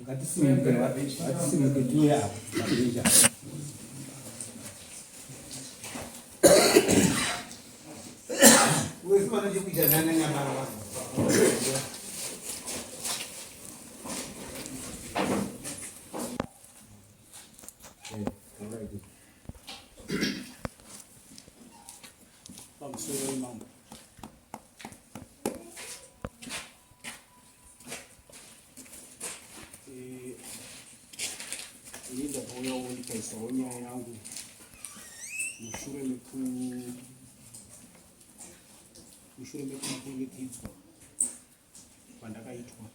Ngatisimike tuya matinja. Wewe sio unajikuja nani na mama. Nida boya woni kaisa wonya yangu mushure mekunyikidzwa pandakaitwa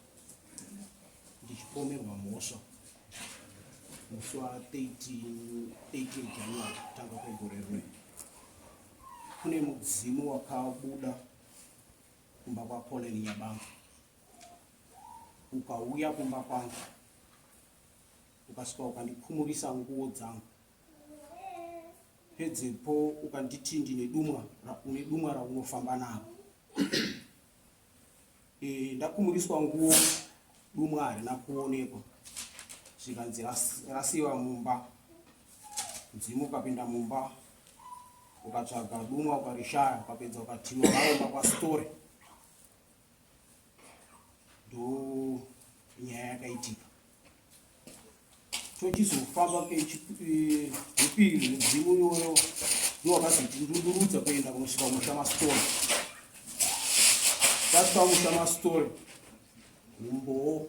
ndichipomerwa mhosva musi wa 13 January kutanga kwegore rino. Kune mudzimu wakabuda kumba kwaPauline Nyabangu ukauya kumba kwangu ukasvika ukandikumurisa nguo dzangu, pedzepo ukanditi ndine dumwa raunofamba naro. Ndakumuriswa nguo, dumwa harina kuonekwa, zvikanzi rasiwa mumba. Mudzimu ukapinda mumba ukatsvaga dumwa ukarishaya, ukapedza ukatima vaomba kwaStory. Ndo nyaya yakaitika. Tochizofamba kechipiri mudzimu iyoyo ndowakazotindundurudza kuenda kunosvika musha maStory. Tasvika musha maStory, umbowo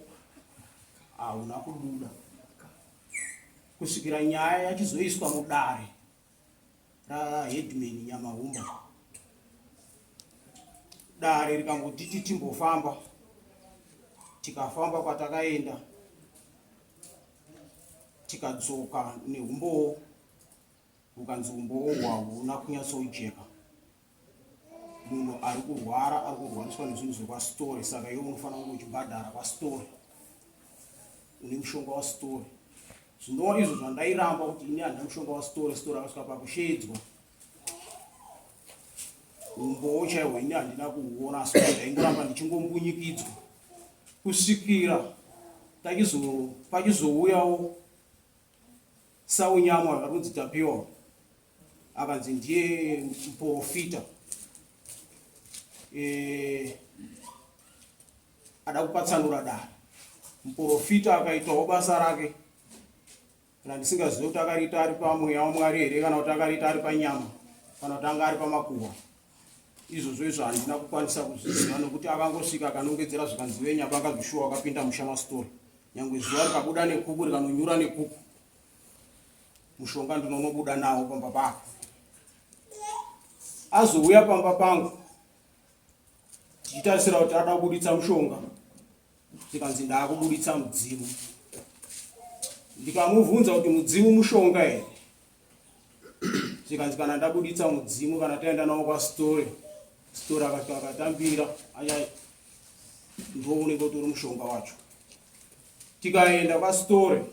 hauna kubuda kusvikira nyaya yachizoiswa mudare raHeadman Nyamahumba. Dare rikangotiti timbofamba, tikafamba kwatakaenda tikadzoka neumbowo, ukanzi umbowo hwauna kunyatsojeka. Munhu ari kurwariswa nezvinhu zvekwaStory, saka iwe unofanira kunge uchibhadhara kwaStory, une mushonga waStory. Zvinova izvo zvandairamba kuti ini handina mushonga waStory. Story akasvika pakushedzwa. Umbowo chaihwo ini handina kuhuona, asi ndaingoramba ndichingombunyikidzwa kusvikira pachizouyawo saunyama akarudzi Tapiwa, akanzi ndiye muprofita, ada kupatsanura dare. Muprofita akaitawo basa rake, kana ndisingazivi kuti akariita ari pamweya waMwari here, kana kuti akariita ari panyama, kana kuti anga ari pamakuhwa. Izvozvo izvo handina kukwanisa kuzviziva, nokuti akangosvika akanongedzera zvikanzi weNyabanga Joshua wakapinda musha maStory. Nyangwe zuva rikabuda nekuku rikanonyura nekuku, mushonga ndinonobuda nawo pamba pako. Azouya pamba pangu tichitarisira kuti ada kubuditsa mushonga, tikanzi ndaakubuditsa mudzimu. Ndikamubvunza kuti mudzimu mushonga here, tikanzi kana ndabuditsa mudzimu kana taenda nawo kwaStory. Story akasvika akatambira, ayai ndooneka kuti uri mushonga wacho. Tikaenda kwaStory,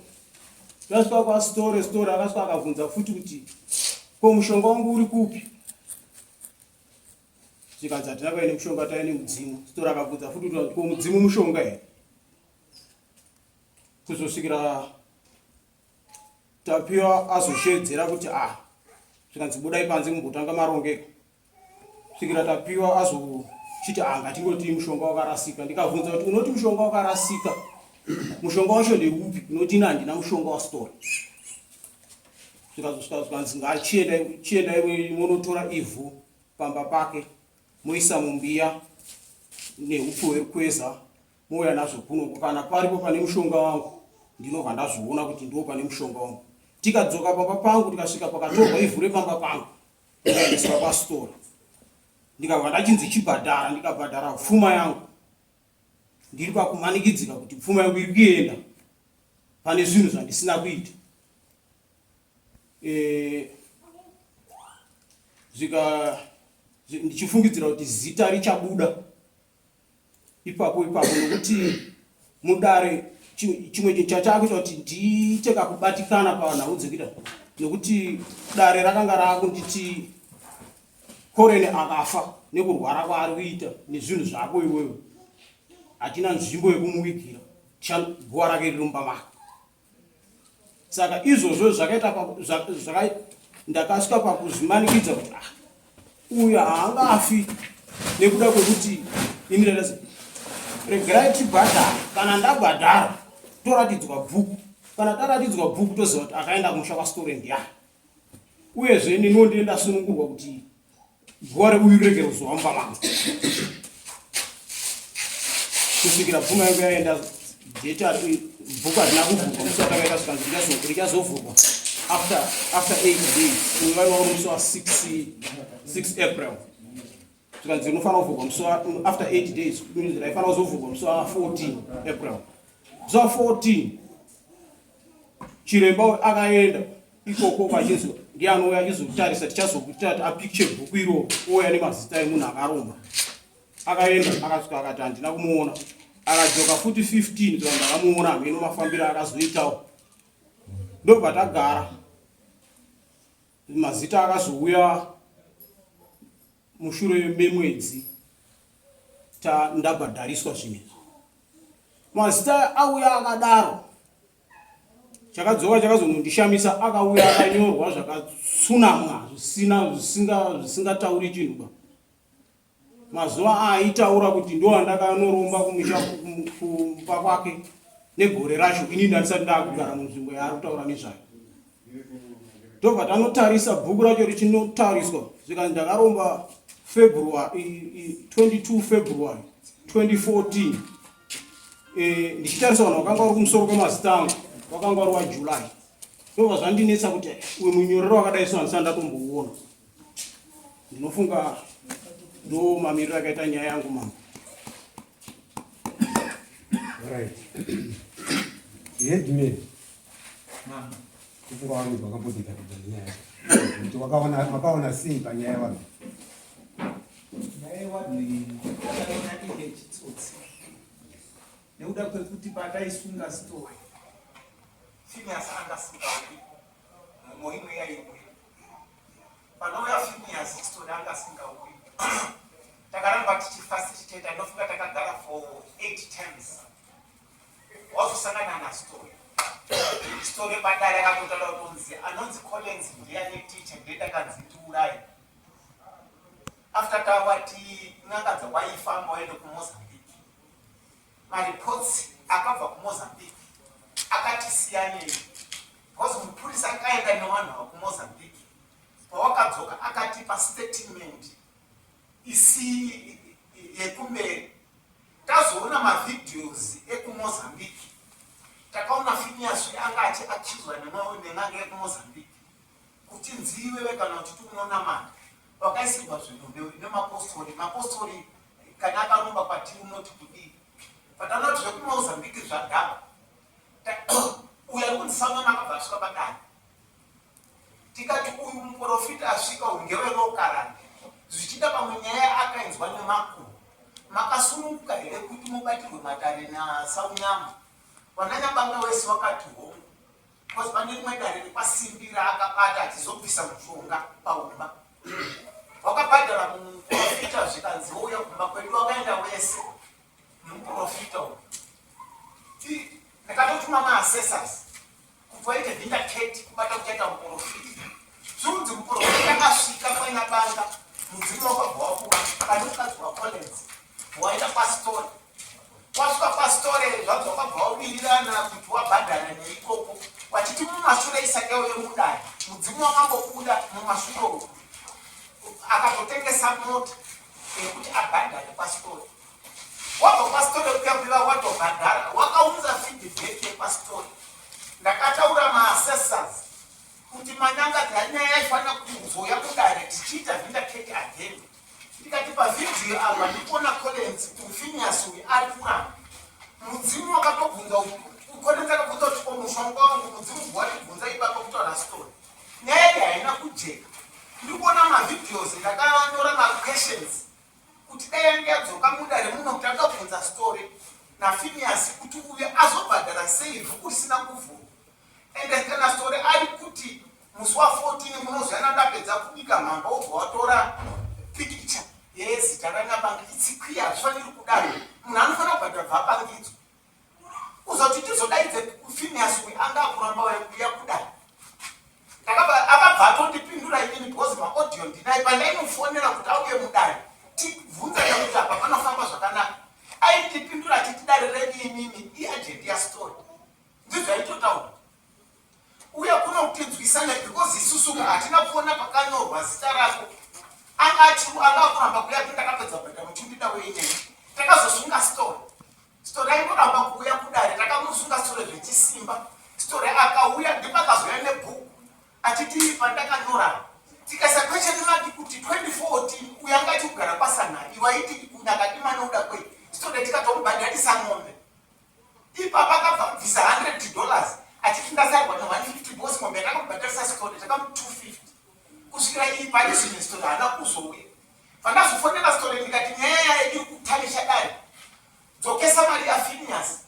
tasvika kwaStory, Story akasvika akabvunza futi kuti ko mushonga wangu uri kupi? Tikanzi hatina kaine mushonga, taine mudzimu. Story akabvunza futi kuti ko mudzimu mushonga here? Kuzosvikira Tapiwa azoshedzera kuti zvikanzi budai panze mumbotanga marongeka. Kusvikira Tapiwa azochiti ngatingoti mushonga wakarasika. Ndikabvunza kuti unoti mushonga wakarasika, mushonga wacho ndeupi? Unoti handina mushonga waStory. Zvikanzi chiendai munotora ivhu pamba pake, moisa mumbiya neupfu hwekweza, mouya nazvo kuno. Kana paripo pane mushonga wangu, ndinobva ndazviona kuti ndo pane mushonga wangu. Tikadzoka pamba pangu, tikasvika pakatorwa ivhu repamba pangu, ndikaendeswa kwaStory. Ndikabva ndachinzi chibhadhara, ndikabhadhara pfuma yangu. Ndiri pakumanikidzika kuti pfuma yangu iri kuenda pane zvinhu zvandisina kuita. Ndichifungidzira kuti zita richabuda ipapo, nokuti mudare chimwe chaakuita kuti ndiite kakubatikana panhau dzekuita, nokuti dare rakanga raakunditi Korene akafa nekurwara kwaari kuita nezvinhu zvako iwewe, hatina nzvimbo yekumuvigira, guva rake rirumbamaka. Saka izvozvo zvakaita ndakasvika pakuzvimanikidza kuti uyu haangafi nekuda kwekuti ini ndatazi regerai tibhadhara, kana ndabhadhara toratidzwa bhuku, kana taratidzwa bhuku toziva kuti akaenda kumusha kwasitore ndiyani. Uyezve ndinonde ndasunungurwa kuti guva reuyu rege ruzohamba mangu kusvikira pfuma yangu yaenda data bhuku hazina kuvhurwa musi watakaita zvikanzi richazovhurwa after 8 days. Uyu waiva uri musi wa6 April zvikanzi rinofanira kuvhurwa musi after 8 days, raifanira kuzovhurwa musi wa14 April. Musi wa14 chiremba akaenda ikoko kwachinzi ndianouya achizotarisa tichazokutati apicture bhuku iro ouya nemazita emunhu akaromba. Akaenda akasvika akati handina kumuona, akadzoka futi 15 zva ndakamuona hameno mafambiro akazoitawo. Ndobva tagara mazita akazouya mushure memwedzi ndabhadhariswa zvinhu. Mazita auya akadaro, chakadzoka chakazondishamisa, akauya akanyorwa zvakatsunamwa zvisingatauri chinhu ba. Mazuva aitaura kuti ndo andakanoromba kumba kwake negore racho, ini ndisati ndakugara munzvimbo yaari kutaura nezvayo. Ndobva tanotarisa bhuku racho richinotariswa, zvikanzi ndakaromba 22 February 2014. Ndichitarisa vanhu vakanga vari kumusoro kwemazita angu wakanga vari waJuly. Ndobva zvandinetsa kuti uyu munyorero wakadaiswa handisati ndatombouona. Ndinofunga ndo mamiriro akaita nyaya yangu mama. Right. Headman. Kufunga wangu wakambodika nyaya. Kuti wakaona simba nyaya wangu. Nyaya wangu akaona ine chitsotsi. Nekuda kwekuti pataisunga story. Phineas angasinga upi. Moimwe yaimwe. Panouya Phineas story angasinga upi. Takaramba tichifacilitate, ndinofunga takagara for 8 times. Wazosangana na story. Story padare akatotaura kunzi anonzi Collins ndiani teacher ndetakanzi tiuraye. After tawati ngakadza kwaifamba waende kuMozambique. Mareports akabva kuMozambique akatisiyanei. Because mupurisa akaenda nevanhu vakuMozambique. Pawakadzoka akatipa statement isi yekumberi. Tazoona mavideos ekuMozambique. Takaona Phineas angachi achizwa nen'anga yekuMozambique. Kuti nziwe kana kuti tunoona mari. Wakaisirwa zvinhu nemapostori. Mapostori kana akaromba kwatiri unoti kudii. Patanoti zvekuMozambique zvadhaba. Uya kunzi Samuel akabva asvika padare. Tikati uyu muprofita asvika ungewelokarani. Zvichida pamwe nyaya akainzwa nemakuru. Makasununguka here kuti mubatirwe matare naSaunyama. Vananyabanga wese wakati hongu. Because pane rimwe dare repasimbira akabata achizobvisa mushonga paumba. Wakabhadhara muprofita zvikanzi uya kumba kwedu wakaenda wese muprofita uyu. Ndakatotuma maassessors kuti waite vindicate kubata kuchaita muprofita. Zvunzi muprofita akasvika kwanyabanga mudzimu wakabva wabuda pane mukadzi waCollins waita pastori. Wasvika pastori zvanzi wakabva wabirirana kuti wabhadhara neikoko. Wachiti mumashure isake yemudai mudzimu wakambobuda mumashure uku. Akatotengesa mota yekuti abhadhare pastori. Wabva pastori kuyakuiva watobhadhara wakaunza feedback yepastori. Ndakataura maassessors kuti manyangadzi anyaya yaifanira kuzoya kudare tichiita vindicate again. Ndikati pavidhiyo apa ndikuona Collins Phineas uyu ari kuramba. Mudzimu wakatobvunza Collins akabvunza kuti mushonga wangu mudzimu watibvunza ipapo kutaura story. Nyaya iyi haina kujeka. Ndikuona mavideos ndakanyora maquestions kuti dai yange yadzoka mudare muno kuti akabvunza story naPhineas kuti uye azobhadhara sei bhuku risina kuvhurwa. Ende kana story ari kuti musi wa14 munozvana ndapedza kubika mhamba ubva watora pikicha yezita ranyabanga itsikwiya hazvifaniri kudaro. Munhu anofanira kubhadhara bvapangidzwa kuzoti tizodaidze Phineas uyu anga akuramba kuya kudai. Akabva atondipindura inini because maaudio ndinai pandainofonera kuti auye mudare tibvunzane kuti apa panofamba zvakanaka. Aitipindura titidarireni imimi iagent yastory ndizvo aitotaura. Uye kuno kutinzwisana because isusu hatina kuona pakanyorwa zita rako. Anga kuramba kuya tindakapedza bhadha muchimbida wenyaya takazosunga story. Story ainoramba kuuya kudare takamusunga story zvechisimba. Story akauya ndipakazoya nebhuku achiti pandakanyora tikaisa question mark kuti 2014 uya ngati kugara pasanhai waiti unyakadima neuda kwei story tikatomubhadharisa ng'ombe. Ipapa akabvisa $100 achiti ndasarwa ne150 bosi ng'ombe takamubhadharisa story takamu 250 kusvikira iyi pane zvimwe story haana kuzouya. Pandazofonera story ndikati nyaya yayo iri kutamisha dare dzokesa mari yaPhineas.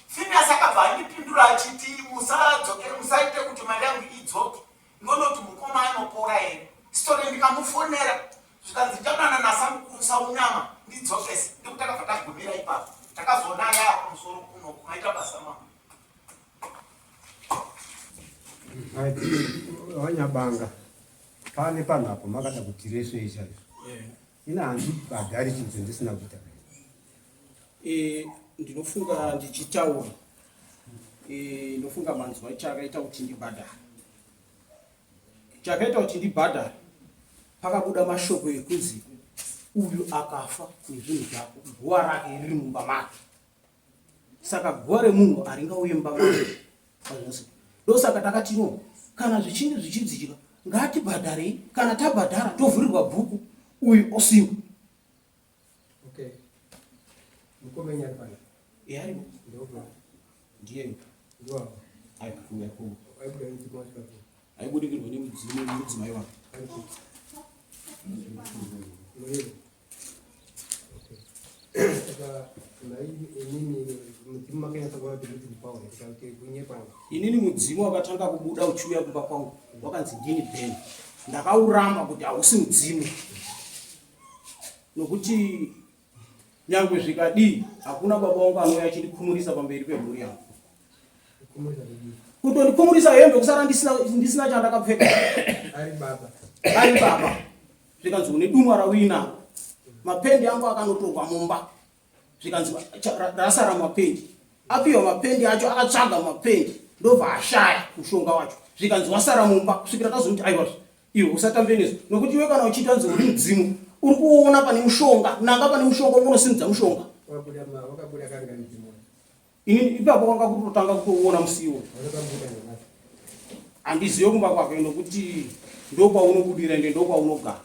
Phineas akabva andipindura achiti musaite kuti mari yangu idzoke ndonoti mukoma anopora here. Story ndikamufonera zvikanzi ndichadanana nasamukurusa unyama ndidzokese ndikuti takabva tagumira ipapo takazoona aya kumusoro kuno kumaita basa mama. Wanyabanga pane panapo makada kuti reso ichaizvo ina handibhadhari chinhu chandisina kuita. Ndinofunga ndichitaura ndofunga manzwa chakaita kuti ndibhadhara. Chakaita kuti ndibhadhara pakabuda mashoko ekuzi uyu akafa nezvinhu zvako guwa rake riri mumba make. Saka guwa remunhu haringauye mumba make. Ndosaka takati no kana zvichinge zvichidzitika ngatibhadharei, kana tabhadhara tovhurirwa bhuku uyu osiwa. Okay. Mukomenya pana. Yari Ndoba. ndiye Wow. aikuya ko. Aibuda nzima kwa. Aibudikirwa nemudzimai wake. Inini mudzimu wakatanga kubuda uchiuya kumba kwangu wakanzi ndini Ben. Ndakauramba kuti hausi mudzimu. Nokuti nyangwe zvikadii hakuna baba wangu anouya achindipumurisa pamberi pemhuri yangu. Kutondipumurisa hembe kusara ndisina chandakapfeka. Ari baba. Zvikanzi une dumwa rawina. Mapendi yangu akanotorwa mumba. Zvikanzi rasara mapendi. Apiwa mapendi acho akatsvaga mapendi. Ndobva ashaya mushonga wacho. Zvikanzi wasara mumba kusvikira tazoti aiwa iwe usatambe nezvo. Nokuti iwe kana uchitanzi uri mudzimu uri kuona pane mushonga nanga pane mushonga unosimudza mushonga. Wakabuda kanga mudzimu. Inini ipapo kwanga kutotanga kutoona musiwo. Handizivi kumba kwake nokuti ndopaunobudira ende ndopaunogara.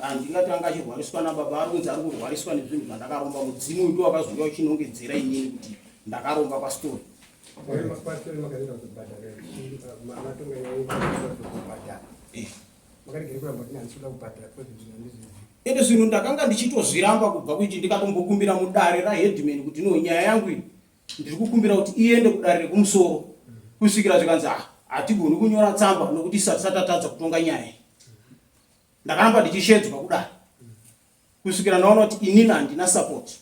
Handingati anga achirwariswa nababa, ari kunzi ari kurwariswa nezvinhu zvandakaromba. Mudzimu ndo wakazouya uchinongedzera inini kuti ndakaromba pastori. Ende zvinhu ndakanga ndichitozviramba kubva kuti ndikatombokumbira mudare raHeadman kuti no nyaya yangu iyi ndiri kukumbira kuti iende kudare rekumusoro. Kusvikira zvikanzi hatigoni kunyora tsamba nokuti satatadza kutonga nyaya. Ndakaramba ndichishedzwa kudai. Kusvikira ndaona kuti inini handina support.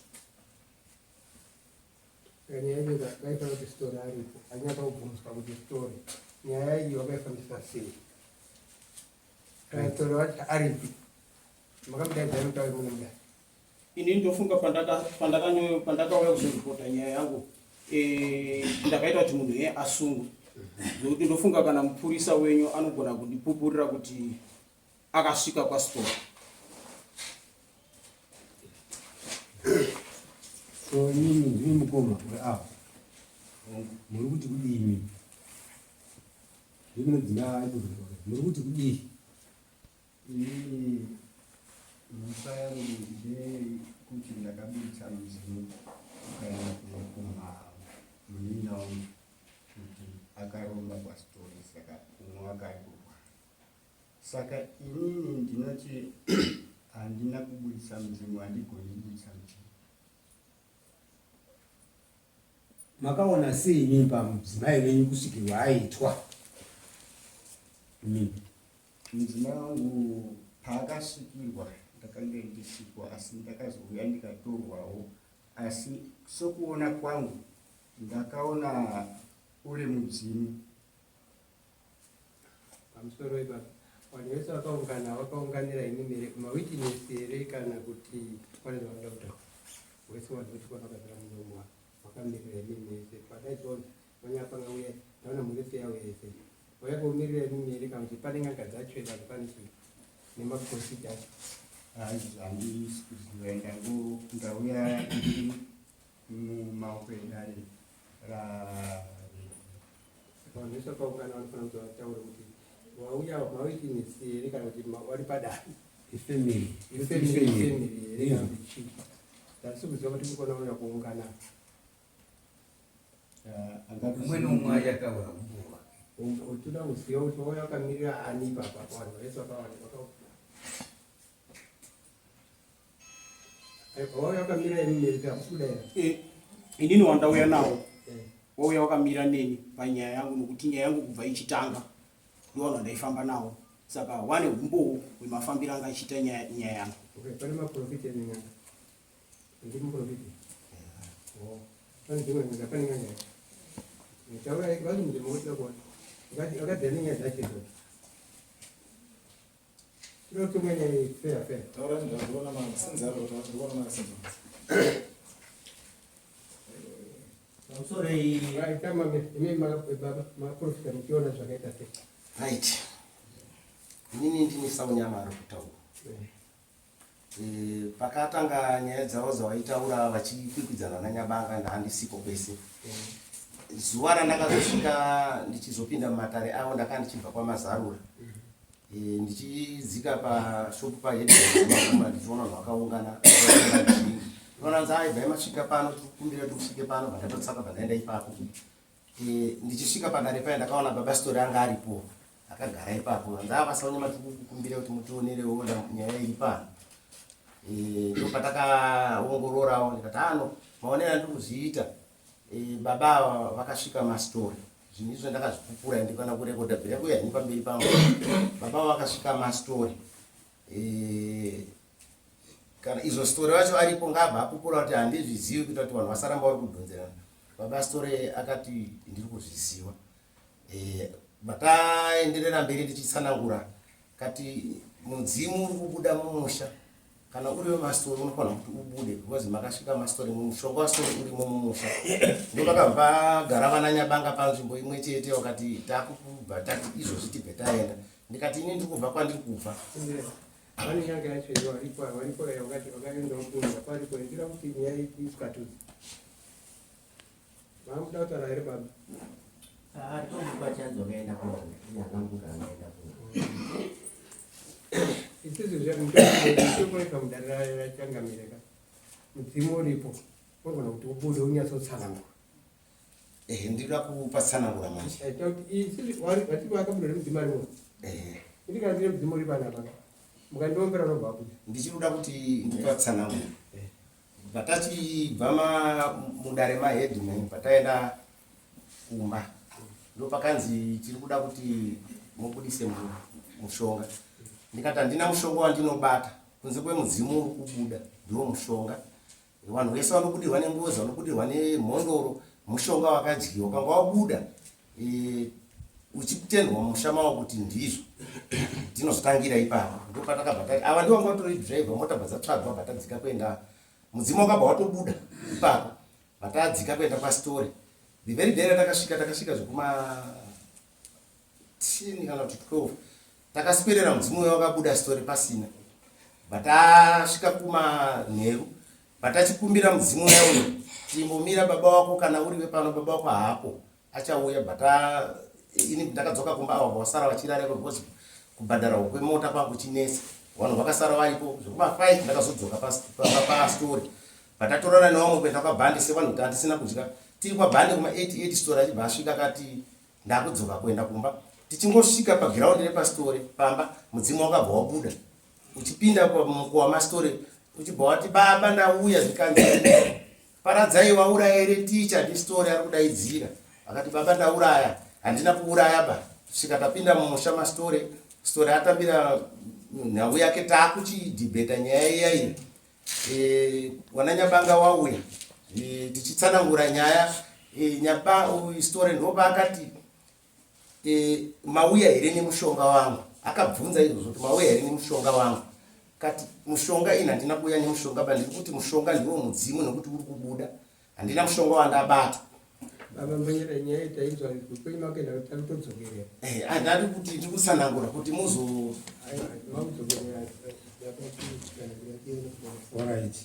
Nyaya iyi yakaita kuti story aripo. Anyaka kubvunzwa kuti story. Nyaya iyi wakaifambisa sei? Kana story wacho aripo. Makabudaidza mutauri mune mudai. Inini ndofunga pandakauya kuzoripota nyaya yangu ndakaita kuti munhu iye asungwe. Nokuti ndofunga kana mupurisa wenyu anogona kundipupurira kuti akasvika pastori. So inini ndiri mukoma muri kuti kudii? Ndinodzina muri kuti kudii? Inini musa yangu ndekuti ndakabudisa mudzimu ukaenda kunokuma munina wangu kuti akaromba pastori, saka umwe akarurwa. Saka inini ndinoti handina kubudisa mudzimu, handigoni kubudisa mudzimu. Makaona sei mimba mudzimai wenyu kusvikirwa aitwa? Mimi mudzimai wangu paakasvikirwa ndakange ndisikwa, asi ndakazouya ndikatorwawo, asi sokuona kwangu ndakaona uri mudzimu. Pamusoro ipapa vanhu vese vakaunganira imimere mawitness here kana kuti pane zvavanoda kutaura wese vanhu voti kwakagadzira munomo vakamirira imimere padaizvozvo vanyapanga uya naona murese yavo yese vauya kumirira imimere kana kuti pane n'anga dzacho dzakakwaniswa nemaprofita acho. Handisi kuziva ndauya ndiri mumaoko edare vanhu vese vakaungana vanofanira kuti vataure kuti wauya mawitness here kana kuti vari padare ifemiri here kana kuti chii ndasi kuziva kuti kukona uya kuungana umwe nomwe achataura nguva toda kuziva kuti wauya wakamirira ani papa vanhu vese wauya wakamirira imimeri kakudaira inini wandauya nawo wauya wakamira neni panyaya yangu, nokuti nyaya yangu kubva ichitanga ndiwanhu wandaifamba nawo, saka wane umbowo hwemafambiro anga achiita nyaya yangu. pane maprofita enyanga ndi muprofita pane dzimwe nyanga, pane nyanga taura vati muzvimotira kuona akadhira nenyaya dzacho idzo tinotumwe nyaya fair taura ndazviona masinzaro ndazviona masinzaro pamusoro iyi maprofita muchiona zvakaita sei right inini ndine saunyama ari kutaura pakatanga nyaya dzavo dzavaitaura vachikwikwidzana nanyabanga ndaandisipo kwese. Zuva randakazosvika ndichizopinda mumatare avo ndakanga ndichibva kwamazarura ndichidzika pashopu pahedma ndichiona vanhu vakaungana ndiona nzi aibva masvika pano tikumbira tikusvike pano vandatotsaka vandaenda ipapo. Ndichisvika padare paya ndakaona baba Story anga aripo akagara ipapo, ndavasaunyama tikukumbira kuti mutionerewo nyaya iri pano. Ndopatakaongororawo ndikati ano maonera ndiri kuzviita baba vakasvika mastori zvinizvo ndakazvipupura ndikana kurekodha bhireko yani pamberi pangu. Baba vakasvika mastori kana izo story vacho aripo ngabva apupura kuti handizvizivi kuita kuti vanhu vasaramba vari kudhonzerana. Baba Story akati ndiri kuzviziva. Bataenderera mberi ndichitsanangura kati mudzimu uri kubuda mumusha kana uriwe mastori unofanira kuti ubude because makasvika mastori mushonga wastori urimo mumusha. Ndopakabva gara vananyabanga panzvimbo imwe chete wakati takukubva tati izvozvi tibve taenda. Ndikati ini ndiri kubva kwandiri kubva. vane nyanga yacho varipo vakaendawo kunza paripo ndira kuti nyaya isikatudzi vamuda kutaura here baba tomukachanzi wakaenda kunyakanguka akaenda isizvitokoeka mudare rachangamireka mudzimu uripo unogona kuti ubude unyatsotsanangura. ndinoda kupatsanangura manje vati vakabuda nemudzimu arimo indikazire mudzimu uri panapa mukandiombera unobva kuti ndichinoda kuti ndipatsanangura. Patachibva mudare mahedman pataenda kumba ndopakanzi tiri kuda kuti mubudise mushonga. Ndikati handina mushonga wandinobata kunze kwemudzimu uri kubuda ndiwo mushonga. Vanhu vese vanobudirwa nengozi vanobudirwa nemhondoro mushonga wakadyiwa kanga wabuda uchitendwa musha mavo kuti ndizvo ndinozotangira ipapo. Ndopatakabva ava ndivo vanga vatori dhiraivha mota bvazatsvagwa bvatadzika kuenda mudzimu wakabva watobuda ipapo vatadzika kuenda paStory. The very day takasvika zvekuma 10 kana kuti 12 takasperera mudzimu wakabuda Story pasina. Batasvika kumanheru batachikumbira mudzimu yauyo timbomira baba wako kana uriwe pano baba wako hapo achauya. Ini ndakadzoka kumba avo vasara vachirareko because kubhadhara kwemota pangu chinesa. Vanhu vakasara varipo zvekuma 5 ndakazodzoka paStory. Batatorana nevamwe kuenda kwabhandi sevanhu kuti handisina kudya. Tiri kwabhandi kuma 88 Story achibva asvika akati ndakudzoka kuenda kumba. Tichingosvika pagiraundi repaStory pamba mudzimu wakabva wabuda uchipinda kuwamaStory uchibva wati baba ndauya zvikanzi paradzai wauraya here ticha ndiStory ari kudaidzira. Akati baba ndauraya handina kuuraya ba. Svika tapinda mumusha maStory story atambira nhau yake takuchidhibheta nyaya iyayi. Wananyabanga wauya tichitsanangura nyaya story ndopaakati mauya here nemushonga wangu. Akabvunza izvozvo kuti mauya here nemushonga wangu. Kati mushonga ina handina kuuya nemushonga bandiri kuti mushonga ndiwo mudzimu nekuti uri kubuda. Handina mushonga wandabata. Abambanyira nyaya itaizwa kwenye makenda takutodzokera. Handadi kuti ndikutsanangura kuti muzo Alright.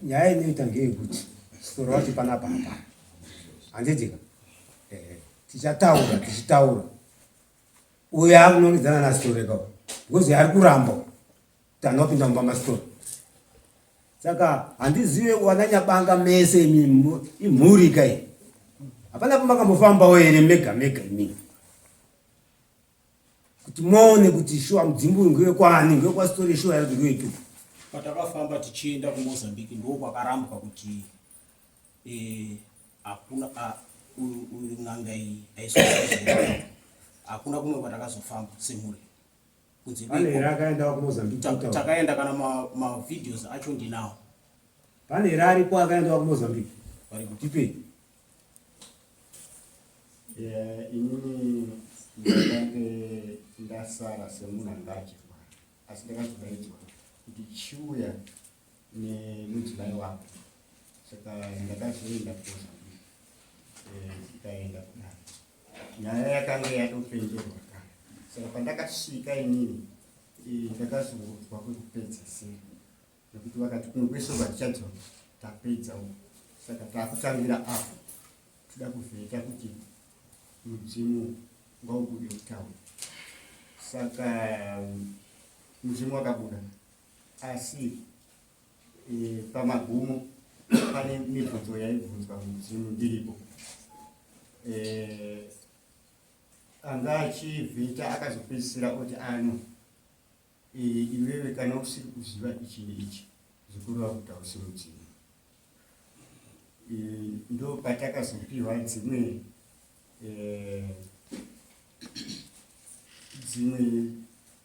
Nyaya inoita ngeyekuti story wacho panapa hapana. Handitika. Tichitaura. Uya akunongedzana na story kawo. Because ari kuramba. Tanopinda mumba story. Saka handizive wananyabanga mese imhuri kai. Hapana pamakambofambawo here mega imini. Kuti muone kuti shuwa mudzimbu ngewekwani, ngewekwa shuwa yari ngewetu. Patakafamba tichienda kuMozambique ndo kwakarambwa kuti hakuna n'anga iyi aiswa hakuna kumwe kwatakazofamba semhuri. Pane here akaenda kuMozambique. Takaenda kana ma videos acho ndinawo. Pane here aripo akaenda kuMozambique. Vari kutipe. Inini ndakange ndasara semunhu anga achirwara asi ndakazodaidzwa kuti chiuya nemudzimai wako. Saka ndakazoenda kuMozambique tikaenda kudaro. Nyaya yakanga yatopenderwa kare. Saka pandakasvika inini ndakazoudzwa kwekupedza sei nekuti vakati kumwe kwese kwatichadzwa tapedzawo. Saka takutangira apo toda kuvheta kuti mudzimu ngaubude kutaura. Saka mudzimu wakabuda asi pamagumo pane mibvunzo yaibvunzwa mudzimu ndiripo. Anga achivheta akazopedzisira oti ano iwewe kana usiri kuziva ichi neichi zvikureva kuti hausi mudzimu. Ndo patakazopiwa dzimwe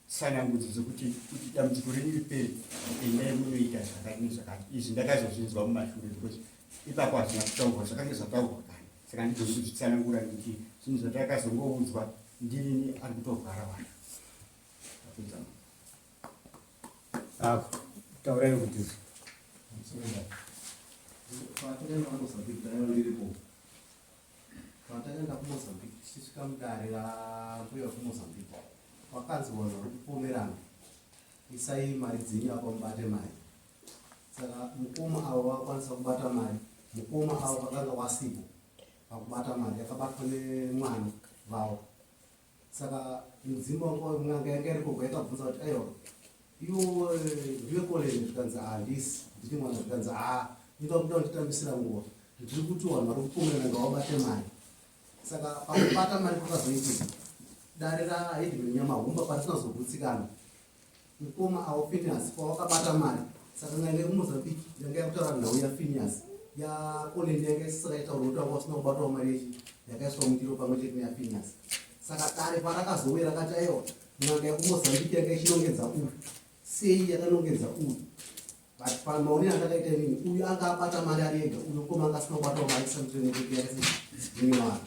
tsanangudzo dzokuti dambudziko renyu ripere endai munoita zvakadini zvakati. Izvi ndakazozvinzwa mumashure because ipapo hazvina kutaurwa zvakange zvataurwa kare. Saka ndizvo kuzvitsanangura nekuti zvinhu zvatakazongoudzwa ndirini ari kutorwara vanhu. Taurai kuti patakaenda kuMozambique tichisvika mudare rambuya kuMozambique wakanzi vanhu vari kupomerana isai mari dzenyu apa mubate mari. Saka mukoma avo vakakwanisa kubata mari. Mukoma avo vakanga wasipo pakubata mari yakabatwa nemwana vavo. Saka mudzimu wangu n'anga yanga irikobva yakabvunza kuti aiwa iwo ndiwe koleni. Zvikanzi handisi ndiri mwana. Zvikanzi inoda kuda kunditambisira nguva ndiri kuti vanhu vari kupomerana ngavabate mari. Saka pakubata mari kwakazoitika dare raHedwin Nyamahumba patinazogutsikana mukoma avo Phineas pawakabata mari. Saka n'anga yemuMozambique yanga yakutaura nhau yaPhineas yakoleni yanga isisakaitaura kuti wanga usina kubatawo mari yechi yakaiswa mundiro pamwe chete neyaPhineas. Saka dare parakazouya rakati aiwa n'anga yekuMozambique yanga ichinongedza uyu sei yakanongedza uyu. But pamaonero andakaita inini uyu anga abata mari ari ega, uyu mukoma anga asina kubatawo mari samutrenekekeyakasezvimwari.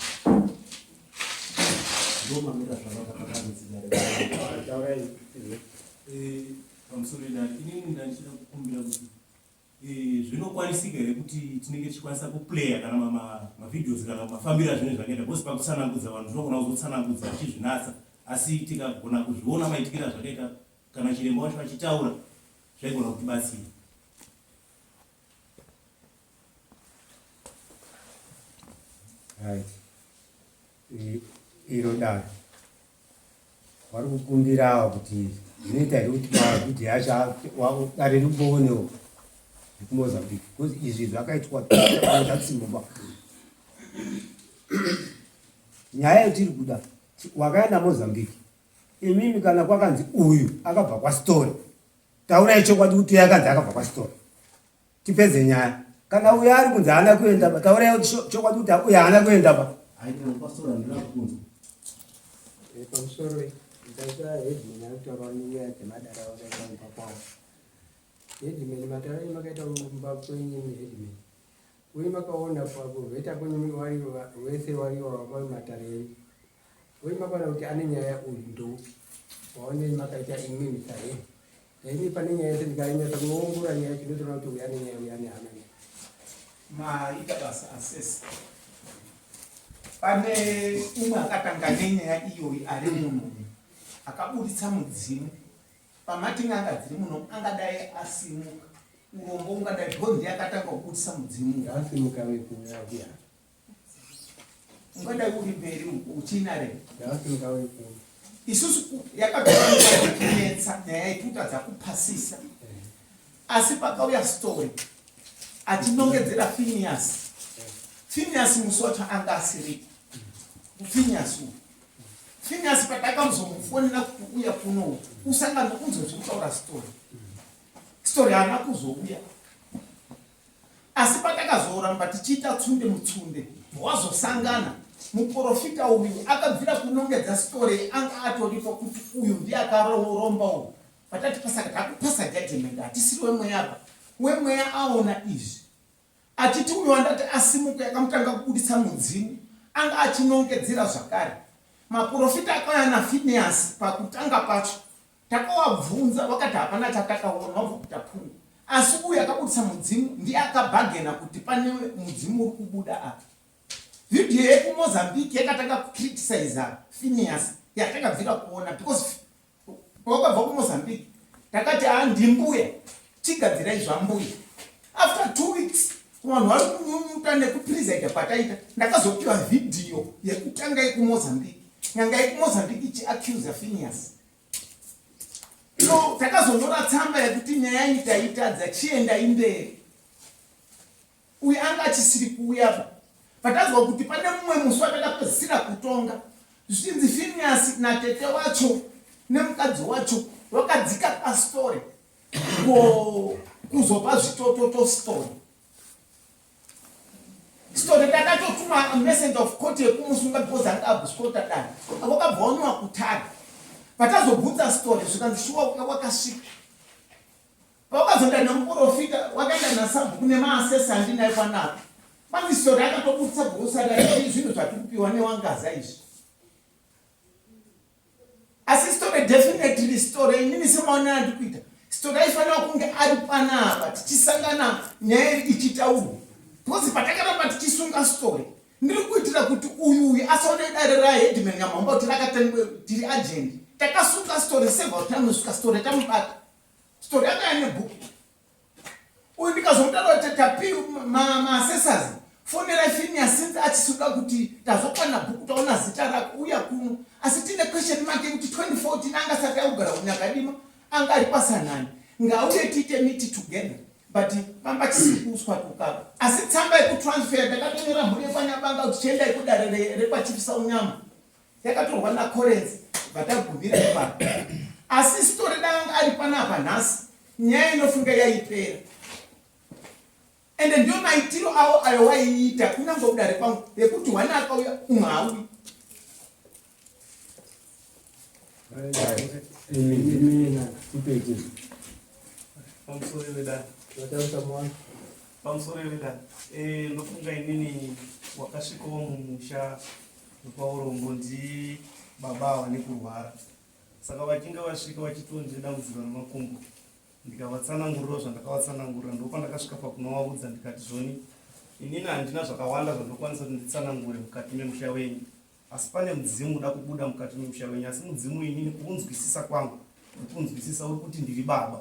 Ndomamira zvavakapakamidzira pamusoro edare. Inini ndanichida kukumbira kuti zvinokwanisika here kuti tinenge tichikwanisa kuplaya kana mavideos kana mafambiro azvinenge zvakaita bhosi pakutsanangudza vanhu tinogona kuzotsanangudza tichizvinatsa asi tikagona kuzviona maitikira zvakaita kana chiremba wacho achitaura zvaigona kutibatsira. Right. Iro dare. Vari kukumbira kuti zvinoita here kuti mavhidhi acho dare ribonewo kuMozambique. Because izvi zvakaitwa tatsimuba. Nyaya yatiri kuda wakaenda Mozambique. Imimi kana kwakanzi uyu akabva kwaStory. Taurai chokwadi kuti uyu akanzi akabva kwaStory. Tipedze nyaya. Kana uyu ari kunzi haana kuenda pa, taurai chokwadi kuti uyu haana kuenda pa. aina pastora ndira kunzo pamusoro Sasa hivi ninatoroniya madara wakaita mpapa. Hivi mimi madara hii makaita mpapa kwenye hivi. Wewe makaona papo vita kwenye wali wese wali wa matare. Wewe makana utianinya ya undo. Waone makaita ingini sai. Ini paninya ya tinggalnya tengunggu ya kitu tu yani amene. Maita basa assess. Pane umwe akatanganya nyaya iyoyi ari muno akabuditsa mudzimu pamati n'anga dziri muno angadai asimuka urombo ungadai bhondi yakatanga kubuditsa mudzimu Asimuka wewe ya. ungadai uri mberi uchinare Asimuka wewe. isusu yakatoa kunetsa nyaya ituta dzakupasisa asi pakauya story atinongedzera Phineas musota anga asiri Phineas patakamuzomufonera kuti uya kuno usangano kunzozvitaura story haana kuzouya asi patakazoramba tichiita tsunde mutsunde wazosangana muprofita uyu akabvira kunongedza story anga atoripo kuti uyu ndiye akaroromba uyu patati pasaka takupasa judgment hatisiri wemweya wemweya aona izvi achiti uyu wandati asimuka yakamutanga kubuditsa mudzimu anga achinongedzera zvakare maprofita akauya naPhineas pakutanga pacho takawabvunza wakati hapana chatakaona wabva pungu asi uyu akabuditsa mudzimu ndiye akabhagena kuti pane mudzimu uri kubuda apa vhidhiyo yekuMozambique yakatanga kukriticize Phineas yatakabvira kuona because wakabva kuMozambique takati ndimbuya tigadzirai zvambuya after 2 weeks vanhu vari kunyunyuta nekupresida kwataita ndakazopiwa vhidhiyo yekutanga yekuMozambique nyanga yekuMozambique ichiaccuse Phineas so takazonyora tsamba yekuti nyaya iyi taitadza chienda imberi uyu anga achisiri kuuyapa patazwa kuti pane mumwe musi watakapedzisira kutonga zvichinzi Phineas natete wacho nemukadzi wacho wakadzika pastori kuzopa zvitototo story takatotuma message of court yekumusunga because anga abuscota dani akabva wanywa kutari patazobvunza story zvikanzi shuwa wakasvika pakazonda nemuprofita wakaenda nasabhuku nemaasesa andinaye panapo pane story akatobudisa bhurusara zvinhu zvatikupiwa newangaza izvi asi story definitely story inini semaona andikuita story aifanira kunge ari panapa tichisangana nyaya ichitaurwa because patakaramba tichisunga story ndiri kuitira kuti uyu asaone dare raheadman nyamamba kuti rakatengwe tiri agent takasunga story several times suka story tamubata story akaya nebhuku uyu ndikazomutaura kuti tapi maassessors fonera Phineas since achisuka kuti tazokwana bhuku taona zita rako uya kuno asi tine question mark kuti 2014 anga sati augara kunyakadima anga ari pasanani ngauye tiite meet together but pamba chisikuuswa tukaba asi tsamba yekutransfer ndakatonyora mhuri yepanyabanga kuti chiendai kudare rekwachipisa unyama yakatorwa naCollins vatagumira ipapo asi story danga ari panapa nhasi nyaya inofunga yaipera ende ndio maitiro awo ayo waiita kunyange kudare kwangu yekuti wana akauya umhawi pamusoro weda ndofunga inini wakasvikawo mumusha wepaurombo ndi baba vane kurwara saka vachinge vasvika vachitonje dambudziko remakumbo ndikavatsanangurira zvandakavatsanangurira ndopandakasvika pakunovaudza ndikati zvoni inini handina zvakawanda zvandokwanisa kuti nditsanangure mukati memusha wenyu asi pane mudzimu uda kubuda mukati memusha wenyu asi mudzimu inini kuunzwisisa kwangu ndikunzwisisa uri kuti ndiri baba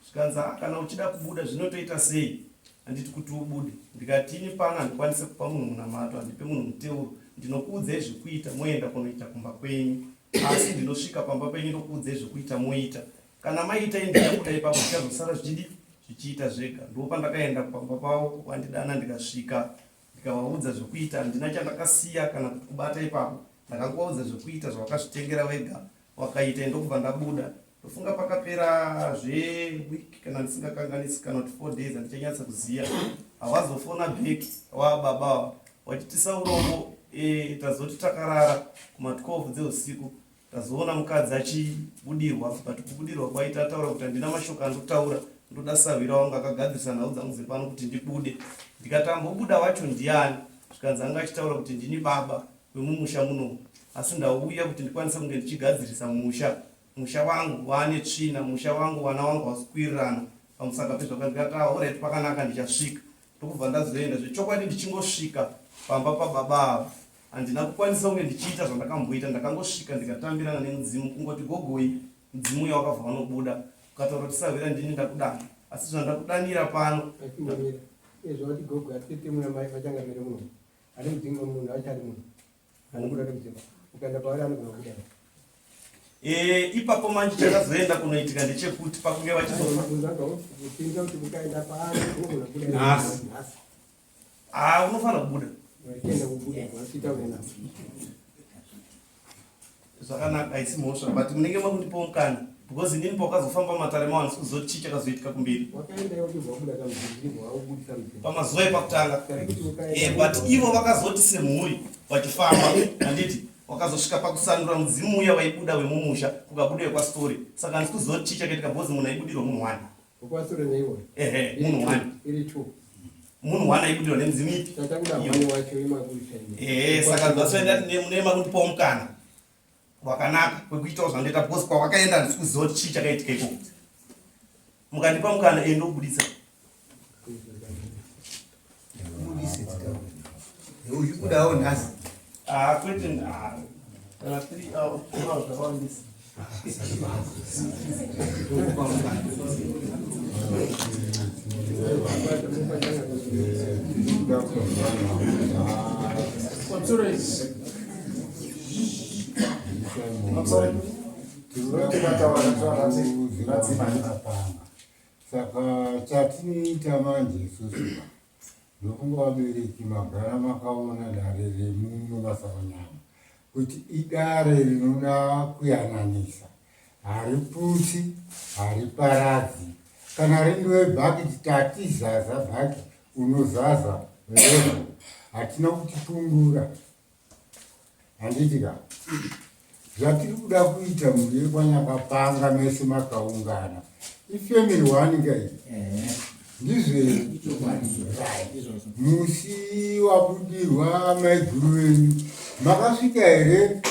zvikanzi kana uchida kubuda zvinotoita sei handiti kuti ubude ndikati ini pana handikwanise kupa munhu munamato handipe munhu muteuro ndinokuudzai zvekuita moenda kunoita kumba kwenyu asi ndinosvika pamba penyu ndokuudzai zvekuita moita kana maita indira kuda ipapo zvichazosara zvichiita zvega ndopandakaenda pamba pavo wandidana ndikasvika ndikavaudza zvekuita handina chandakasiya kana kuti kubata ipapo ndakangovaudza zvekuita zvawakazvitengera wega wakaita ndokubva ndabuda ndofunga pakapera zvewiki kana ndisingakanganisi kana kuti 4 days handichanyatsa kuziya havazofona back wababa wachitisa urombo tazoti takarara kuma 12 dzeusiku tazoona mukadzi achibudirwa, but kubudirwa kwaita ataura kuti handina mashoko andotaura, ndoda savira wangu akagadzirisa nhau dzangu dzepano kuti ndibude. Ndikatambobuda wacho ndiani, zvikanzi anga achitaura kuti ndini baba wemumusha muno, asi ndauya kuti ndikwanise kunge ndichigadzirisa musha wangu waane tsvina, musha wangu wana wangu wasikwirirana. Pamusaka pezvakandikati alright pakanaka ndichasvika. Ndokubva ndazoenda zvechokwadi ndichingosvika pamba pababa ava. Handina kukwanisa kunge ndichiita zvandakamboita, ndakangosvika ndikatambirana nemudzimu kungoti gogoi mudzimu uya wakabva wanobuda. Ukataura kuti Savira ndini ndakudana, asi zvandakudanira pano zvati gogo atete muna mai vachangamire muno ane mudzinga munhu achari munhu anobuda nemudzinga ukaenda pavari anogona kubuda. Ipapo manje chakazoenda kunoitika ndechekuti pakunge vachizofa kupinza kuti ukaenda paari unogona kubuda nhasi. Unofanira kubuda. Wachienda kubuda wachita kuna zvakanaka haisi mhosva, but munenge makundipawo mukana because inini pakazofamba matarema wani sikuzoti chii chakazoitika kumberi wakaenda wachibva wabuda kamudzinga waubudisa mudzinga pamazuva epakutanga. But ivo vakazoti semhuri vachifamba, handiti wakazosvika pakusandura mudzimu uya waibuda wemumusha kukabuda wekwastori. Saka handisi kuzoti chii chakaitika bhozi munhu aibudirwa munhu wani. wekwastori neiwo Munhu wani. iri true. Munhu wani aibudirwa nemudzimu ipi? Tatakuda mwana wacho imakurisha. Saka zvasoenda mune makundipawo mukana wakanaka wekuitawo zvandoita because kwawakaenda handisi kuzoti chii chakaitika ikoko. Mukandipa mukana endobudisa. Uchibudawo nhasi. Kwete kana 3 hours zvawandisa. Saka chatinoita manje isusu ndokunge vabereki magara makaona dare remubasa wanyama kuti idare rinoda kuyananisa, hariputsi, hariparadzi. Kana rindiwe bhakiti tatizaza bhaki unozaza werevo, hatina kutipungura. Handitika zvatiri kuda kuita mhuri yekwanyakapanga mese makaungana ifemiri waninga iyi ndizve musi wabudirwa maiguru venyu makasvika here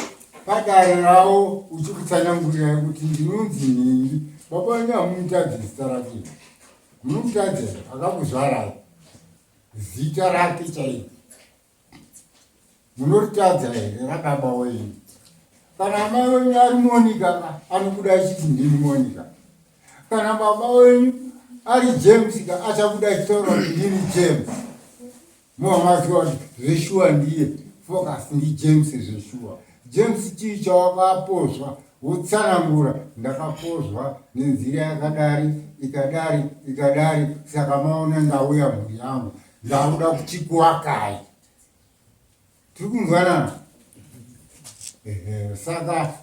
padare ravo uchikutsanangurira kuti ndinonzi nyingi baba wenyu hamumutadzi zita rake, munumutadzi akakuzvarai zita rake chaiko munoritadza here rakaba wenyu. Kana mai wenyu ari Monica anobuda achiti ndini Monica, kana baba wenyu ari James achabuda achitaura kuti ndini James. Muhamaziwa kuti zveshuwa ndiye focus ndi James zveshuwa. James chii chawakapozwa wotsanangura, ndakapozwa nenzira yakadari ikadari saka maona ndauya mhuri yangu ndauda kuchikuwakai. Tiri kunzwanana? Saka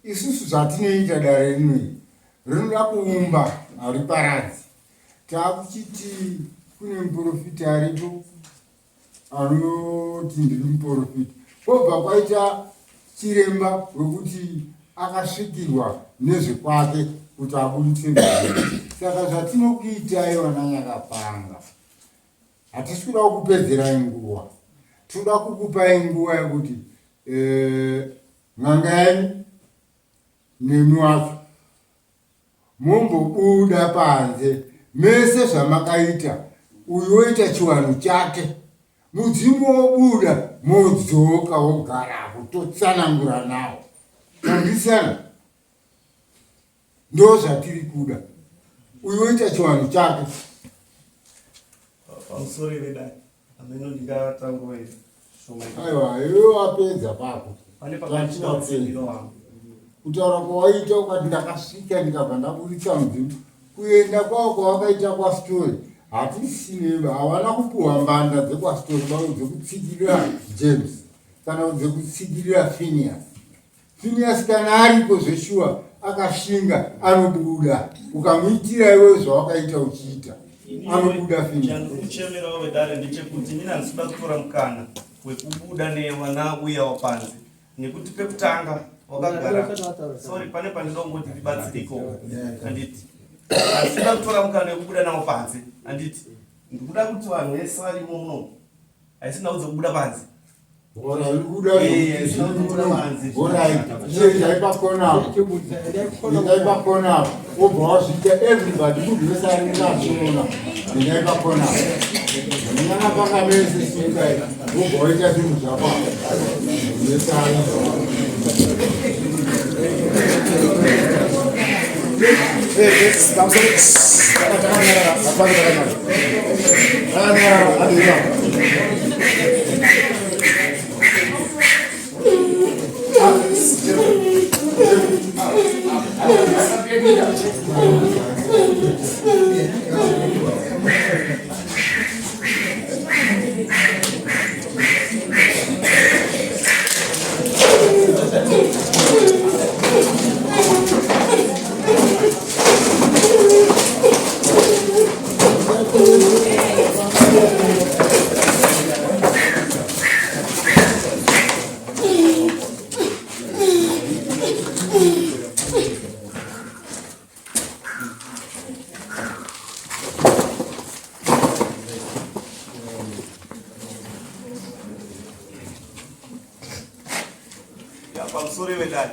isusu zvatinoita dare rinoi rinoda kuumba hariparadzi. Takuchiti kune muprofiti aripo anoti ndiri muprofiti, kwobva kwaita chiremba wekuti akasvikirwa nezvekwake kuti abudise mhuri. Saka zvatinokuitai vananyakapanga hatisi kuda kukupedzerai nguva, tinoda kukupai nguva yekuti n'anga yenyu nemi wacho mombobuda panze mese zvamakaita. Uyu woita chiwanhu chake, mudzimu wobuda modzoka wogarapo totsanangura nawo. Kandisana ndo zvatiri kuda. Uyu woita chiwanhu chake. Pamusoro vedai ameno ndingatangwe aiwa iwe wapedza pako pane pakachitausendiro wangu kutaura kwawaita ukati ndakasvika ndikabva ndaburitsa mudzimu kuenda kwavo kwawakaita kwastori hatisine havana kupuhwa mbanda dzekwastori bavo dzekutsikirira James kana dzekutsikirira Phineas kana aripo zveshuwa akashinga anobuda ukamuitira iwe zvawakaita uchiita anobuda Phineas. Chandokuchemerawo vedare ndechekuti nini handisida kutora mukana wekubuda newana uya wapanze nekuti pekutanga wakagara sorry pane pandinongoti tibatsiriko handiti asina kutora mukana wekubuda nawo panze handiti ndikuda kuti vanhu vese varimo muno haisina kuzokubuda panze ndaipakonapa obva wasvika everybody munhu wese aringaona ndaipakonapa nyana pakamese singai obva waita zvinhu zvapa wese pamusoro wedani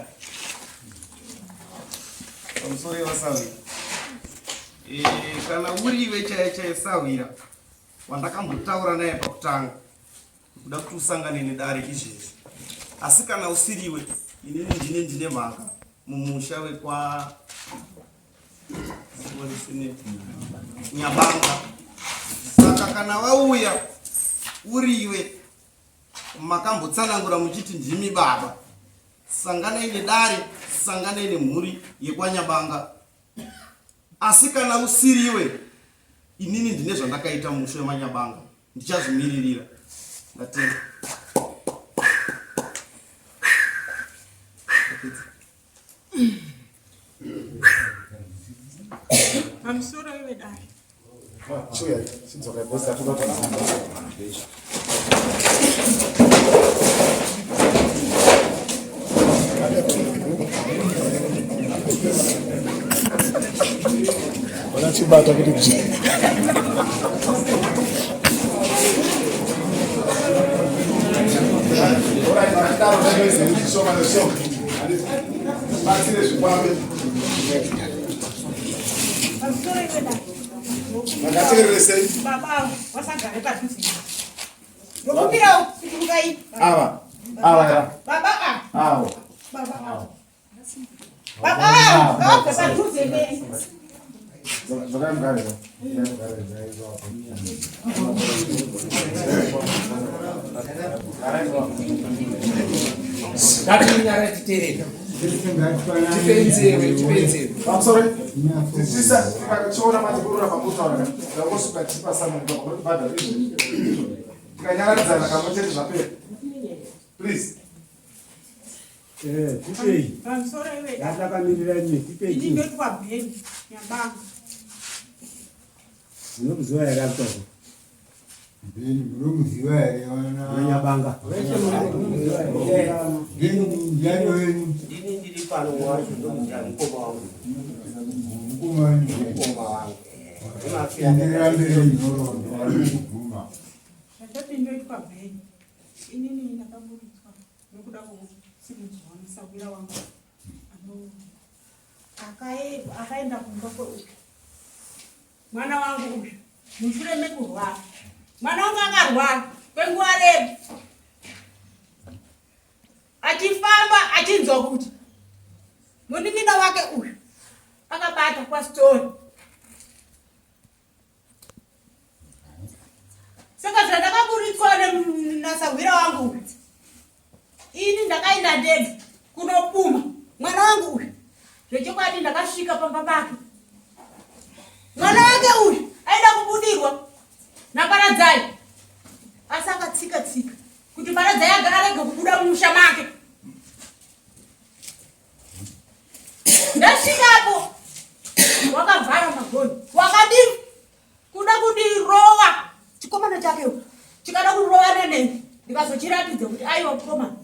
pamusoro wesawira kana uriwe chaiye sawira wandakambotaura naye pakutanga kuda kuti usangane nedare izvezvi asi kana usiriwe inini ndine mhaka mumusha wekwa Nyabanga saka kana wauya uriwe makambotsanangura muchiti ndimi baba sanganai nedare sanganai nemhuri yekwanyabanga asi kana usiriwe inini ndine zvandakaita musho wemanyabanga ndichazvimiririra ndatenda pamusoro wedare wanachibata kuti baba wasagare padhuze nokupirawo kutukai ava baba avo baba baba padhuze ne zvakamgarira ngatinyara titereka tipenzewe pamusoro tichisa tikachiona matikurura pakutaura ngakosuka tipasamuka kubhadha izvi tikanyaradza kamuteti zvapera please tipei pamusoro wedare yatakamirira ine tipei ndinotwa bheni Nyabanga munokuziva here akutoko munomuziva here Nyabanga ndiani wenyu Ndini ndiri pano wacho ndomuziva mukoma wangu. mukomani Mukoma wangu. enderera mberi nhoroondo arikuguma zvatoti ndinotwa bheni inini ndakaburitswa nokuda kosimudzwa musawira wangu akaenda kumba kweuyu mwana wangu uyu mushure mekurwara mwana wangu akarwara kwenguva refu achifamba achinzwa kuti munin'ina wake uyu akabata kwasitori saka zvandakaburitswa nasahwira wangu uyu ini ndakaenda ndege kunopuma mwana wangu uyu zvechokwadi ndakasvika pamba pake mwana wake uyu aida kubudirwa naparadzai asi akatsika kuti paradzai arege kubuda mumusha make ndasvikapo wakavhara magoni wakadii kuda kundirova chikomana chake chikada kundirova nenene ndikazochiratidza kuti aiwa mukomana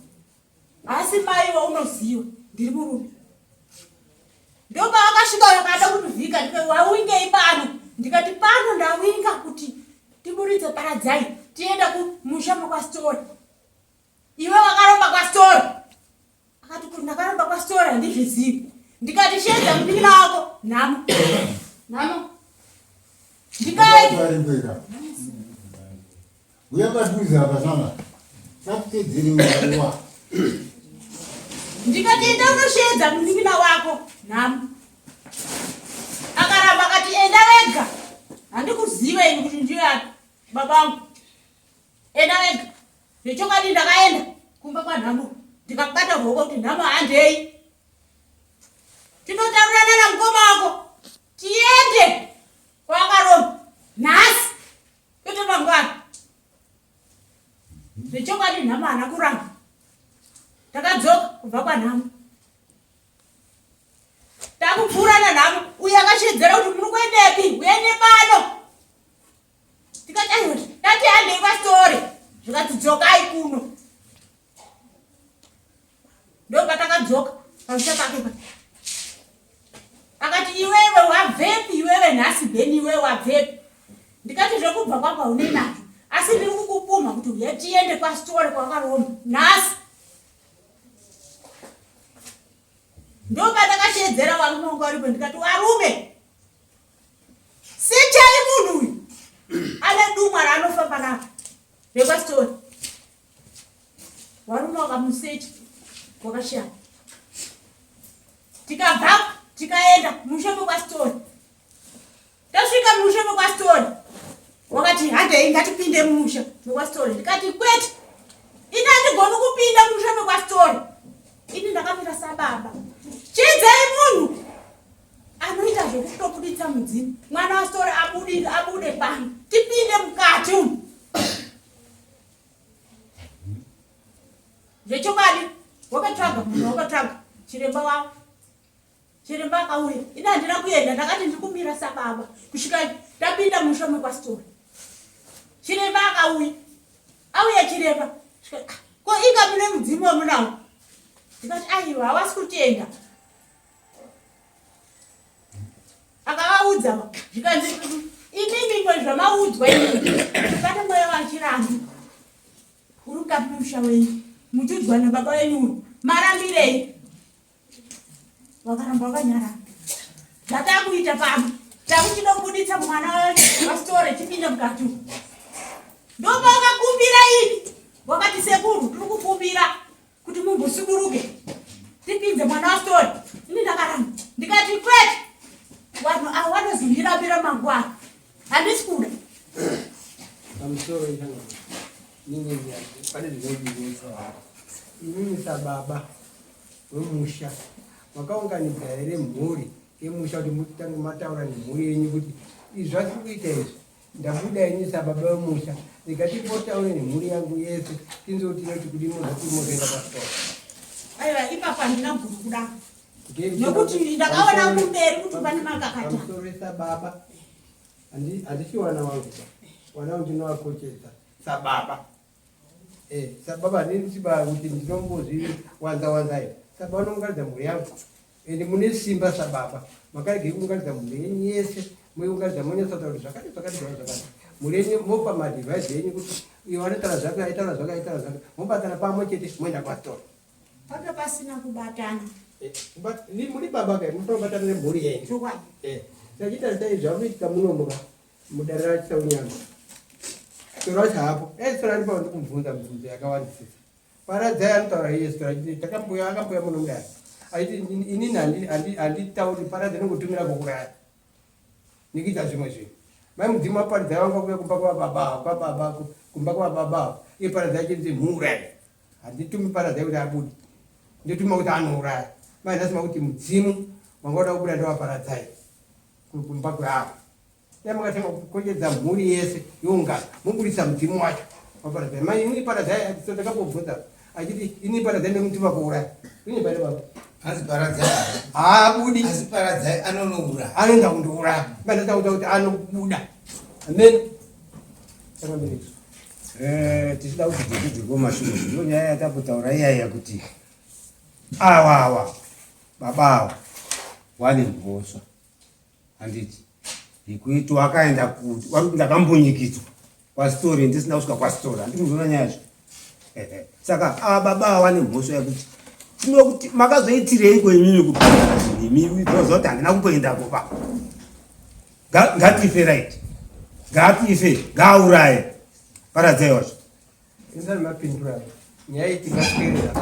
asi maiwa unoziva ndiri murume. Ndoba akasvika akada kutivhika ndikati wawingei pano. Ndikati pano ndawinga kuti tiburitse paradzai tiende kumusha kwastori. Iwe wakaromba kwastori. Akati kuti ndakaromba kwastori handizvizivi. Ndikati shedza munin'ina wako nhamo. ndikaenda uyakatuza pasana takutedzeriwa ndikati enda unoshedza munin'ina wako nhamo. Akaramba akati enda wega. Handikuziva ini kuti ndiyo yapi babangu. Enda wega. Nechokati ndakaenda kumba kwanhamo ndikabata ruoko kuti nhamo handei. Tinotaurana namukoma wako. Tiende kwakaromba nhasi kwete mangwana. Nechokati nhamo haana kuramba. Takadzoka kubva kwanhamo. Takupfuurana nhamo. Uye akashedzera kuti muri kuendepi? Uende pano. Tikati ayo tati handei pastori. Zvikati dzokai kuno. Ndopa takadzoka pamusha pake pa. Akati iwewe wabvepi? Iwewe nhasi bheni iwewe wabvepi? Ndikati zvekubva kwako une nazvo. Asi ndiri kukupuma kuti uye tiende pastori kwakaromba nhasi. Ndopa takashedzera wangu mongo aripo ndikati warume. Sechai munhu uyu. Ane dumwa raanofamba naro. Repastori. Warume wakamusecha. Wakashaya. Tikabva tikaenda musha kwastori. Tasvika musha kwastori. Wakati handei ngatipinde musha kwastori. Ndikati kwete. Ini handigoni kupinda musha kwastori. Ini ndakamira sababa. Chedzai munhu anoita zvekutobuditsa mudzimu. Mwana wastori abude pano. Tipinde mukati umu. Zvechokadi wakatsvaga munhu wakatsvaga chiremba wavo. Chiremba akauya. Ini handina kuenda ndakati ndikumira sababa. Kusvika tapinda musha kwastori. Chiremba akauya. Auya chiremba. Ko inga mune mudzimu wemunawo. Ndikati aiwa havasi kutenda. Akavaudza zvikanzi imimi zvamaudzwa ini. Pane mweya wachirangu. Uri mukati memusha wenyu. Muchiudzwa nababa wenyu. Marambirei. Vakaramba vakanyarara. Zvatakuita pano. Takuchida kubuditsa mwana wastori chipinda mukati. Ndopa vakakumbira ini. Vakati sekuru tiri kukumbira kuti mumbosuduruke. Tipinze mwana wastori. Ini ndakaramba. Ndikati kwete. Vanhu ava vanozondirambira mangwana. Handisi kuda. Pamusoro izvanga ninge pane zvinodiwesa. Inini sababa wemusha makaunganidza here mhuri yemusha kuti mutange mataura nemhuri yenyu kuti izvi zvati kuita izvi ndabuda ini sababa wemusha ndikatipotaure nemhuri yangu yese tinzotinoti kuti mozoenda pastori. Aiwa ipapa handina guru kudaro. Nekuti ndakaona kumberi kuti pane makakata. Pamusoro sababa handisi wana wangu. Wana wangu ndinowakochedza sababa. Sababa handisiba kuti ndinombozviwanza. Sababa unongaridza mhuri yangu. Ende mune simba sababa. Makarege kungaridza mhuri yenyu yese. Muungaridza monyatsotaura kuti zvakati. Mhuri yenyu mopa madhivhaisi yenyu kuti iwe anotaura zvake aitaura zvake. Mobatana pamwe chete moenda pastori. Panga pasina kubatana. Muri baba kai munobatana nemhuri yenyu. Sachita saizvo munoitika munomuka mudarira chitaunyama. Stora chapo. Stora ndipo ndikumubvunza mibvunzo yakawandisisa. Paradzai anotaura iye stora chiti takambuya akambuya muno mudai. Aiti inini handitauri paradza nongotumira kukuraya. Nikita zvimwe zvinhu. Mai mudzimu aparadza wanga kuya kumba kwababa kumba kwababa. Iye paradza achiti muuraya. Handitumi paradza kuti abude. Ndituma kuti anouraya. Mai ndasema kuti mudzimu wanga uda kubuda ndowaparadzai. Kumba kwavo. Yamakatanga kukochedza mhuri yese youngana mubudisa mudzimu wacho waparadzai. Mai ini paradzai takambobvunza achiti ini paradzai ndomutima kuuraya. Ini pane baba. Asi paradzai haabudi. Asi paradzai anonouraya. Anoenda kundouraya. Mai ndatakuta kuti anobuda. Amen. Takambereka. Tichida kuti tidzidziko mashure. Ndonyaya yatapotaura iyaya kuti awa babawo wane mhosva handiti ikuiti wakaenda kuti wakuti ndakambunyikidzwa kwasitori ndisina kusvika kwasitori handikuzona nyazvo saka ava baba wane mhosva yekuti tinoda kuti makazoitirei kwenyinyi kuti zoti handina kumboendapo pa ngatife right ngatife ngauraye paradzai wacho Inza mapindura nyaya itingateerera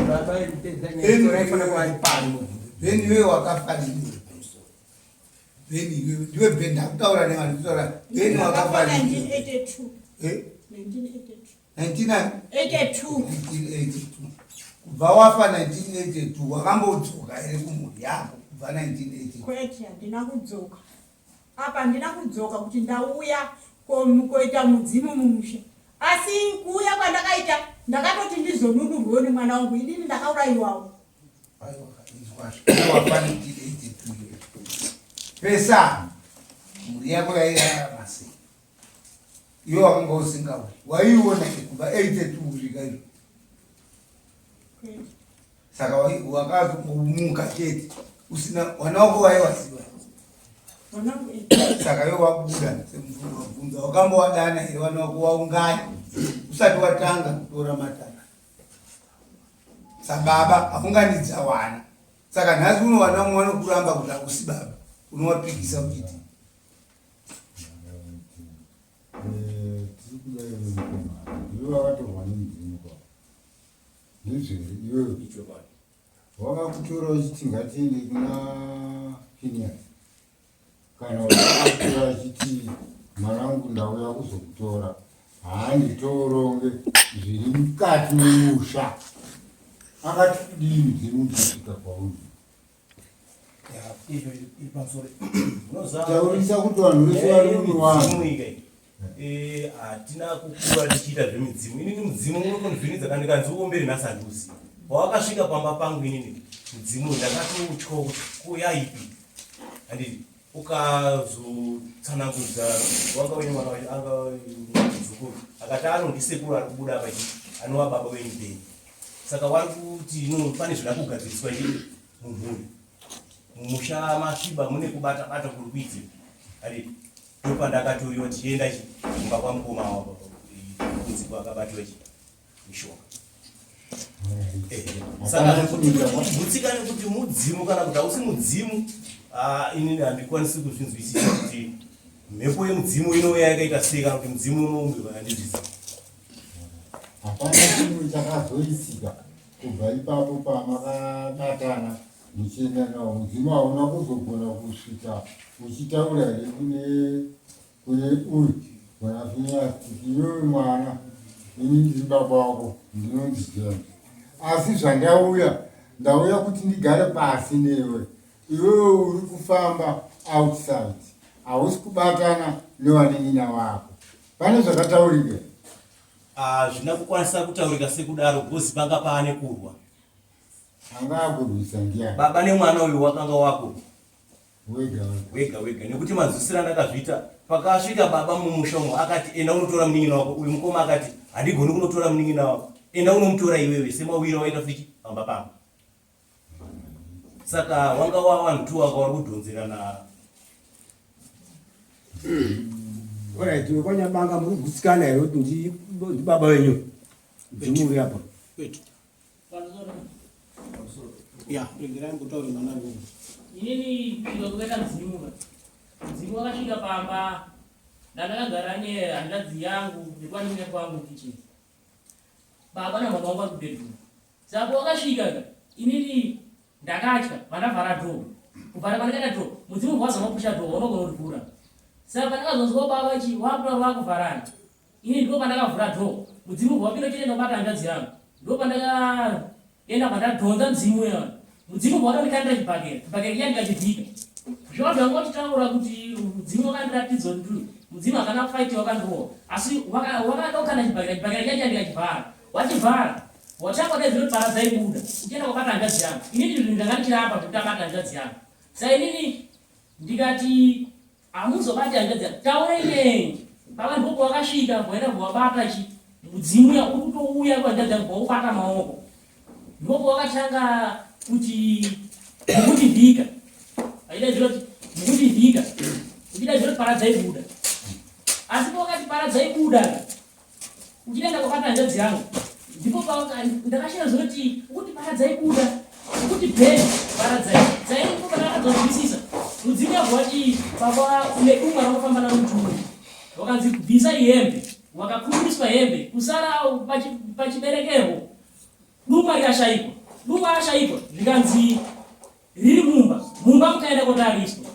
baba ipedza nyaya ifana kuva pano Beni iwe wakafanira. Beni iwe ndiwe beni ndakutaura nevanhu kutaura beni wakafanira. 1982. Eh? 1982. 1982. Kubva wafa 1982 wakambodzoka ere kumhuri yako kubva 1982. Kwete handina kudzoka. Apa handina kudzoka kuti ndauya koita mudzimu mumusha. Asi kuuya kwandakaita ndakatoti ndizonunurwewo nemwana wangu inini ndakaurayiwawo. Pesa mhuri yako yairarama sei? Iwe wakanga usingauri waiona kubva 82 kusvika iyo. Saka wakazomuka chete usina wana wako waiwaziva. Saka iwe wabuda semufuru wabvunza wakambowadana here wana wako waunganya usati watanga kutora matanda. Sababa haunganidza wana. Saka nhasi uno wana mumwe wanokuramba kuti hakusi baba unowapikisa uchiti tiri kudai mukoma iwe wakatorwa nemudzimu kwavo ndizviri iwewe wakakutora uchiti ngatiende kuna Phineas kana wakakutora achiti mwanangu ndauya kuzokutora handitoronge zviri mukati memusha akati kudii mudzimu ndisvika kwauri taurisa kuti vanhu vese vari muwanu hatina kukura tichiita zvemidzimu. Inini mudzimu unokonivhinidza kana ndikanziuomberi nhasi handiuzivi. Pawakasvika pamba pangu inini mudzimu ndakatotya kuti kuyaipi handiti ukazotsanangudza wanga wenyu mwana wacho anga muzukuru akati anondisekuru ari kubuda apa anova baba wenyu pei. Saka wari kuti no pane zvina kugadziriswa ini mumhuri mumusha masviba mune kubata-bata kuri kuitika handiti ndopandakatoriwa tichienda kumba kwamukoma wavo kunzi kwakabatwa mishonga. Saka gutsikane kuti mudzimu kana kuti hausi mudzimu inini handikwanisi kuzvinzwisisa kuti mhepo yemudzimu inouya yakaita sei kana kuti mudzimu unoumbiwa handizvisi. hapana chimwe chakazoisika kubva ipapo pamakabatana muchienda nawo mudzimu hauna kuzogona kusvika uchitaura here kune uyu kuna Phineas kuti iwewe mwana ini ndiri baba wako ndinonzi James asi ndauya kuti ndigare pasi newe iwewe uri kufamba outside hausi kubatana newanin'ina wako pane zvakataurika zvina kukwanisa kutaurika sekudaro bhozi panga paane kurwa anga akurwisa ndiani baba nemwana uyu wakanga wako wega nekuti manzwisira ndakazviita pakasvika baba mumusha umo akati enda unotora munin'ina wako uyu mukoma akati handigoni kunotora munin'ina wako enda unomutora iwewe semawira waita fiki pamba pangu. Saka wanga wavanhu tu waka vari kudhonzerana. Alright, kwanyabanga muri kugutsikana here kuti ndi baba wenyu ndimuri apa kwetu ya regerai mbotauri mwana wangu inini zviro kukaita mudzimu wakasvika pamba ndandakagara nehanzvadzi yangu nekwanine kwangu kicheni baba namwana wangu vari kubhedhuru. Saka wakasvika inini ndakatya vandavhara dhoo kubvara pandakaita dhoo mudzimu wazama kupusha dhoo unogona kurivhura. Saka pandakazonzwa baba chi wakutaura vakuvharana ini ndipo pandakavhura dhoo mudzimu wapinda chete ndobata hanzvadzi yangu ndipo pandakaenda pandadhonza mudzimu uya mudzimu wakandikanira chibhakeri chandikachivhika zvava zvangotitaura kuti mudzimu wakandiratidza kuti mudzimu hakana kufaiti wakandirowa asi wakada kukanda chibhakeri chandikachivhara wachivhara wachangode zvino para dzaibuda uchienda kwabata hanzvadzi yangu inini zvinhu ndakandichirapa kuti abata hanzvadzi yangu. Saka inini ndikati hamuzobati hanzvadzi yangu taura inei pava ndipo wakasvika kuenda kuwabata mudzimu ya uri kutouya kuhanzvadzi yangu kwaubata maoko ndipo wakatanga kuti mukundivhika. Aida zviro kuti mukundivhika. Uchida zviro paradzai buda. Asi wakati paradzai buda. Uchienda kwakati hanzvadzi yangu. Ndipo ndakashira zvoti kuti paradzai buda. Kuti bheni paradzai. Dzaipo pandakadzonzwisisa. Mudzimu wati baba une umwe anofamba namutumwa. Wakanzi kubvisa hembe. Wakakurumiswa hembe. Kusara pachiberekero. Dumba rikashaikwa. Dumba rashaikwa. Zvikanzi riri mumba. Mumba mukaenda kotariswa.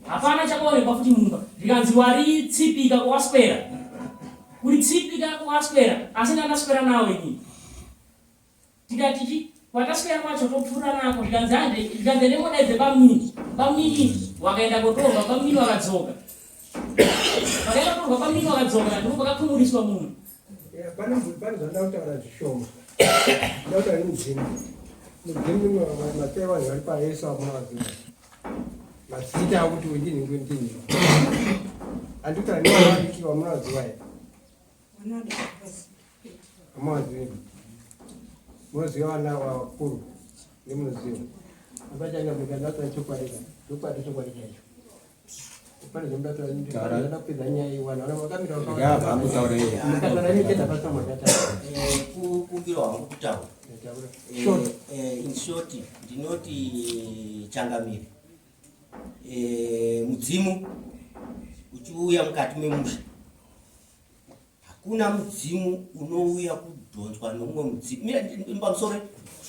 Hapana chakaonekwa futi mumba. Zvikanzi waritsipika kwaswera. Kuritsipika kwaswera. Asi ndandaswera nawe inini. Tikati kwataswera kwacho topfuura nako. Zvikanzi nemodaidze pamini. Pamini wakaenda kotorwa. Pamini wakadzoka. Wakaenda kotorwa pamini wakadzoka. Ndipo pakakhumuriswa munhu. Pane zvandakutaura zvishoma. Ndakutaura nemudzimu. Mudzimu mateva vanhu vari payesu amunawaziva. Mazita akuti ndini. Andikutaura nevadiki vamunawaziva here. Amunawaziva. Munoziva vana vakuru nemunoziva. Apachanga mukandataura chokwadi chacho. Pane zvandataura ndakapedza nyaya iwana. Vakamira mukataura mitenda pasina mwakataura. Kumbiro wangu kutaura. In short, ndinoti changamire. Mudzimu uchiuya mukati memusha. Hakuna mudzimu unouya kudhonzwa nomumwe mudzimu. Mira pamusoro.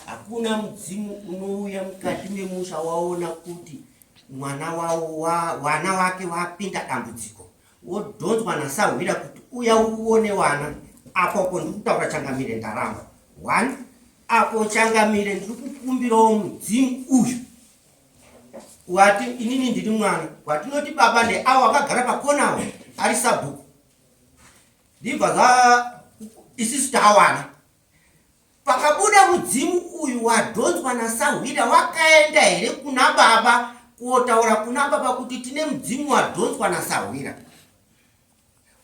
Hakuna mudzimu unouya mukati memusha waona kuti mwana wana wake wapinda dambudziko. Wodhonzwa nasahwira kuti uya uone wana. Apo ndikutaura changamire ndaramba. 1. Apo changamire ndikukumbirawo mudzimu uyu. Wati inini ndiri mwana. Watinoti baba ndeawo akagara pakonawo ari sabhuku. Ndibva isisu tawana. Pakabuda mudzimu uyu wadhonzwa nasahwira wakaenda here kuna baba kotaura kuna baba kuti tine mudzimu wadhonzwa nasahwira.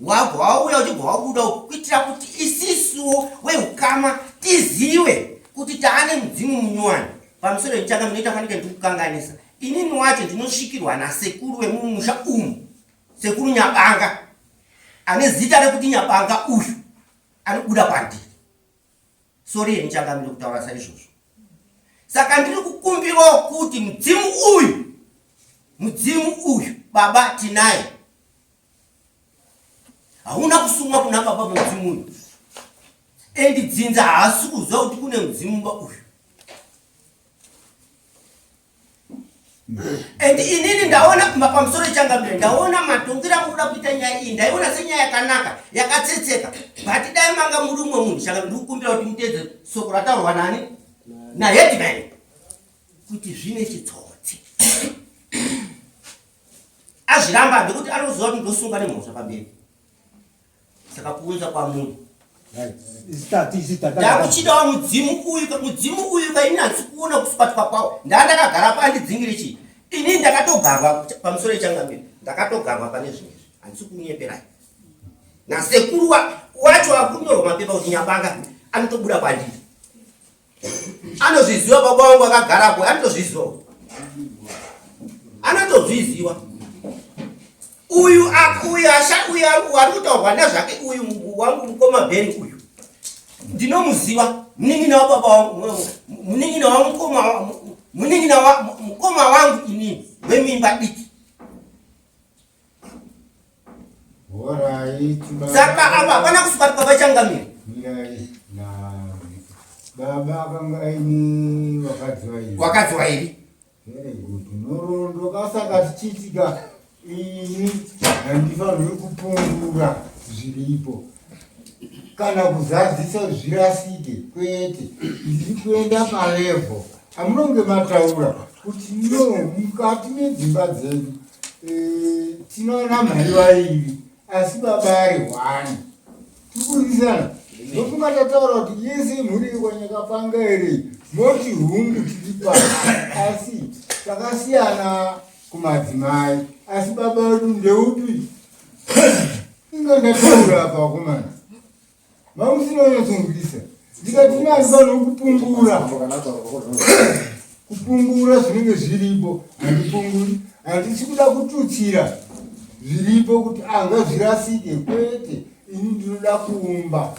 Wabva wauya uchibva wabuda kuitira kuti isisu weukama tizive kuti taane mudzimu munyowani. Pamusoro nechanga munoita fanike ndikukanganisa. Inini wacho ndinosvikirwa nasekuru wemumusha umu. Sekuru Nyabanga. Ane zita rekuti Nyabanga uyu anobuda kwandiri. Sorry nechanga ndikutaura saizvozvo. Saka ndiri kukumbirawo kuti mudzimu uyu baba tinaye. Hauna kusungwa kuna baba mudzimu uyu. Endi dzinza haasi kuziva kuti kune mudzimu uyu. Endi inini ndaona pamusoro changamire ndaona matongera mukuda kuita nyaya iyi ndaiona senyaya yakanaka yakatsetseka. But dai manga muri umwe munhu changamire ndikukumbira kuti mutedze soko rataurwa nani naHeadman kuti zvine chitsotsi. Azviramba ndekuti anoziva kuti ndosunga nemhosva pamberi. Saka kuunza kwa munhu. Ndakuchidawo mudzimu uyu kainatsi kuona kuswatwa kwawo. Ndakagara pandidzingire chii. Ini ndakatogarwa pamusoro changamire. Ndakatogarwa pane zvinezvi. Handisi kunyeperai. Nasekuru wacho akunyorwa mapepa kuti Nyabanga anotobuda kwandiri. Anozviziva baba wangu akagarapo, anotozviziva. Uyu wari kutaurwa nezvake uyu wangu mukoma Bheni uyu. Ndinomuziva munin'ina wababa wangu, munin'ina mukoma wangu inini wemimba diki. Saka apa hapana kusukati baba changamire. Baba akanga aini wakadzi vairi. Norondo kasaka tichitika ini handifanirwi kupungura zviripo kana kuzadzisa zvirasike kwete. Ndiri kuenda palevo amunonge mataura kuti no mukati medzimba dzedu tinoona mhari vairi asi baba ari 1. Tikurisana ndofunga tataura kuti yese mhuri wanyakapanga here moti hungu tiri pasi asi takasiyana kumadzimai asi baba vedu ndeupi. Inga ndataura apa vakomana mamusina unotsungurisa ndikati mani vanokupungura kupungura zvinenge zviripo handipunguri, handisi kuda kututsira zviripo kuti anga zvirasike, kwete. Ini ndinoda kuumba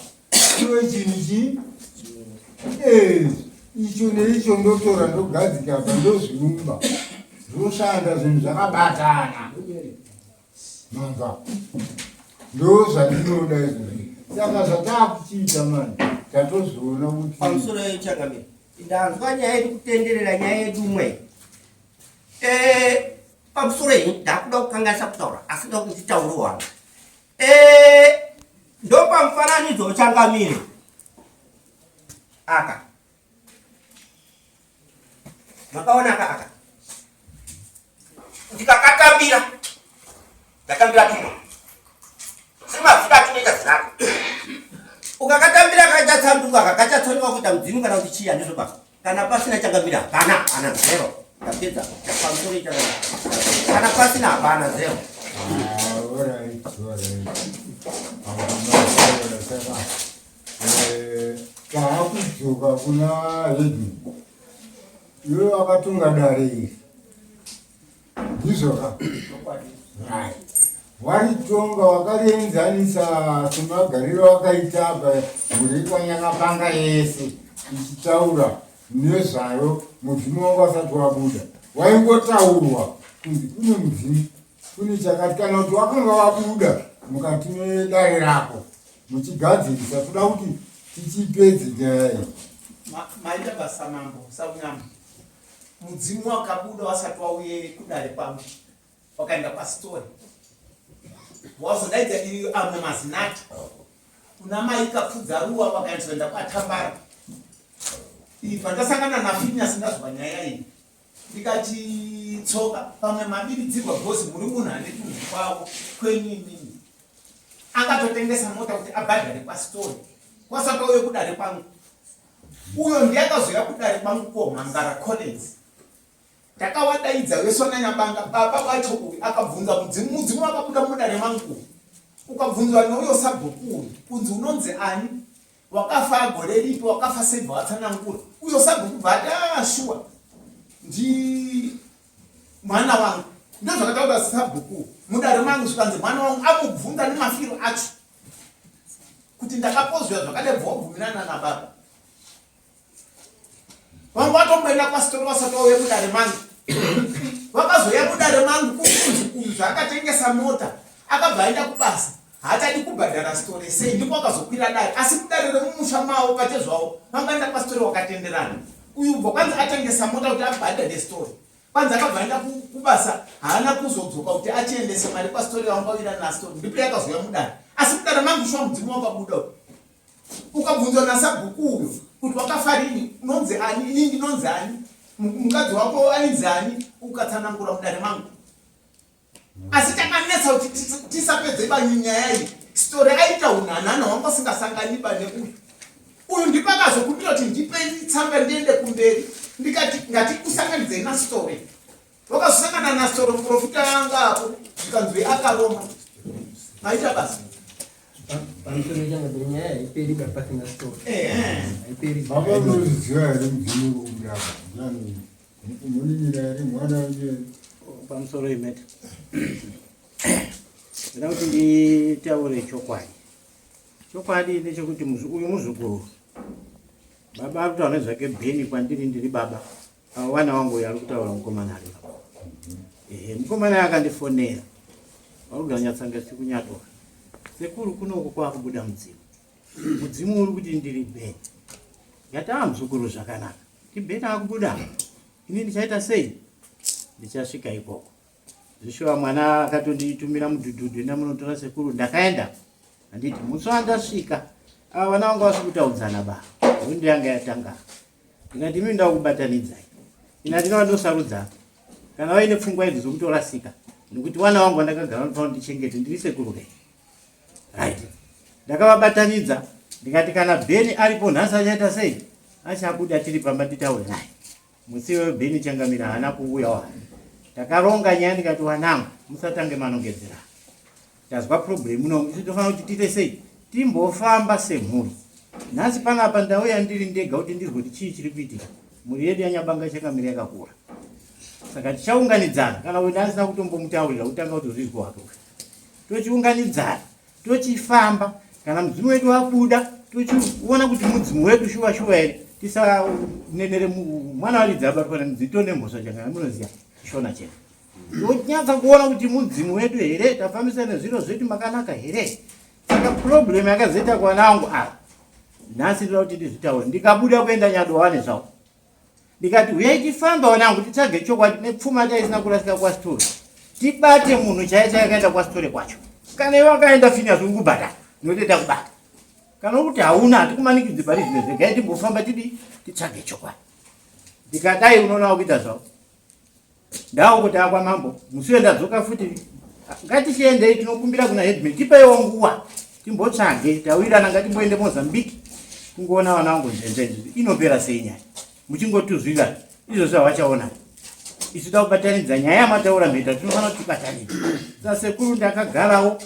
iwe chinhu icho neicho ndotora ndogadzika pa ndozviumba zvoshanda zvinhu zvakabatana manga ndo zvandinoda izvozvi. Saka zvatakuchiita mani tatozviona kuti pamusoro yeChangamire ndanzwa nyaya yedu kutenderera nyaya yedu umwe pamusoro iyi ndakuda kukanganisa kutaura asi ndoda kuti nditaure wanga ndo pamufananidzo weChangamire aka makaona aka ndikakatambira ndakambira tumo semafuta tunoita zirako ukakatambira kachatsanduka kakachatsonewa kuita mudzimu kana kuti chiya ndizvo basa kana pasina Changamire hapana ana zero tapedza pamusoro yeChangamire kana pasina hapana zero. taakudzoka kuna hedu iwe wakatunga dare iri ndizvoka waritonga wakarienzanisa semagariro wakaita mhuri kwanyakapanga yese ichitaura nezvayo mudzimu wangu asati wabuda waingotaurwa kunzi kune mudzimu kune chakati kana kuti wakanga wabuda mukati medare rako muchigadzirisa toda kuti tichipedze nyaya iyi. Maita basa mambo saunyama mudzimu wakabuda wasati wauye kudare kwangu wakaenda pastori wazodaidza iri amwe mazinati kuna mai kapfudza ruwa wakaenzoenda kwatambara ibva ndasangana nafinyasi ndazwa nyaya iyi ndikati tsoka pamwe mabiridzirwa gosi muri munhane tunhu kwavo kwenyinini akatotengesa mota kuti abhadhare pastori wasati wauye kudare kwangu uyo ndiyakazoya kudare kwangu komhangara college ndakawadaidza wesonanyabanga baba wacho uyu akabvunza mudzimu wakabuda mudare mangu ukabvunzwa neuyo sabhuku uyu kunzi unonzi ani wakafa gore ripi wakafa sebva watsanangura uyo sabhuku bvada shuwa ndi mwana wangu ndozvakataura sabhuku mudare mangu zvikanzi mwana wangu amubvunza nemafiro acho kuti ndakapozvwa zvakadebva wabvumirana nababa vanga vatomboenda kwasitori vasati wauye kudare mangu vakazoya kudare mangu kukunzi akatengesa mota akabva aenda kubasa haachadi kubhadhara sitori sei ndipo akazokwira dare asi kudare remumusha mavo pachezvavo vangaenda kwasitori wakatenderana uyu bva kwanzi atengesa mota kuti abhadhare sitori kwanzi akabva aenda kubasa haana kuzodzoka kuti achiendese mari kwasitori vangawira nasitori ndipo yakazoya mudare asi kudare mangu shuwa mudzimu wakabuda ukabvunzwa nasabhuku uyo kuti wakafarini unonzi ani ini ndinonzi ani mukadzi wako ainzi ani ukatsanangura mudare mangu asi takanetsa kuti tisapedze banyaya iyi sitori aita unhanhana wanga usingasangani bane uyu ndipo akazokumbira kuti ndipe tsamba ndiende kumberi ndikati ngatikusanganidzei nasitori wakazosangana nasitori muprofita anga apo zvikanzwi akaroma maita basa pamusoro yeChangamire nyaya haiperi pasina sitori haiperi. Makanozviziva here mudzimu wekudaka muningira here mwana wanje pamusoro imeta ndida kuti nditaure chokwadi ndechekuti uyu muzukuru baba ari kutaura nezvake bheni kwandiri ndiri baba wana wangu uyu ari kutaura mukomana ari mukomana akandifonera warugara nyatsanga sikunyatora sekuru kunoku kwakubuda mudzimu uri kuti ndiri bheni yataa muzukuru zvakanaka ti bheni akubuda ini ndichaita sei ndichasvika ikoko zvishuwa mwana akatonditumira mudhudhudhu enda munotora sekuru ndakaenda handiti musi wandasvika vana vanga vasi kutaudzana baba hundi yanga yatanga ndikati mimi ndakubatanidzai ina ndinova ndosarudza kana vaine pfungwa idzi zokutorasika nekuti wana wangu vandakagara ndifana ndichengete ndiri sekuru rei right ndakavabatanidza ndikati kana bheni aripo nhasi achaita sei achabuda tiri pamba nditaure naye musi webheni Changamire haana kuuya wani takaronga nyaya ndikati wanangu musatange manongedzera tazwa problemu no tinofanira kuti tiite sei timbofamba semhuri nhasi panapa ndauya ndiri ndega kuti ndizwe kuti chii chiri kuitika muri yedu yanyabanga chakamira yakakura. Saka tichaunganidzana kana kuti asina kutombomutaurira kutanga kutozvizwa wake. Tochiunganidzana, tochifamba kana mudzimu wedu wabuda, tochiona kuti mudzimu wedu shuwa ere. Tisanenere mwana waridzi abatwa nemudzito nemhosva changa munoziya chishona chena. Tonyatsa kuona kuti mudzimu wedu here, tafambisa nezviro zvedu makanaka here. Saka problem yakazoita kwana wangu apa. Nhasi ndoda kuti ndizvitaure. Ndikabuda kuenda Nyadowane zvawo. Ndikati uyai tifamba wanangu titsvage chokwadi nepfuma taisina kurasika kwasitori. Tibate munhu chaiye akaenda kwasitori kwacho. Kana iwe wakaenda Phineas uri kubata, ndinotoita kubata. Kana kuti hauna hatikumanikidzi pari zvino zvega timbofamba titsvage chokwadi. Ndikadai unoona kuita zvawo. Kuti akwa mambo, musiwe ndadzoka futi. Ngatichiendei tinokumbira kuna headman, tipeiwo nguva. Timbotsvage, tawirana ngatimboende Mozambique. Kungoona vana vangu nzenzenzi inopera sei nyaya. Muchingotuzvira izvo zvavachaona. Isu takubatanidza nyaya yamataura mheta tinofanira kuti tibatanidze. Saka sekuru ndakagarawo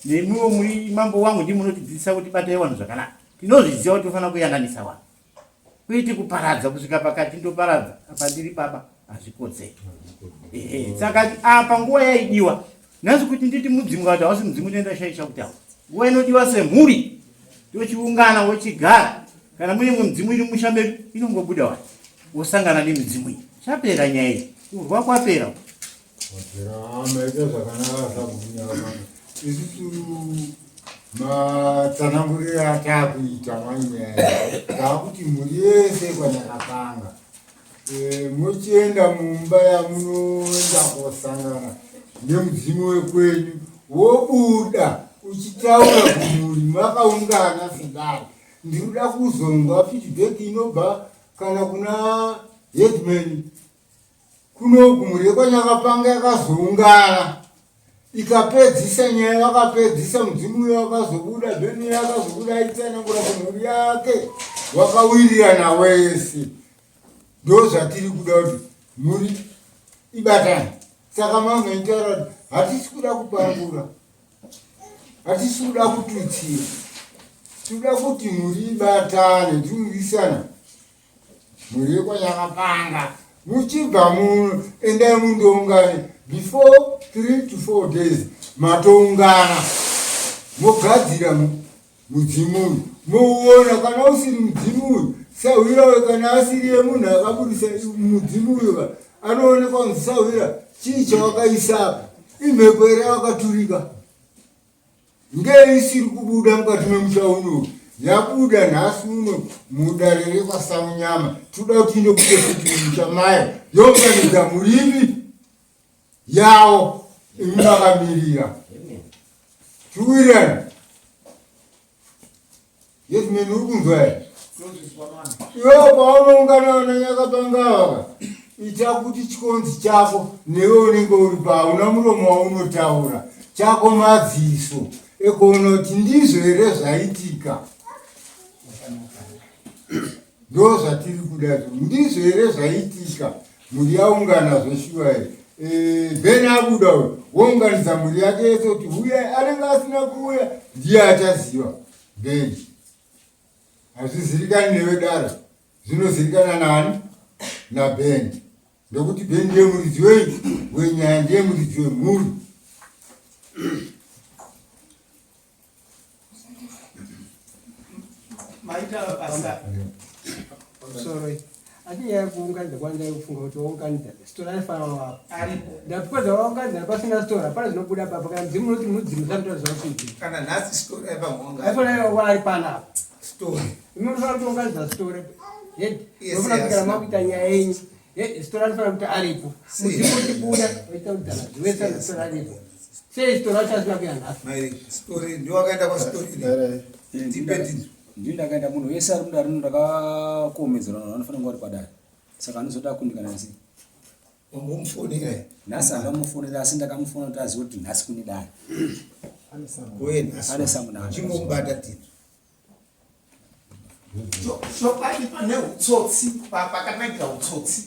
nemuwo muri mambo wangu ndimunotidzidzisa kuti batai vanhu zvakanaka. Tinozviziva kuti tofanira kuyanganisa vanhu. Kwete kuparadza kusvika pakati ndoparadza apa ndiri baba hazvikodzeri. Saka apa nguva yaidiwa. Nhasi kuti nditi mudzimu kuti hausi mudzimu toenda shaisha kutaura. Nguva inodiwa semhuri. Tochiungana wochigara. Kana munyengwe mudzimu iri musha medu inongobuda wani. Wosangana nemidzimu iyi. Chapera nyaya iyi. Kurwa kwapera. Maita zvakanaka sakunyama. Isusu matsananguriro atakuita manyaya. Takuti mhuri yese kwanyakapanga. Muchienda mumba yamunoenda kosangana nemudzimu wekwenyu wobuda uchitaura kumhuri makaungana sedai. Ndikuda kuzonzwa feedback inobva kana kuna headman kuno kumhuri yekwanyakapanga yakazoungana ikapedzisa nyaya vakapedzisa mudzimu uyo wakazobuda bheni yakazobuda aitsanangura kumhuri yake wakawirirana wese. Ndo zvatiri kuda kuti muri ibatani. Saka mamwe ntaura kuti hatisi kuda kupangura, hatisi kuda kututsira, tinoda kuti muri ibatane timurisana. Muri yekwanyakapanga muchibva muno endai mundoungane before 3 to 4 days matoungana mogadzira mudzimu uyu mouona. Kana usiri mudzimu uyu Sawira kana asiri yemunhu akaburisa mudzimu uyu anoonekwa kunzi Sawira chii chawakaisa imhepo ere yakaturika ngei isiri kubuda mukati memusha uno yabuda nhasi uno mudare rekwasaunyama. Toda kuti inobude kuti mumusha mayo younganidza murivi yawo imunakamirira tiwirirana. Yes meni uri kunzwa here. Iwe paunoungana nanyakapanga ita kuti chikonzi chako newe unenge uri pauna muromo waunotaura chako madziso ekuona kuti ndizvo here zvaitika. Ndo zvatiri kudazvo, ndizvo here zvaitika. Muri yaungana zveshuwa here. Bheni abuda uyu wounganidza mhuri yake yese kuti uya anenge asina kuuya ndiye achaziva. Bheni hazvizirikani newe dara, zvinozirikana nani? NaBheni. Ndokuti Bheni ndiye muridzi wenyaya, ndiye muridzi wemhuri. Maita basa. Sorry. Ati ya kuunganidza kwanza kufunga kuti waunganidza story aifana wapo. Ndapedza waunganidza pasina story hapana zvinobuda papa kana mudzimu unoti mudzimu samutaura zvinokuitika. Kana nhasi story aipa muunganidza. Aifana wari panapa. Story. Inofanira kuti waunganidza story. Nofuna kugara makuita nyaya yenyu. Story anofana kuti aripo. Mudzimu uchibuda waita kudhana zvese story aripo. Sei story achazviwa kuya nhasi. Mairi story ndio wakaenda kwa story. Depending. Ndini ndakaenda munhu wese ari mudare rino ndakakuomedzera vanhu vanofanira kunge vari padare. Saka anozoda kundikana nasi. Umufonera here. Nhasi andamufonera asi ndakamufonera kuti azive kuti nhasi kune dare. Ane samuna. Chingomubata tini. Shokati pane utsotsi pakanagira utsotsi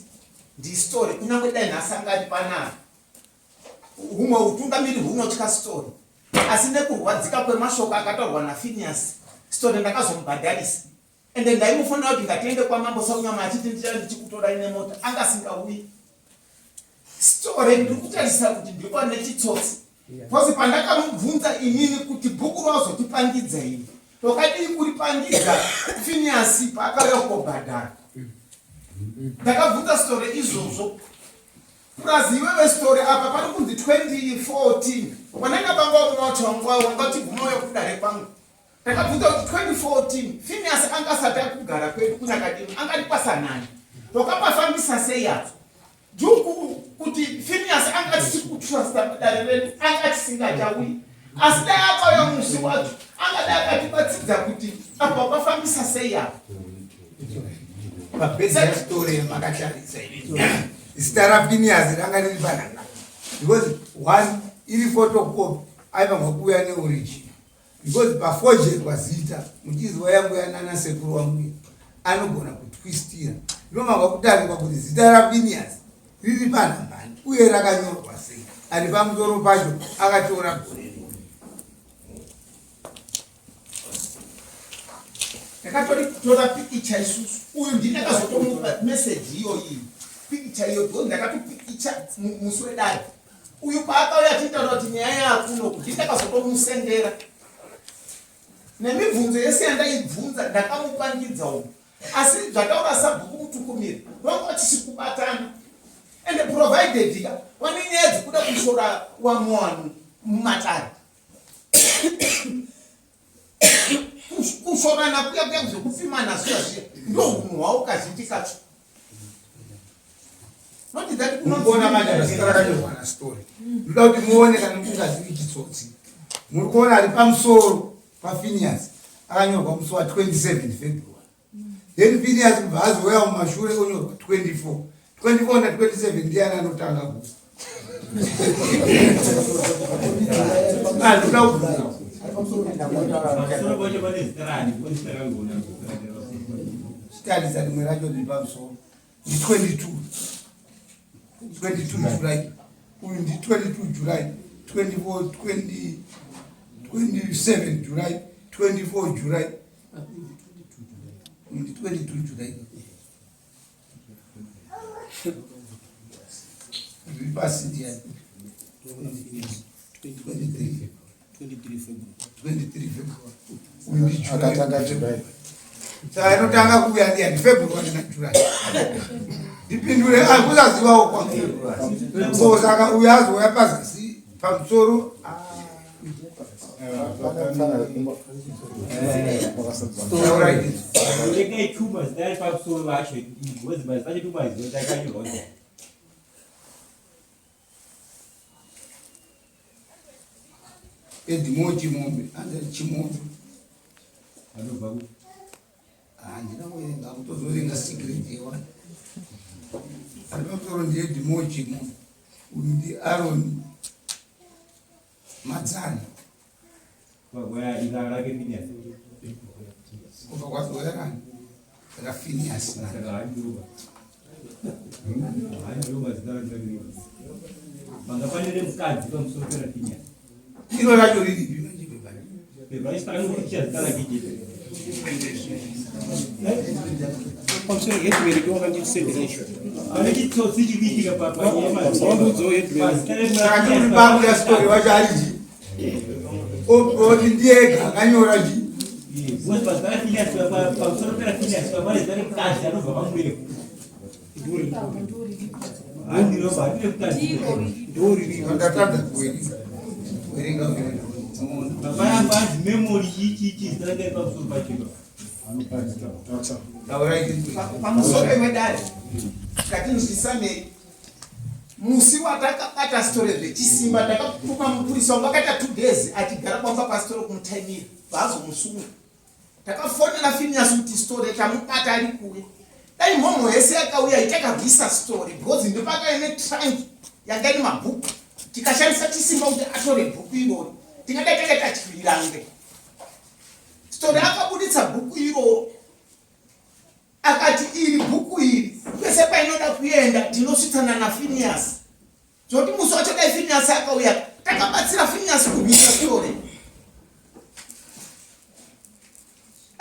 ndistori kunyange dai nhasi angati panapa humwe utungamiri hunotya story asi nekurwadzika kwemashoko akataurwa naPhineas story ndakazomubhadharisa ende ndaimufonera kuti ngatiende kwamambo saunyama achiti ndichikutorai nemota anga asingauyi. Story ndikutarisa kuti ndipo nechitsotsi. Pose pandakamubvunza inini kuti bhuku razotipangidza ini. Tokati kuripangidza Phineas paakauya kobhadhara. Ndakabvunza story izvozvo. Plus iwewe story apa pari kunzi 2014. Wananga banga unocho wangati gumoyo kudare kwangu. Ndakabvunza kuti 2014 Phineas anga asati akugara kwedu kunyakadini angati pasanani. Tokapafambisa sei yacho. Juku kuti Phineas angati sikutrusta kudare redu angati singachawi. Asi dai akauya musi wacho angada akatibatsidza kuti apa pafambisa sei yacho. Pabesa story makasharisa ini. Zita Phineas ranga riri panhanga. Because one iri photocopy aiva ngokuya neorigin. Because paforgery kwazita muchizwa yangu yanana sekuru wangu anogona kutwistira. Ndoma kwakutarirwa kuti zita Phineas riri panhanga uye rakanyorwa sei. Ari pamusoro pacho akatora gore. Ndakatora pikicha isusu. Uyu ndinakazotomupa message iyo iyi. Pikicha iyo ndo ndakatopikicha muswe dai. Uyu paakauya titaura kuti nyaya yakuno kuti ndakazotomusendera. Nemibvunzo yese yandaibvunza ndakamupangidza uyu. Asi zvataura sabhuku mutukumiri vangati sikubatana. And provided one nyaya dzekuda kushora wamwanu mumatare. Kushorana kuya zvekupimana zviyazviya ndo hunhu hwavo kazhinji kacho. Not that kuona manje ndasikakanyorwa na story. Ndoda kuti muone kana mungazivi chitsotsi. Muri kuona ari pamusoro paPhineas akanyorwa musi wa 27 February. Then Phineas kubva azoya mumashure onyorwa 24 na 27 ndiani anotanga ku. Ndoda kubvunza. Stadisa rimwe racho riri pamusoro. 22 July. Uyu ndi 22 July. 27 July. 24 July. Uyu ndi 22 July. Riri pasi ndiani. 23 February. Uyu ndi July. Saka inotanga kuuya ndiani February na July. Dipindure akuzazivawo kwangu. So saka uyu azoya pazasi pamusoro. Edimo chimombe, ande chimombe. Andina kuenga kutozorenga secret yewa. Andinotoro ndiye Edimo chimombe. Undi Aaron Madzani. Where is our Phineas? What were I? Phineas. Ilo racho riri ndiega akanyora chi pamusoro imwedare katinzwisanei musi watakabata story zvechisimba takatuma mupurisa wakaita 2 days achigara kwamba pasitoro kumutaimira vazomusunga. Takafonera Phineas kuti story tamubata ari kuwe. Dai mhomo yese yakauya itakabvisa story because ndipakaine trunk yanga ine mabhuku. Tikashandisa chisimba kuti atore bhuku iroro. Tingadai takaita chikwirange. Story akabuditsa bhuku iroro. Akati iri bhuku iri pese painoda kuenda tinosvitsana na Phineas. Zvoti musi wacho dai Phineas akauya takabatsira Phineas kubvisa story.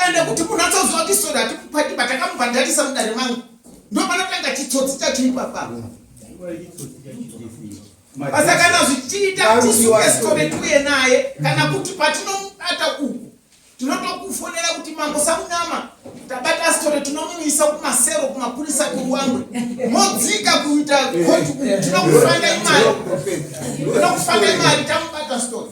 Ende kuti munhu atsoziva kuti story hatipati batakamubhadharisa mudare mangu ndo panotanga chitsotsi chacho ipapa. Basa kana zvichiita tisuke story tuye naye kana kuti patinobata uku tinotokufonera kuti mambo Samunyama tabata story tinomuisa kumasero kumapurisa kuruwangwe modzika kuita kotu tinokufanda imari tamubata story.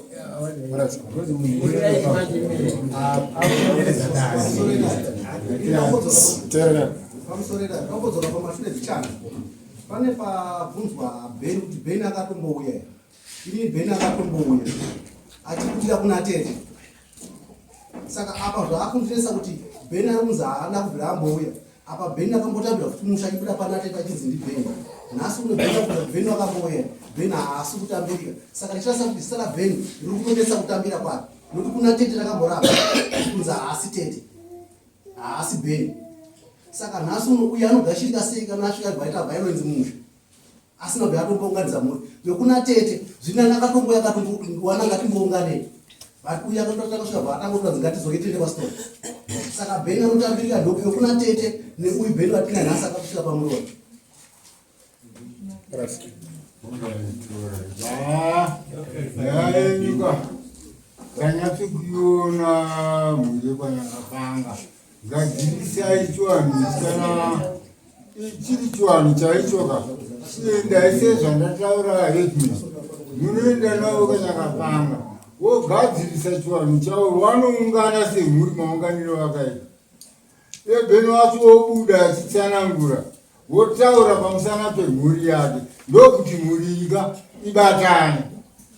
Pane pabvunzwa Bheni kuti Bheni akatombouya. Ini Bheni akatombouya. Achikutira kuna Tete. Saka apa zvaakundiresa kuti Bheni arikunzi haana kubvira ambouya. Apa Bheni akambotambira kuti musha chibuda pana Tete achinzi ndi Bheni. Nhasi une Bheni kuti Bheni wakambouya. Bheni haasi kutambirika. Saka ndichirasa kuti sara Bheni riri kunonesa kutambira kwake. Nokuti kuna Tete rakamboramba. Kunzi haasi Tete. Haasi Bheni. Saka nhasi uya anogashirika sei kana asvika vaita violence musha asina kubva atombounganidza mhuri yokuna Tete zvino akatomboya akatombowana ngatimbounganei but uya akatotanga kusvika vaatangoti ngatizoitende pastori. Saka Bheni anotambirika ndoko yokuna Tete neuyu Bheni watina nhasi akakusvika pamuromo. Nyika kanyatsi kuiona mhuri kwanyakapanga ngadzirisai chiwanhu kana chiri chiwanhu chaichoka chiendai sezvandataura Headman munoenda navo kanyakapanga wogadzirisa chiwanhu chavo wanoungana semhuri maunganiro vakaita. Bheni wacho wobuda achitsanangura wotaura pamusana pemhuri yake ndokuti mhuri ibatane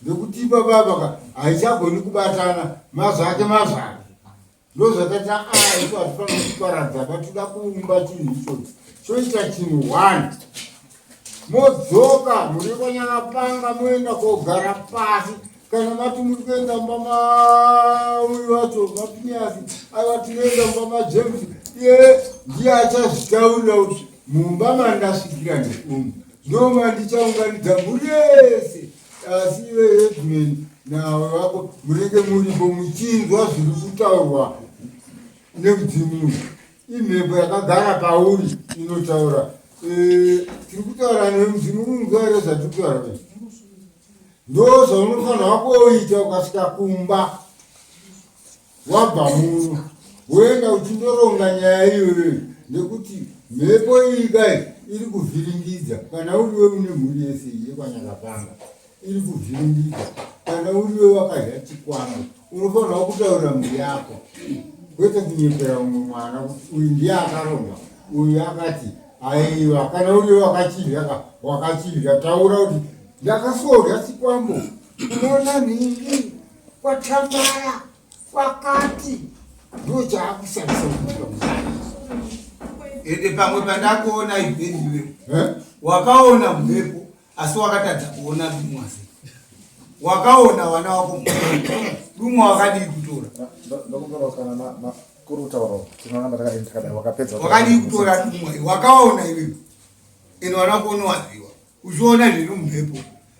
ndokuti ipapapa haichagoni kubatana mazvake ndozvakaita isu hatifanira kuparadza patoda kuumba chinhu ichochi choita chinhu 1 modzoka muri kwanyakapanga moenda kogara pasi kana mati muri kuenda mbamauyu wacho mapiniasi aiwa tinoenda mbamajames iye ndiye achazvitaurira kuti mumba mandasvikira ndeumu ndoma ndichaunganidza muri yese asi iwe Headman nawe wako munenge muripo muchinzwa zviri kutaurwa nemudzimu. Imhepo yakagara pauri inotaura tiri kutaura nemudzimu unzwa here zvatiri kutaura pe ndo zvaunofanira kuoita ukasvika kumba wabva muno woenda uchindoronga nyaya iyoyo nekuti mhepo iyi kai iri kuvhiringidza kana uriwe une mhuri yese yekwanyakapanga iri kuvhiringidza kana uriwe wakadya chikwambo unofanira kutaura mhuri yako kwete kunyepera umwe mwana kuti uyu ndiye akaronga uyu akati aiwa kana uriwe wakachidya taura kuti ndakasorya chikwambo unoona nhingi kwatambara kwakati ndo chaakusarisa ende pamwe pandakuona ivheniwe wakaona mhepo asi wakatadza kuona dumwazi wakaona vana wako dumwa wakadii kutora wakadii kutora dumwa wakaona iwewe ende vana wako unowaziwa uchiona zviri mumhepo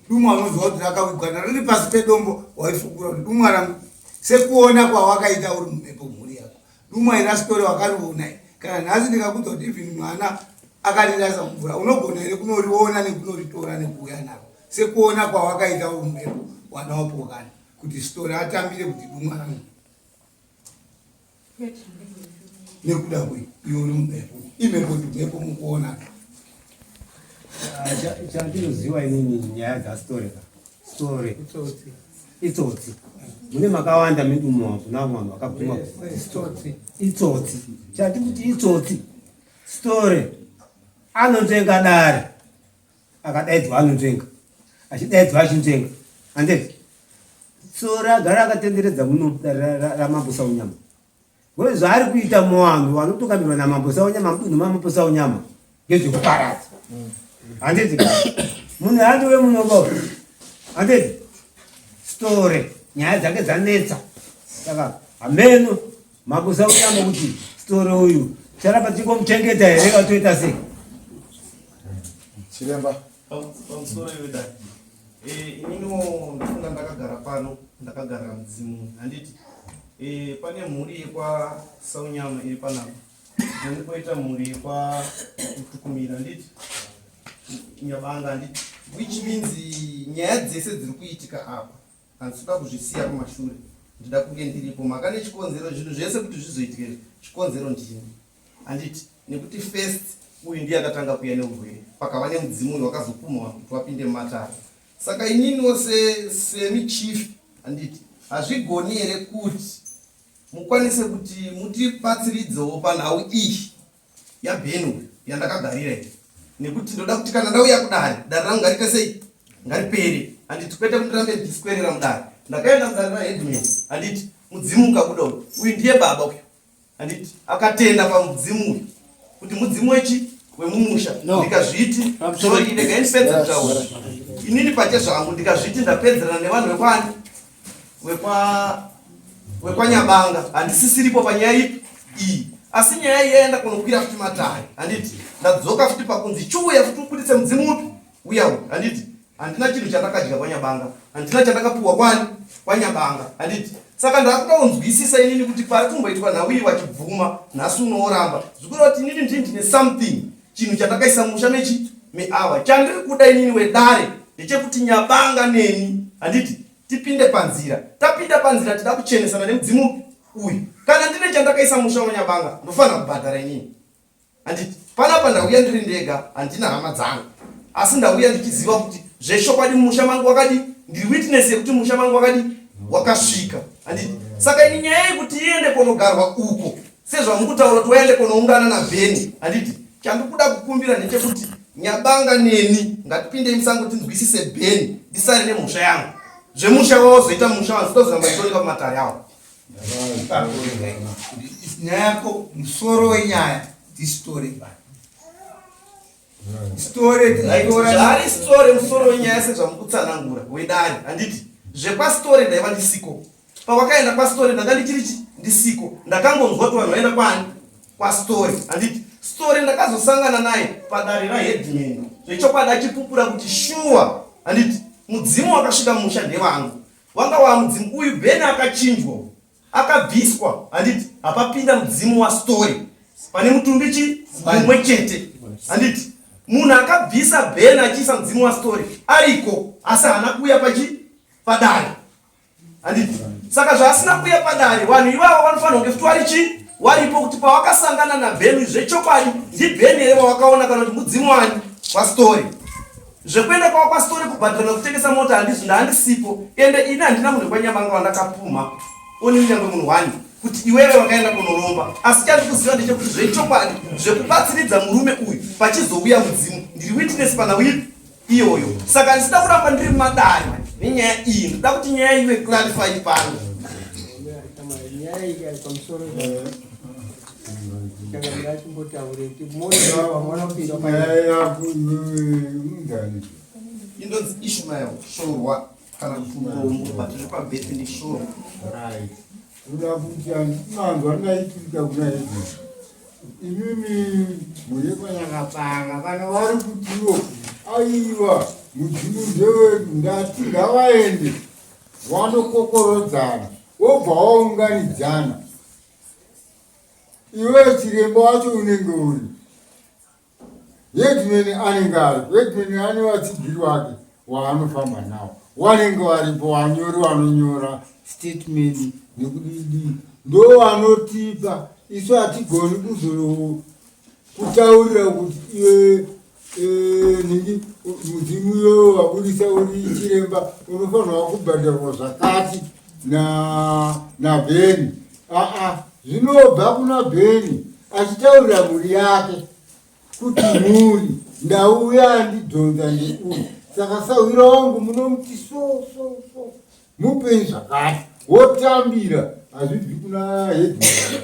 dumwa unoziva kuti rakawigwana riri pasi pedombo waifukura kuti dumwa rangu sekuona kwawakaita uri mumhepo mhuri yako dumwa ina sitori wakariona kana nhasi ndikakudza kuti even mwana akarirasa mvura unogona here kunoriona nekunoritora nekuuya naro sekuona kwawakaita uri mumhepo wana wapokana kuti sitori atambire kuti dumwa rangu nekuda kwei iwe uri mumhepo imhepo timhepo mukuona chandinoziva inini nyaya dzastori itsotsi mune makawanda medumo kuna vanhu vakabvuma itsotsi chati kuti itsotsi story anotenga dare akadaidzwa anotenga achidaidzwa achitenga handeti story agara akatenderedza muno dare ramambo Saunyama uye zvaari kuita muvanhu vanotungamirwa namambo Saunyama mudunhu mamambo Saunyama ngezvekuparadza handeti munhu andove munongo handeti story nyaya dzake dzanetsa saka hameno mambo Saunyama kuti story uyu charapa tingomuchengeta here katoita sei chiremba pamusoro iweda inino ndafunga ndakagara pano ndakagara mudzimu handiti pane mhuri yekwa Saunyama iri panapa. Then koita mhuri yekwa Tukumira nditi. Nyabanga nditi. Which means nyaya dzese dziri kuitika apa. Handisuda kuzvisiya kumashure. Ndida kunge ndiripo maka nechikonzero zvinhu zvese kuti zvizoitike chikonzero ndini. Handiti nekuti first uyu ndiye akatanga kuuya neurwere. Pakava nemudzimu uyu wakazopumwa kuti wapinde mumatare. Saka ininiwo semi-chief handiti hazvigoni here kuti mukwanise kuti mutibatsiridzewo panhau iyi yaBhenue yandakagarira iyi. Nekuti ndoda kuti kana ndauya kudare, dare rangu ngariite sei? Ngaripere. Handiti kwete kuti ndirambe ndichiswedera mudare. Ndakaenda mudare raHeadman. Handiti mudzimu ukabuda uyu ndiye baba uyu. Handiti akatenda pamudzimu uyu kuti mudzimu wemumusha. Ndikazviti sorry ndikainipedza kutaura. Inini pache zvangu ndikazviti ndapedzerana nevanhu vekwani wekwa Nyabanga handisisiripo panyaya iyi. Asi nyaya iyi yaenda kunokwira futi matare. Handiti ndadzoka futi pakunzi chiuya futi ubuditse mudzimu upi uya uyu. Handiti handina chinhu chandakadya kwaNyabanga, handina chandakapuwa kwani kwaNyabanga. Handiti saka ndakuda kunzwisisa inini kuti pari kumboitwa nhau iyi wachibvuma nhasi unooramba zvikureva kuti inini ndini ndine something chinhu chandakaisa musha meawa chandiri kuda inini wedare ndechekuti Nyabanga neni handiti tipinde panzira. Tapinda panzira tida kuchenesana nemudzimu uyu. Kana ndine chandakaisa musha waNyabanga ndofanira kubhadhara inini. Handiti panapa ndauya ndiri ndega handina hama dzangu. Asi ndauya ndichiziva kuti zveshokwadi musha mangu wakadi ndiri witness yekuti musha mangu wakadi wakasvika. Handiti saka ini nyaya yekuti iende kunogarwa uko sezvamukutaura kuti waende kunoungana naBhenue. Handiti chandikuda kukumbira ndechekuti Nyabanga neni ngatipinde musango tinzwisise Bhenue ndisare nemusha yangu. Zvemusha wavo zoita musha wangu sitozoramba ndichitoneka kumatare avo. Nyaya yako musoro wenyaya tisitore zvari story musoro wenyaya sezvamukutsanangura wedare. Handiti zvepasitory ndaiva ndisiko. Pawakaenda pasitory ndanga ndichirichi ndisiko. Ndakangonzwa kuti vanhu vaenda kwani kwastory. Handiti story ndakazosangana naye padare raHeadman. Zvechokwadi achipupura kuti sure handiti mudzimu wakasvika musha ndevangu. Wanga wa mudzimu uyu Bhenue akachinjwa akabviswa. Handiti hapapinda mudzimu wastory. Pane mutumbichi mumwe chete. Handiti munhu akabvisa Bhenue achiisa mudzimu wastory ariko asi haana kuuya padare. Handiti saka zvaasina kuuya padare vanhu ivavo vanofanira kunge futi waripo kuti pawakasangana naBhenue zvechokwadi ndiBhenue here wawakaona kana kuti mudzimu wani wastory. Zvekuenda kwavo kwastory kubhadhana kutengesa mota handizvo ndahandisipo ende ini handina munhu wekwanyabanga wandakapuma oni kunyange munhu wani kuti iwewe wakaenda kunoromba. Asi chandikuziva ndechekuti zvechokwadi zvekubatsiridza murume uyu pachizouya mudzimu ndiri witness panhau iyoyo. Saka ndisida kuramba ndiri mumadare nenyaya iyi. Ndoda kuti nyaya iwe clarify pano. Nyaya iyi pamusoro changa ndachimbotaure kuti mmoja wavo vamwana kupinda indonzi Ishmael Shorwa kana Murombo but zviri pabheti ndishorwa. Uda kuti manzwa ndaitika kuna Headman. Imimi mune kwanyakapanga kana vari kutiwo aiwa mudzimu ndewedu ndati ngavaende vandokokorodzana wobva waunganidzana. Iwe chiremba wacho unenge uri Headman anenge aripo. Headman ane vatsigiri wake waanofamba nawo vanenge varipo vanyori vanonyora statement nekudidi ndo vanotipa. Isu hatigoni kutaurira kuti iwe ningi mudzimu iwewe wabudisa uri chiremba unofanirwa kubhadharwa zvakati naBhenue. Zvinobva kuna Bhenue achitaurira mhuri yake kuti mhuri ndauya ndidhonza ndeuyu saka sahwira wangu munomuti so mupenyu zvakati wotambira. Hazvibvi kuna Headman.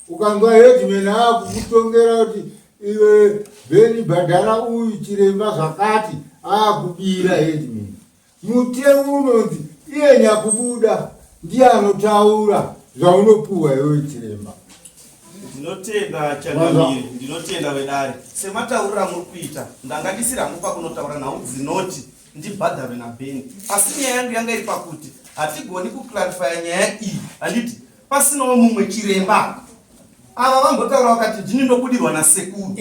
Ukanzwa Headman akukutongera kuti iwe Bhenue bhadhara uyu chiremba zvakati akubira Headman. Mutemo unonzi iye nyakubuda ndiye anotaura zvaunopuhwa iwe chiremba. Ndinotenda Changamire, ndinotenda wedare. Semataurira muri kuita ndanga ndisiri hangu pakunotaura nhau dzinoti ndibhadharwe naBhenue. Asi nyaya yangu yanga iri pakuti hatigoni kuclarifya nyaya iyi. Handiti pasinawo mumwe chiremba ava vambotaura vakati ndini ndobudirwa nasekuru.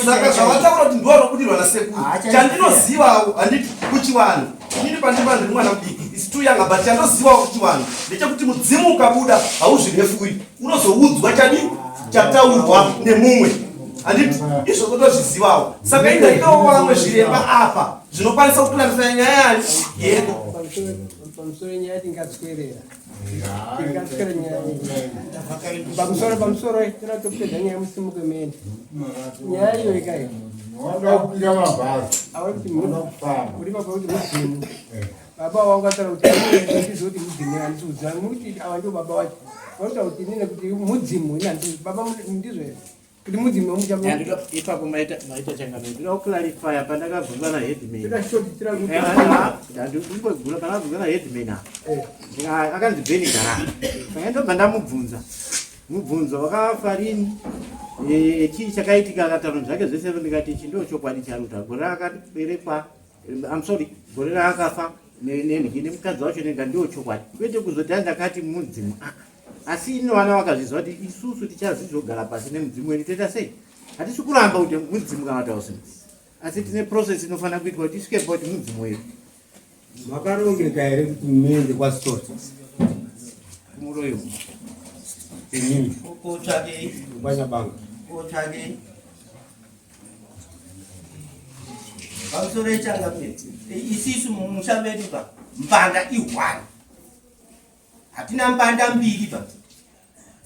Saka zvavataura kuti ndiwo anobudirwa nasekuru chandinozivawo handiti kuchivanhu inini pandimba ndiri mwana mudiki isi too young but chandozivawo kuchivanhu ndechekuti mudzimu ukabuda hauzvirefuri unozoudzwa chadii chataurwa nemumwe handiti izvozvo tozvizivawo. Saka indaidawo vamwe zviremba apa zvinokwanisa kuclarifya nyaya yani yego pamusoro nyaya tingatswerera pamusoro tinatopedza nyaya musimuke mene nyaya iyo ikayo wakakwira mabhazi uri papa kuti mudzimu baba wangu ataura kuti ndizoti mudzimu handisiudzani mukuti ava ndio baba wacho vanotaura kuti nine kuti mudzimu baba ndizvo kuti mudzimu ipapo maita changamiro ndinoda kuclarifya pandakabvunzwa naheadman ndingogula pandakabvunzwa naheadman akanzi beni garani ndobva ndamubvunza mubvunzo wakafarini chii chakaitika akataura zvake zvese ndikati ichi ndo chokwadi charuta gore rakaberekwa gore raakafa nenhiki nemukadzi wacho nenga ndio chokwadi kwete kuzoti andakati mudzimu asi ino vana vakazvizwa kuti isusu tichazizogara pasi nemudzimu wedu toita sei. Hatisi kuramba kuti mudzimu kana tausina asi tine process inofanira kuitwa kuti tisvike kuti mudzimu wedu. Makarongeka here kuti muende kwasitori kumuroyo inini kotsvake kwanyabanga kotsvake pamusoro echangamiro isisu mumusha medu pa mbanda i1 hatina mbanda mbiri pa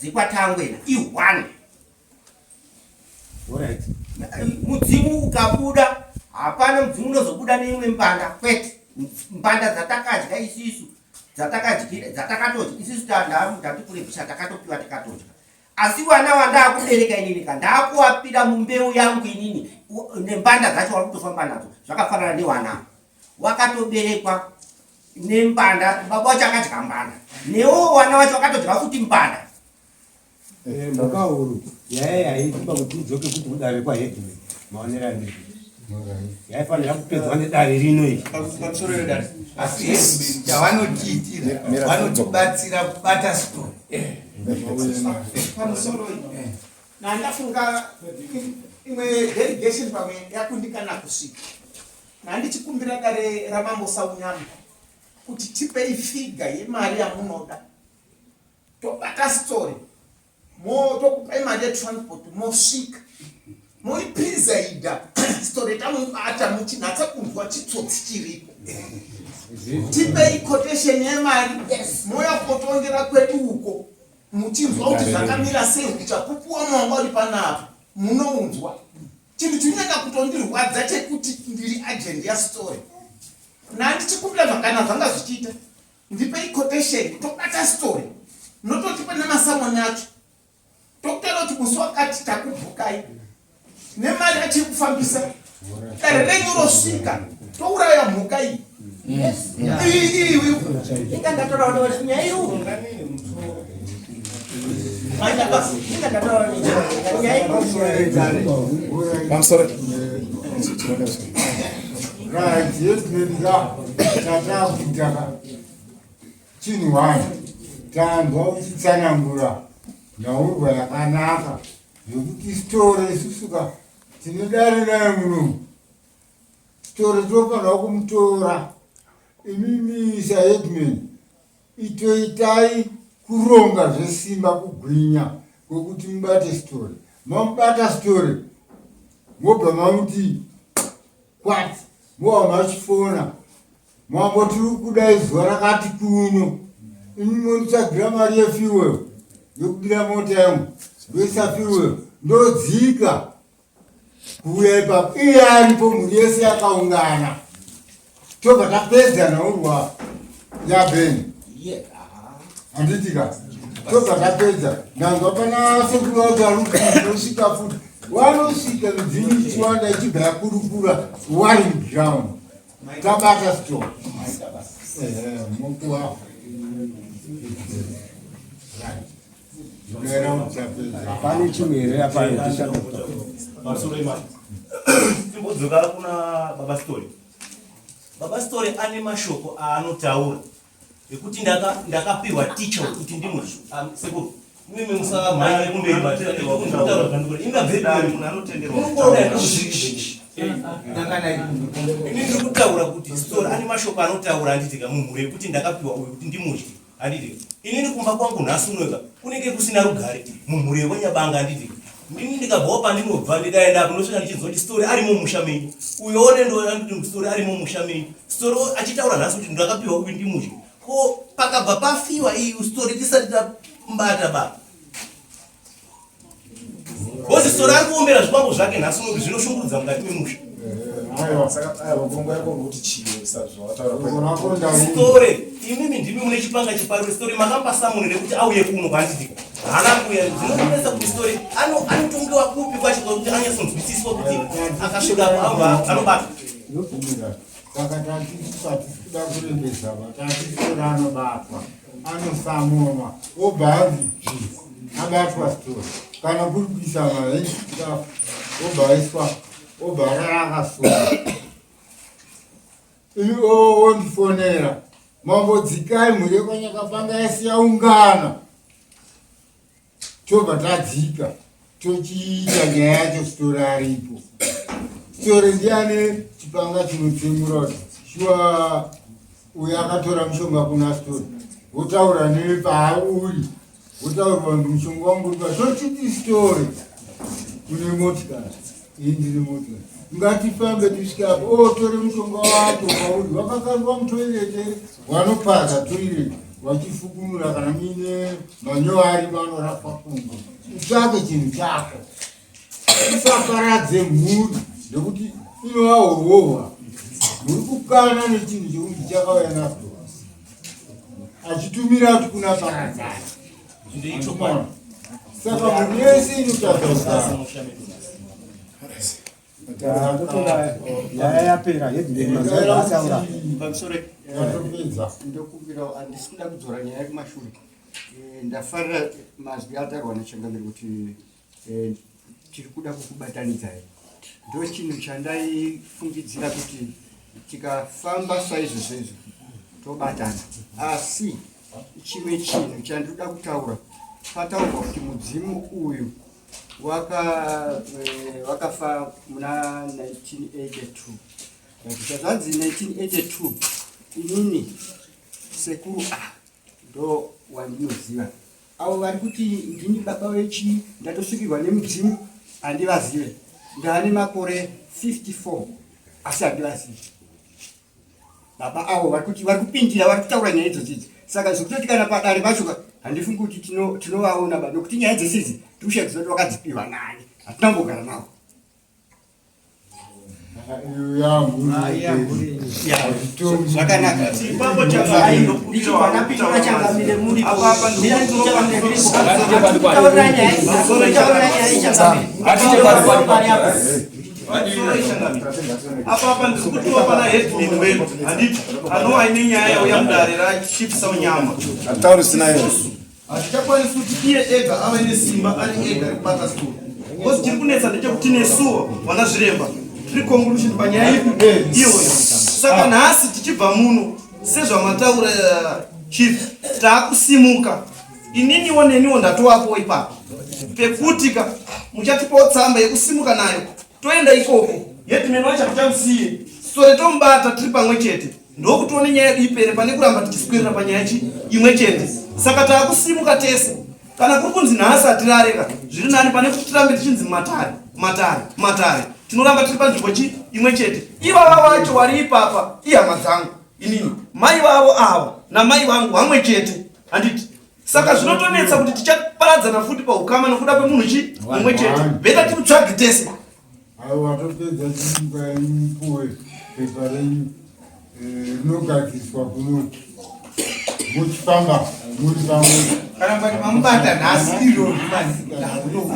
dzikwatangwena i1 alright. Mudzimu ukabuda hapana mudzimu unozobuda neimwe mbanda kwete mbanda dzatakadya isisu dzatakatodya isisu ndatikurebhisha takatopiwa tikatodya asi vana vandakubereka inini ka ndakuwapira mumbeu yangu inini nembanda dzacho vari kutofamba nadzo zvakafanana newana wakatoberekwa nembanda baba wacho akadya mbanda newo wana wacho wakatodya futi mbanda makauru yaya yaitipa kuti udzoke kuti udare kwaheadman maonera ndii yaifanira kupedzwa nedare rino iri pamusoro yedare asi chavanotiitira vanotibatsira kubata sitori pamusoro nandafunga imwe delegation pamwe yakundikana kusvika nandichikumbira dare ramambosaunyama kuti tipei figa yemari yamunoda tobata sitori tokupai mari yetransport mosvika moiprizaida sitori tamubata muchinatsa kunzwa chitsotsi chiripo tipei quotation yemari moya kutongera kwedu uko muchinzwa kuti zvakamira sei uchapupuwa mwanga uri panapa munounzwa chinhu chinenge kutondirwadza chekuti ndiri agent yasitori nandichikumbira zvakana zvanga zvichiita ndipei quotation tobata sitori nototipa nemasamoni acho tokutaura kuti musi wakati takubhukai nemari achiri kufambisa dare renyu rosvika touraya mhuka iyi tatakutaka chinhu wani tanzwa uchitsanangura nyaurwa yakanaka yokuti sitori isusuka tinodare naye muno sitori tofanira kumutora imimisa headman itoitai kuronga zvesimba kugwinya kwekuti mubate sitori mamubata sitori mobva mamuti kwati mova machifona mambo tiri kudai zuva rakati kuno imimonisagira mari yefiwel yokudira mota yangu ndoisa fiwel ndodzika kuuya ipapo iye aripo mhuri yese yakaungana tobva tapedza naurwa yabheni handitika tobva tapedza ndanzwa pana sekuru varuosvika futi wanosvika midzini ichiwanda ichibva yakurukura waring ground tabata store mokuwa pane chimwe here pamusoro imani timbodzoka kuna baba story. Baba story ane mashoko aanotaura yekuti ndakapiwa ticha kuti ndimuti sekuru mimi musaka mhanya kumberi batira ndikutaura zvandikuri ingabveri munhu anotenderwa ini ndiri kutaura kuti story ane mashoko anotaura handitika mumhuri yekuti ndakapiwa uyu kuti ndimudye handitika inini kumba kwangu nhasi unoika kunenge kusina rugare mumhuri yekwanyabanga handitika ndini ndikabvawo pandinobva ndikaenda apo ndosvika ndichinzoti story arimo musha menyu uyo one ndoanditi story arimo musha menyu story achitaura nhasi kuti ndakapiwa uyu ndimudye ko pakabva pafiwa iyi story tisati tambata baba bosi story ari kuombera zvipango zvake nhasi unoku zvinoshungurudza mukati memusha story imimi ndimi mune chipanga chipariro story makambasamunire kuti auye kuno kwanditika haana kuya zvinonesa kuti story anotongewa kupi kwacho kuti anyasonzwisiswa kuti akasvikapo anobata saka tatikuda kurembedza vatati anobatwa anosamoma obva azvibvi abatwa story kana kuri kuisa mahenchikafu obva aiswa obva rarakasora ondifonera mambodzikai mhuri yekwanyakapanga yasi yaungana tobva tadzika tochiita nyaya yacho story aripo story ndiane chipanga chinotsemura shuwa uyo akatora mushonga kuna story wotaura nepauri wotaurwa kuti mushonga wangu uri tochiti story kune motikari indiri motikari ngatifambe tisvikapo tore mushonga wacho pauri wakakandwa mutoirete wanopaza toirete wachifukunura kana mine manyowari vanorapa kungo utsvake chinhu chako usaparadze mhuri ndekuti inovahohwa muri kukana nechinhu chekuti chakauya nacho achitumira kuti kuna paradzana saka mhuri yese inotadza yaya yapera ndokumbira handisi kuda kudzora nyaya yekumashure ndafarira mazwi atarwa nechangamiri kuti tiri kuda kukubatanidzai ndo chinhu chandaifungidzira kuti tikafamba saizvozvo tobatana asi chimwe chinhu chandinoda kutaura pataurwa kuti mudzimu uyu wakafa muna 1982 zvanzi 1982 inini sekuru ndo wandinoziva avo vari kuti ndini baba vechi ndatosvikirwa nemudzimu handivazive ndaane makore 54 asi handivazive baba avo vari kuti vari kupindira vari kutaura nyaya idzodzi saka zvekutoti kana padare pacho handifungi kuti tinovaona ba nokuti nyaya dzesizi tikushakiza kuti wakadzipiwa nani hatinambogara navo zvakanaka ipapo changamire muri apa ndiri kutiwa pana headman wedu handiti anova ine nyaya yauya mudare rachipisa unyama hatichakwanisi kuti iye ega ava nesimba ari ega rekubata story bcause tiri kunetsa ndechekuti nesuwo wana zviremba tiri conclusion panyaya iyoyo saka nhasi tichibva muno sezvamataura chief taakusimuka ininiwo neniwo ndatovapo ipapo pekutika muchatipawo tsamba yekusimuka nayo toenda ikoko headman wacho hakuchamusiye story tomubata tiri pamwe chete ndokutione nyaya yedu ipere pane kuramba tichiswirira panyaya imwe chete saka taakusimuka tese kana kuri kunzi nhasi hatirareka zviri nani pane kuti tirambe tichinzi matare tinoramba tiri panzvimbo imwe chete ivava vacho vari ipapa ihama dzangu inini mai vavo ava namai vangu hamwe chete handiti saka zvinotonetsa kuti tichaparadzana futi paukama nokuda kwemunhu mumwe chete bheta timutsvage tese watopedza chimuka imupuwe pepa renyu rinogadziswa kunoti muchifamba muri pamwe kana kuti mamubata nhasi iro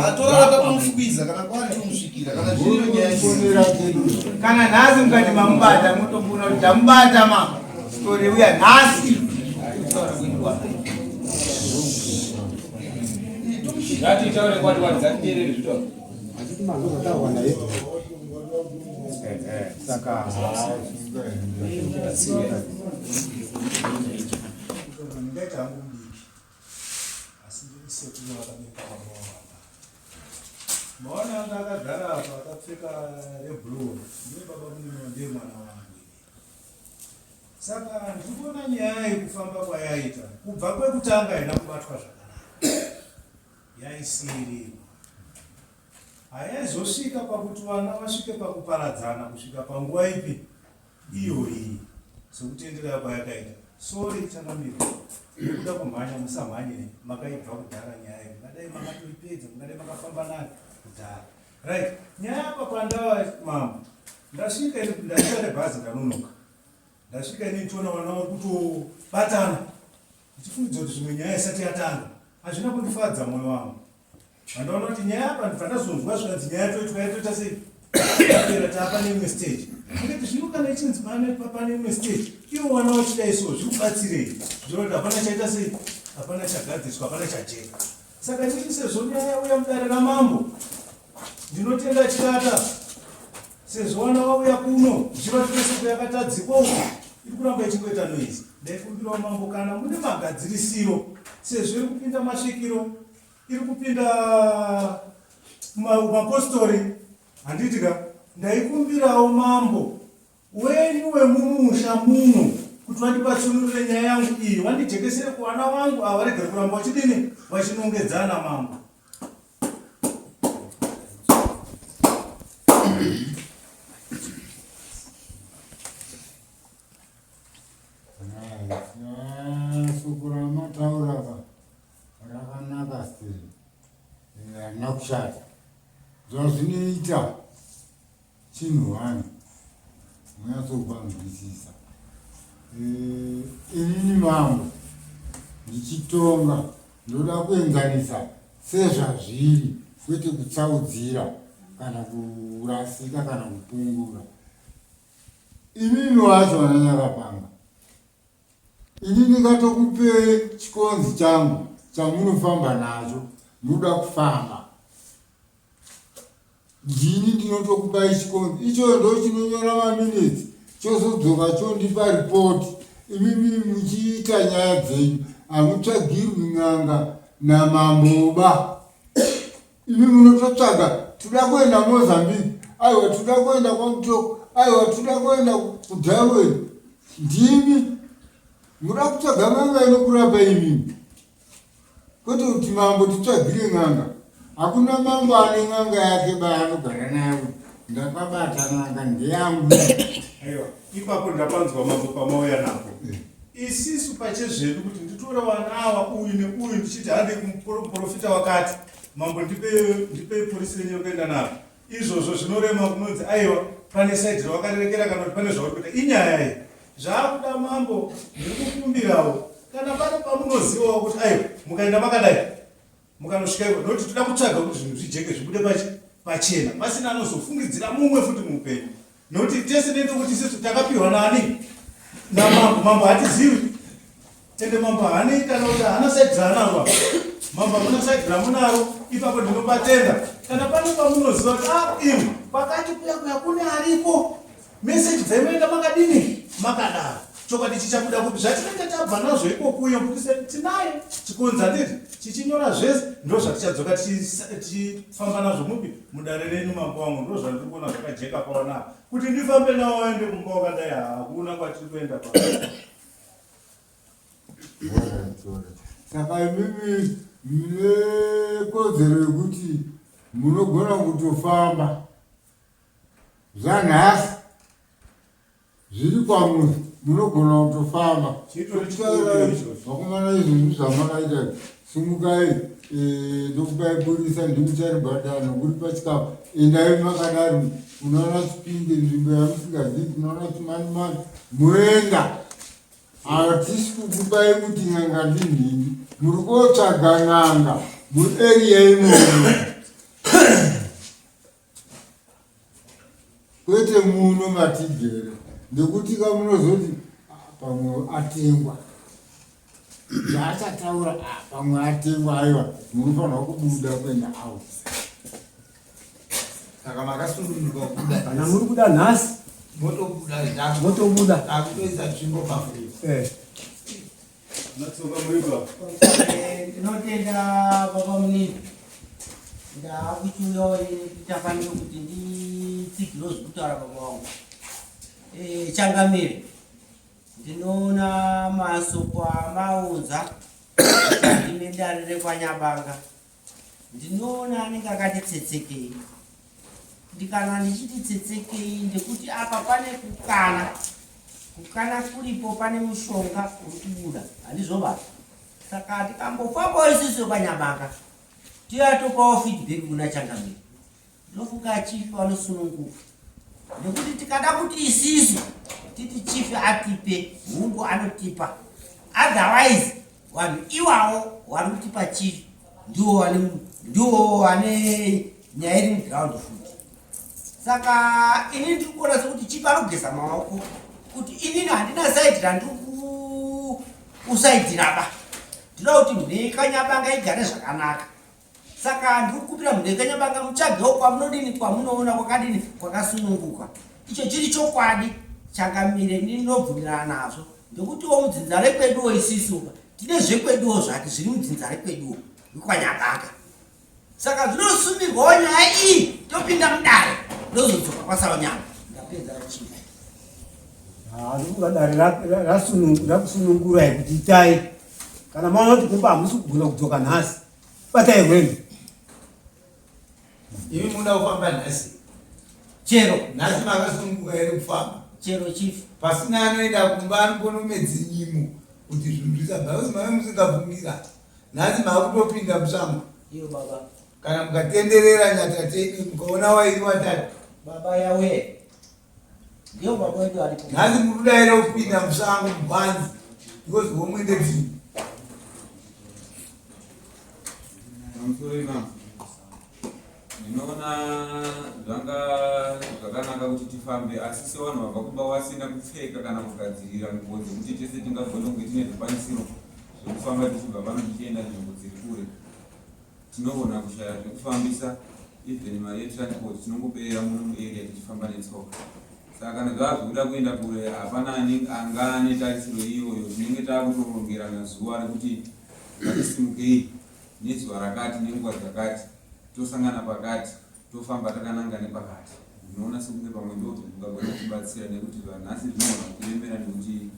atorara tamuswiza kana kwari tomusvikira kana zviriyo nyaya kana nhasi mukati mamubata motofuna kuti tamubata ma story uya nhasi ngatitaure kwati wadzakiterere zvito achiti mazotaurwa naye saka dzangu diki asi ndiri sekuru vakabereka baba vavo. Maona anga akagara apa akapfeka reblue ndiye baba munino ndiye mwana wangu. Saka ndikuona nyaya yekufamba kwayaita kubva kwekutanga haina kubatwa zvakanaka, yaisirira. Hayaizosvika pakuti vana vasvike pakuparadzana kusvika panguva ipi iyoyi sekutenderera kwayakaita. Sori chanamira nekuda kumhanya musamhanye makaibva kudhara nyaya mungadai makatoipedza mungadai makafamba nayo kudhara. Right, nyaya apa pandava mambo ndasvika ndasvika nebhazi ndanonoka ndasvika ini ndichiona vana vari kutobatana ndichifungidza kuti zvimwe nyaya isati yatanga hazvina kundifadza mwoyo wangu. Vandaona kuti nyaya apa pandazonzwa zvikanzi nyaya toita sei apera taapane imwe stage ndikati zvino kana ichinzi pane imwe stage iwo vana vachidai so zvikubatsirei zvinoti hapana chaita sei hapana chagadziswa hapana chajeka. Saka nditi sezvo nyaya yauya mudare ramambo ndinotenda chikata sezvo vana vauya kuno zvichivati pese kuyakatadzikwa uko iri kuramba ichingoita noizi. Ndaikumbirawo mambo kana mune magadzirisiro sezvo iri kupinda masvikiro iri kupinda mapostori handitika ndaikumbirawo mambo wenyu wemumusha muno kuti vandipatsunurire nyaya yangu iyi vandijekesere kuvana vangu ava varegere kuramba vachidini vachinongedzana mambo. Sukura mataura rakanaka sei harina kushata zvazvinoita chinhu wani munyatsopanzwisisa. Inini mambo ndichitonga ndoda kuenzanisa sezvazviri kwete kutsaudzira kana kurasika kana kupungura. Inini wacho vananyakapanga inini ngatokupei chikonzi changu chamunofamba nacho muda kufamba ndini ndinotokupai chikonzi icho ndo chinonyora maminitsi chozodzoka chondipa ripoti. Imimi muchiita nyaya dzenyu hamutsvagirwi n'anga namamboba. Imi munototsvaga tuda kuenda Mozambique aiwa tuda kuenda kwaMutoko aiwa tuda kuenda kuDarwin. Ndimi muda kutsvaga n'anga inokurapa imimi kwete kuti mambo titsvagire n'anga. Hakuna mambo ane n'anga yake baanogara nayo ndakabata n'anga ndeyangu. Aiwa ipapo ndapanzwa mambo pamauya napo isisu pachezvedu kuti nditore vana ava uyu neuyu ndichiti handi kumuprofita wakati mambo ndipei polisi renyu rokuenda navo. Izvozvo zvinorema kunonzi aiwa pane saidhi rawakarerekera kana kuti pane zvauri kuita inyaya iyi. Zvaakuda mambo ndiri kukumbirawo kana pane pamunozivawo kuti aiwa mukaenda makadai mukanosvikaiko nokuti toda kutsvaga kuti zvinhu zvijeke zvibude pachena pasina anozofungidzira mumwe futi muupenyu nokuti tese netokuti isisu takapiwa nani namambo. Mambo hatizivi ende mambo haanei kana kuti haana saidhira anaro mambo hamuna saidhira munaro. Ipapo ndinopatenda kana pane pamunoziva kuti imi pakati kuyakuya kune ariko meseji dzaimoenda makadini makadaro chokwadi chichabuda kupi zvatinenge tabva nazvo ikokuyo kuti tinaye chikonzi handiti chichinyora zvese ndo zvatichadzoka tichifamba nazvo mupi mudare renyu mambo wangu. Ndo zvandiri kuona zvakajeka paona kuti ndifambe nawo aende kumba wakadai hakuna kwatiri kuenda pa. Saka imimi mune kodzero yekuti munogona kutofamba zvanhasi zviri kwamuri munogona kutofamba vakomana izvozvi zvamakaita sumukai ndokupai polisa ndimucharibhadhara nokuri pachikafu endai makadari unoona chipinde nzvimbo yamusingazivi unoona chimanimani muenda. Hatisi kukupai kuti n'anga ndinhini muri kotsvaga n'anga mueriya imomo kwete muno matigere ndekuti kamunozoti pamwe atengwa zvaachataura pamwe atengwa aiwa munofanirwa kubuda kuenda out. Saka makasununguka kubuda kana muri kuda nhasi motobuda motobuda akutoisa nzvimbo pafuri Ndinotenda baba munini ndakuchiuyawo tichafanira kuti nditsigiro zvekutaura baba wangu. Changamire ndinoona masoko amaunza ndine dare rekwanyabanga ndinoona anenge akati tsetsekei. Ndikana ndichiti tsetsekei ndekuti apa pane kukana kuripo, pane mushonga uri kubuda handizvo. Saka tikambofambawo isusu kwanyabanga tiyatopawo feedback kuna Changamire. Ndinofunga chief vanosununguka nekuti tikada kuti isisu titi chief atipe hungu anotipa, otherwise vanhu iwawo vari kutipa chief ndiwo vane nyaya iri muground futi. Saka ini ndiri kuona sekuti chief anogeza maoko kuti inini handina saidi randiri kusaidiraba. Ndinoda kuti mhekanyabanga igare zvakanaka. Saka ndiri kupira mhekanyabanga muchagewo kwamunodini, kwamunoona kwakadini, kwakasununguka. Icho chiri chokwadi. Changamire ndinobvumirana nazvo ndekutiwo mudzinza rekweduwo isisu tine zvekweduwo zvake zviri mudzinza rekweduwo rikwanyabanga. Saka zvinosumirwawo nyaya iyi topinda mudare ndozodzoka kwaSaonyama. Ndapedza rachii dare rakusunungura yekuti itai kana maona kuti kumba hamusi kugona kudzoka nhasi batai rwendo. Imi muda kufamba nhasi chero nhasi makasununguka ere kufamba chero chief pasina anoenda kumba anonomedze nyimo kuti zvinhu zvisabva mave musingabvumira. Nhasi makutopinda musango iyo baba kana mukatenderera nyatateni mukaona wairi watatu baba yawe ndiyo baba wedu alipo. Nhasi murudaira kupinda musango mubhanzi because womwende dzini ndinoona zvanga zvakanaka kuti tifambe, asi sevanhu vabva kumba vasina kupfeka kana kugadzirira nguo dzekuti tese tingagona kunge tine zvikwanisiro zvekufamba tichibva pano tichienda nzvimbo dziri kure. Tinogona kushaya zvekufambisa, even mari yetransport tinongoperera muno muarea tichifamba netsoka. Saka kana zvazvokuda kuenda kure hapana anga ane tarisiro iyoyo. Tinenge takutorongerana zuva rekuti ngatisimukei nezuva rakati nenguva dzakati tosangana pakati tofamba takananga nepakati. Ndinoona sekunge pamwe ndoto tingagona kutibatsira nekuti vanhasi zvinogona kuremera nekuti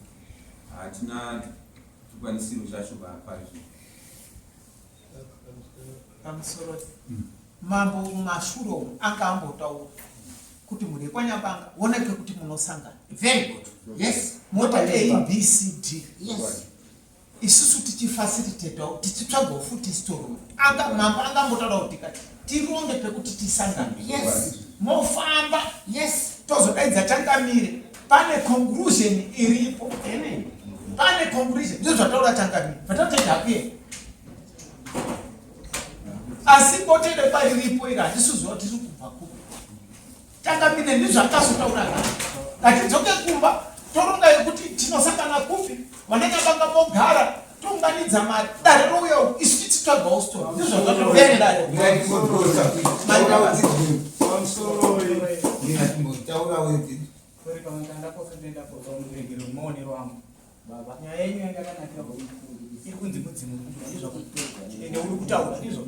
hatina chikwanisiro chacho pari zvino. pamusoro mambo mashuro anga ambotaura kuti muri kwanyabanga oneke kuti munosangana. Very good. Yes. Mota ABCD. Yes. Isusu tichifacilitate tichitsvagawo futi story. Mambo angambotaura kuti kati tironge pekuti tisangane. Yes. Mofamba. Yes. Tozodaidza Changamire. Pane conclusion iripo. Amen. Pane conclusion. Ndizvo zvataura Changamire. Vatotenda pia. Asi botele pariripo ira ndisuzo tiri kubva kupo. Changamire ndizvo akazotaura naye. Ngatidzoke kumba toronga yekuti tinosangana kupi vananyabanga mogara tounganidza madare rouya isu tichitsvagawo story. Ndizvo zvatoverera. Taura wewe. Kwa kama ndako kwenda kwa mregero muone wangu. Baba. Nyaya yenyu yanga yakanakira kwa iri kunzi mudzimu ndizvo kuti ende uri kutaura ndizvo.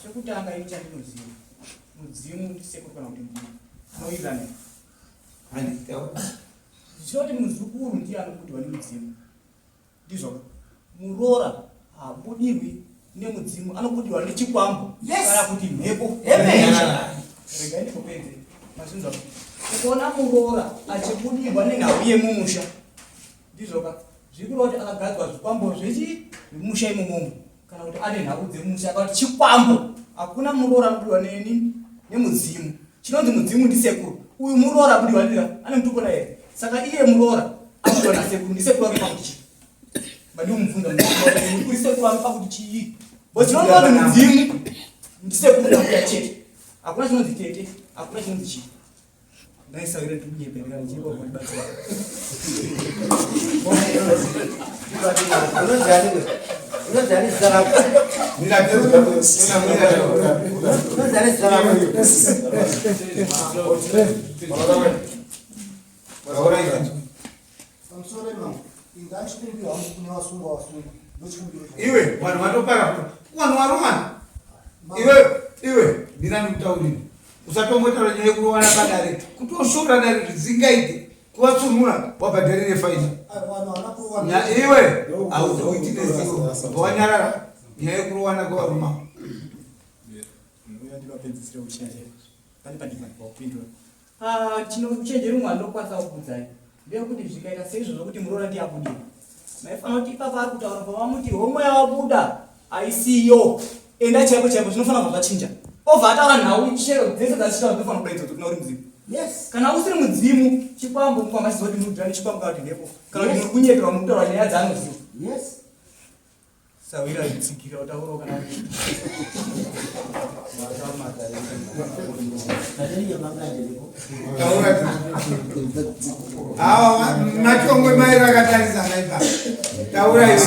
Chekutanga ichi chandinoziva. Mudzimu ndiseko kana kuti mudzimu. Noizana. Handitaura. Zvoti muzukuru ndiye anobudirwa nemudzimu. Ndizvo. Murora habudirwi nemudzimu anobudirwa nechikwambo. Kana kuti mhepo. Rega ndikupedze. Masinza. Kuona murora achibudirwa nenhau yemumusha. Ndizvoka. Zvikuroti akagadzwa zvikwambo zvechi musha imomo. Kana kuti ane nhau dzemusha akati chikwambo. Hakuna murora anobudirwa nemudzimu. Chinonzi mudzimu ndisekuru. Uyu murora abudirwa ndira ane mutukona here. Saka iye murora abudirwa nasekuru ndisekuru wake pakuti. Badi umubvunza mudzimu ndisekuru wake pakuti chii. Bochinoona mudzimu ndisekuru nakuya chete. Hakuna chinonzi tete. Hakuna chinonzi chii. Naisa ile tujiepeleka njiko kwa basi. Unazali salamu. Unazali salamu. ingachikumbira kune vasungwa ndochikumbira iwe vanhu vatopara vanhu varumana iwe ndina ndikutaurira usatombotaura nyaya yekurowana padare kutoshora dare zvisingaite kuvatsunura wabhadharire faini iwe hauzoitine zivo wanyarara nyaya yekurowana kwevaruma uchenjeri umwe andokwanisa kukudzai ndeyekuti zvikaita seizvo zvokuti muroora ndiyabudira maifanira kuti ipapa ari kutaura pavamuti homwe yavabuda haisiyo enda chaipo chaipo zvinofanira kubva zvachinja obva ataura nhau shero dzese dzachitaura dzinofanira kuda idzodzo kuna uri mudzimu kana usiri mudzimu chikwambo mukwamba chizoti munodhira nechikwambo kana kuti nhepo kana kuti muri kunyeperwa mukutaura nyaya dzaanoziva sawira zvitsikira utaurawo kana hawa machongwe mairi akatarisana ipa taura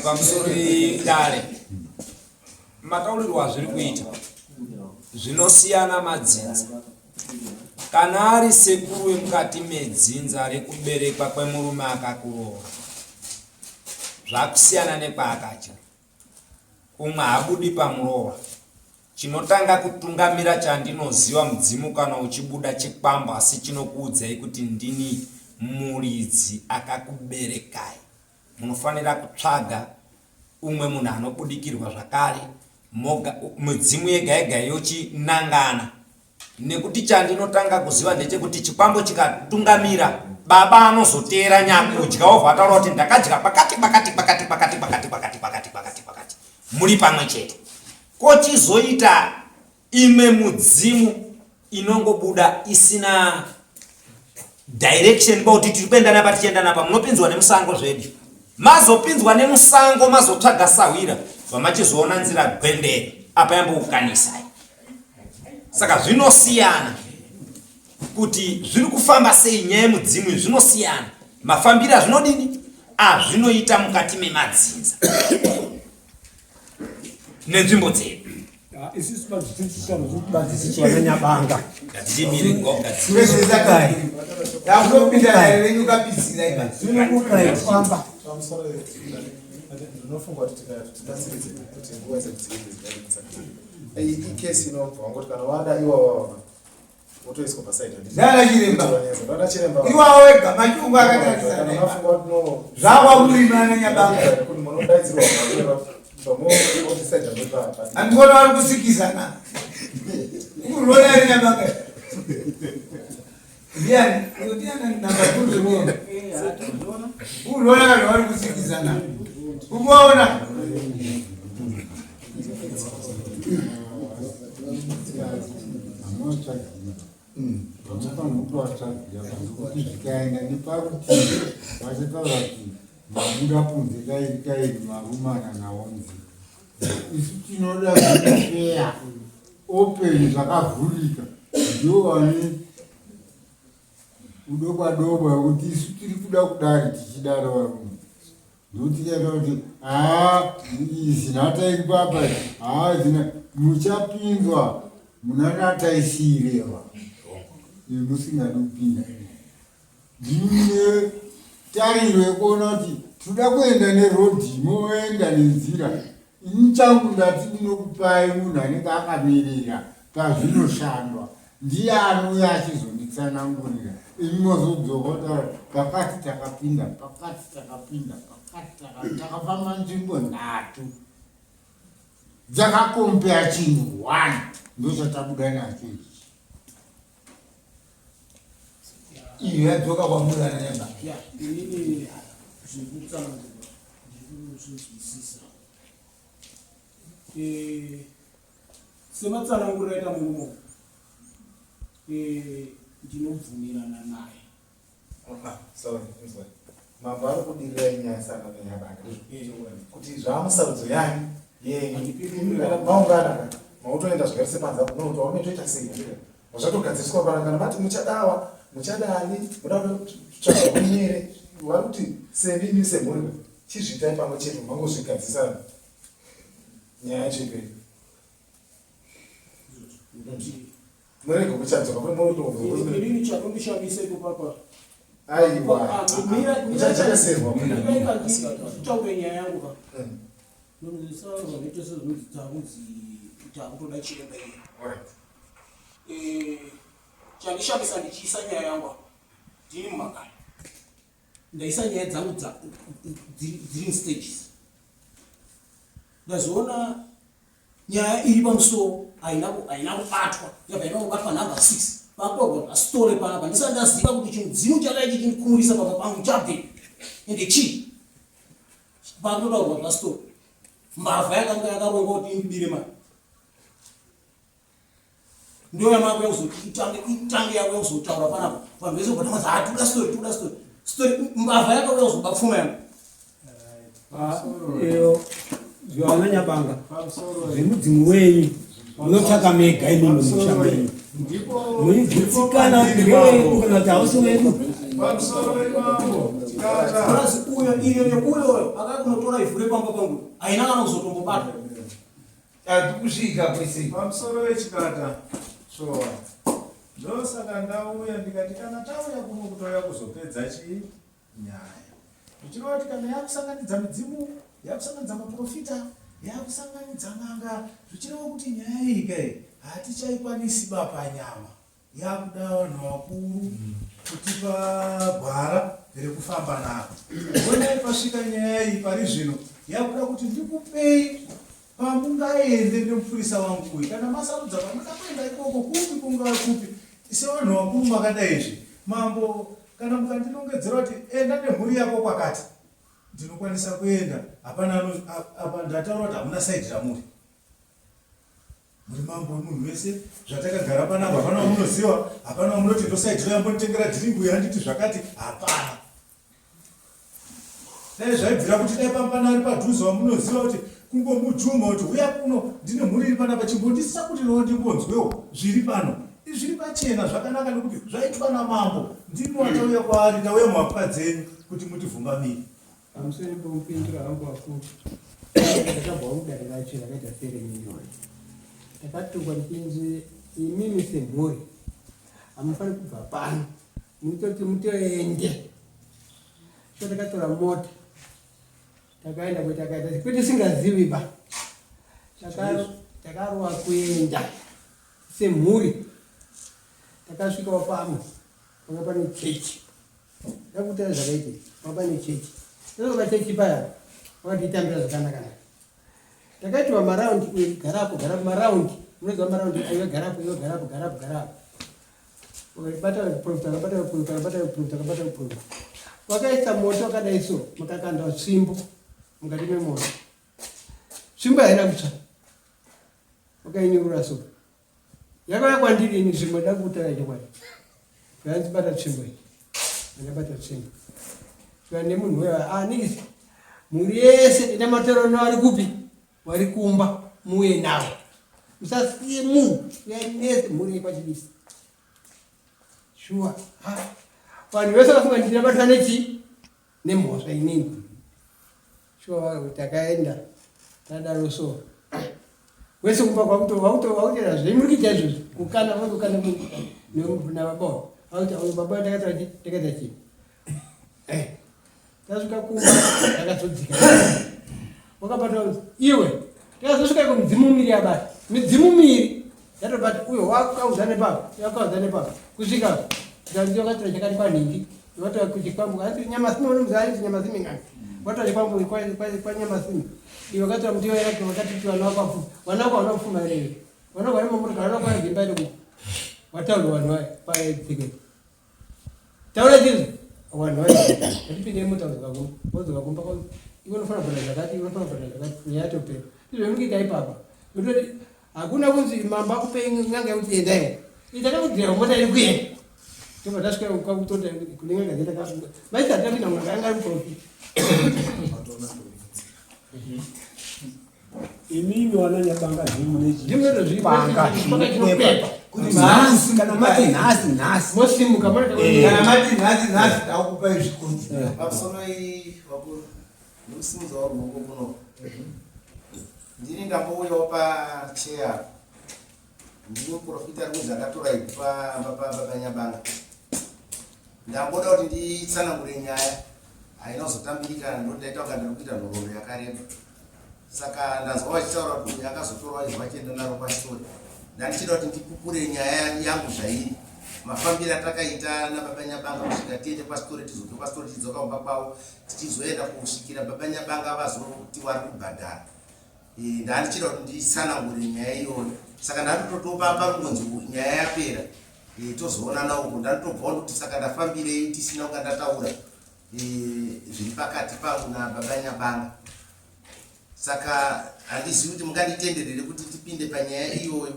pamusoro dare mataurirwo azviri kuita zvinosiyana madzinza kana ari sekuru wemukati medzinza rekuberekwa kwemurume akakuroora zvakusiyana nekwaakacha umwe habudi pamuroora chinotanga kutungamira chandinoziva mudzimu kana uchibuda chikwambo asi chinokuudzai kuti ndini muridzi akakuberekai munofanira kutsvaga umwe munhu anobudikirwa zvakare mudzimu yega yega yochinangana nekuti chandinotanga kuziva ndechekuti chikwambo chikatungamira baba anozoteera nyakudya obva ataura kuti ndakadya pakati muri pamwe chete kochizoita imwe mudzimu inongobuda isina direction kuti tiri kuenda napa tichienda napa munopinzwa nemusango zvedu mazopinzwa nemusango mazotsvaga sawira vamachizoona nzira gwendere apa yamboukanisai saka zvinosiyana kuti zviri kufamba sei nyaya yemudzimu zvinosiyana mafambiro azvinodini azvinoita mukati memadzinza nenzvimbo dzedu isusu bazvititiwananyabanga gatitimirigogaiwezezakai yakutopinda naye venyu kapizira ipa zvinokukaifamba ndinofunga kuti tinatsiridze kuti nguva dzekudzivirira ikesi inobva wangoti kana wada iwawa wotoiswa pasaidi ndana chiremba iwawo wega machungu akatarisana zvava murima nanyabanga kuti munodaidzirwa andikuona vari kusikizana urona ri nyabanga ndiani urona vanhu vari kusikizana kuvaona kuti zvikaenda neparutivi vachitaura kuti mabuda kunze kairi marumana naonzi isu tinoda zvinopeya open zvakavhurika ndio vane udokwadokwa kuti isu tiri kuda kudari tichidaro varume ndotichaita kuti izi nhatairi papa zina muchapinzwa munanataisireva musingadi kupinda ndine tariro yekuona kuti toda kuenda nerodhi moenda nenzira ini changu ndati ndinokupai munhu anenge akamirira pazvinoshandwa ndiye anouya achizonditsanangurira ini mozodzoka kutaura pakati takapinda takafamba nzvimbo 3 dzakakompea chinhu 1 ndochatabuda nacho ichi iyo yadzoka kwamurana nyamba inini zvekutanga zvinozwisisa sematsanangurira aita murumo ndinobvumirana naye mambo ari kudirira inyaya saka nenyabanga kuti zvaamusarudzo yani maungana mautoenda zvigari sepanza unoti wametoita sei zvatogadziriswa pana kana mati muchadawa muchadani muda kutsvaga munyere vari kuti sevi semhuri chizvitai pamwe chete mangozvigadzisana nyaya yacho iperi murege kuchanzoka inini chatondishamisa iko papa Aiwa. Uchachereserwa. Taure nyaya yangu ka. Nonzisara vanoita sezvonzi dzakunzi takutoda chiremba iye. Chandishamisa ndichiisa nyaya yangu ndini mumakaya. Ndaisa nyaya dzangu dziri stages. Ndazoona nyaya iri pamusoro haina kubatwa, yabva ina kubatwa number 6. Pakogwa story panapa ndisati ndaziva kuti chimudzimu chakaichi chinikumurisa papa pangu chabve ende chii pakutotaurwa pastori mbavha yakanga yakaronga kuti indibire mari ndo yamako yakuzoti itange yako yakuzotaura panapa vanhu vese vatangaza toda story mbavha yakauya kuzoba pfuma yangu iyo zvavananyabanga zvemudzimu wenyu munotsvaka mega imimi mushamba yenyu muigutsikana kana kuti hausi wedu asi uyo akakunotora ivhu repamba pangu haina kana kuzotombobata hatikusvika kwese pamusoro wechikata shuwa ndosaka ndauya ndikati kana tauya kuno kutauya kuzopedza chii nyaya ndichirova kuti kana yakusanganidza midzimu yakusanganidza maprofita yakusanganidza n'anga zvichireva kuti nyaya iyi kai hatichaikwanisiba panyama yakuda vanhu vakuru kutipa gwara rekufamba nako onai pasvika nyaya iyi pari zvino yakuda kuti ndikupei pamungaende nemupurisa wangu uyu kana masarudza pamuda kuenda ikoko kupi kungaa kupi sevanhu vakuru makadaizve mambo kana mukandinongedzera kuti enda nemhuri yako kwakati ndinokwanisa kuenda apa ndataura kuti hamuna saidi ramuri muri mambo wemunhu wese zvatakagara panapa hapana wamunoziva hapana wamunoti ndosaidira yambonitengera dhiringu yanditi zvakati hapana dai zvaibvira kuti dai pampanari padhuze wamunoziva kuti kungomujuma kuti uya kuno ndine mhuri iri panapa chimbondisisa kuti noo ndimbonzwewo zviri pano zviri pachena zvakanaka nekuti zvaitwa namambo ndimi watauya kwaari tauya muhapwa dzenyu kuti mutivhumbamiri pamusoro pomupindura wangu wakuru ndakabva mudare racho rakaita 3 miliyoni takatukwa ndichinzi imimi semhuri hamufani kubva pano mutoti mutoende so takatora mota takaenda kwetakaita kwete singazivi ba takarowa kuenda semhuri takasvikawo pamwe panga pane chechi ndakutaura zvakaiti panga pane chechi ndinoba chechi paya wakatitambira zvakanaka takaitwa maraundi garapo maraundi munoziva maraundi iwe garapo ukabata profita wakaisa moto wakadai so mukakanda tsvimbo mukati memoto tsvimbo haina kutsva wakainyurura so yakauya kwandiri ini zvimwe da kutaura chokwadi zvanzibata tsvimbo iyi andabata tsvimbo saka nemunhu wewa nigisi mhuri yese ine matorano ari kupi wari kumba muuye nawo musasiye munhu uyanese mhuri yekwachidisi shuwa vanhu vese vafunga ndiri abatwa nechi nemhosva inini shuwa takaenda tadaro so wese kumba kwakutera zvemuri kuita izvozvo kukana navabao baba takaita chii tasvika kumba takazodzika wakabata iwe takazosvika iko midzimu miri yabata midzimu miri yatobata uyo wakaudzane papa kusvika wakatira chakati kwanhingi watoa kuchikwambu ati nyamasimi unomuzari nyamasimi ngani watoa chikwambu kwa nyamasimi iwe wakatira muti wayake wakati vana wako vanofuma ere vana vari mumurika vana wako vadzimba iri wataura vanhu vaye paedzike taura chizvo vanhu vaye atipinde mutaudzoka kumba iwe unofana kuona zvakati iwe unofana kuona zvakati nyaya yatopera izvemukita ipapa utoti hakuna kunzi mamba akupei n'anga yekuti endai itakakudhira mota iri kuenda tobva tasvika kwakutota kune n'anga dzetakasunga vaisati tapinda mwanga anga ari muprofita imimi wananyabanga zvimuzvipanga kuti nhasi kana mati nhasi mosimuka kana mati nhasi takupai zvikunzi pamusoro iyi vakuru ndikusimudza waruoko kuno ndini ndambouyawo pacheya ndini muprofita ari kunzi akatora ibva panyabanga Ndaboda kuti nditsanangure nyaya ainozotambirikana ndotaita ukandira kuita nhororo yakareba. Saka ndanzwa vachitaura kuti akazotorwa izvo vachienda naro pastori. Ndandichida kuti ndipupure nyaya yangu zvairi. Mafambiro atakaita nababa Nyabanga kusvika tiende pastori, tizobva pastori tidzoka kumba kwavo, tichizoenda kusvikira baba Nyabanga vazoti vari kubhadhara. Ndandichida kuti nditsanangure nyaya iyoyo. Saka ndatotopa parungonzi nyaya yapera. Tozoonana uko ndatobva kuti saka ndafambirei tisina kunga ndataura zviri pakati pangu nababa Nyabanga. Saka handizivi kuti munganditenderere kuti tipinde panyaya iyoyo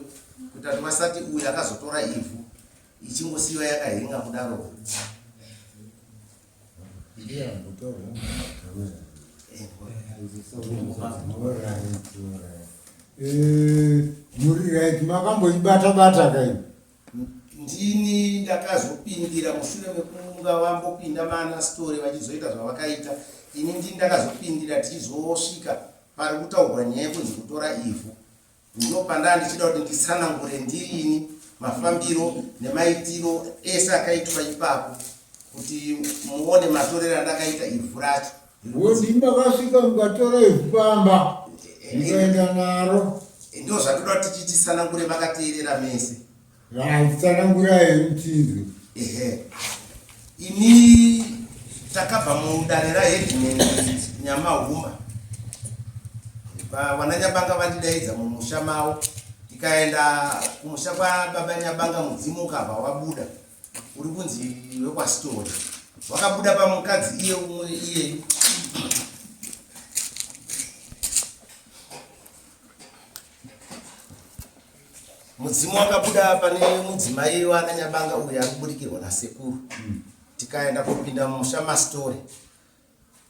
kuti ati vasati uyu akazotora ivhu ichingosiyiwa yakahenga kudaro. Muri right makamboibata-bata kai? Ndini ndakazopindira mushure mekunga vambopinda mana story vachizoita zvavakaita. Ini ndini ndakazopindira tichizosvika pari kutaurwa nyaya yekunzi kutora ivhu. Ndo pandandichida kuti nditsanangure ndirini mafambiro nemaitiro ese akaitwa ipapo kuti muone matorero andakaita ivhu racho. Wodi makasvika mukatora ivhu pamba mukaenda naro. Ndo zvatoda kuti tichitsanangure makateerera mese. Tsanangurai mutizwe. Ini takabva mudare raHeadman Nyamahuma. Vana Nyabanga vandidaidza mumusha mavo, tikaenda kumusha kwababa Nyabanga mudzimu ukabva wabuda uri kunzi wekwastori. Wakabuda pamukadzi iye umwe iyeyu. Mudzimu wakabuda pane mudzimai wana Nyabanga uyu ari kuburikirwa nasekuru. Tikaenda kupinda mumusha mastori.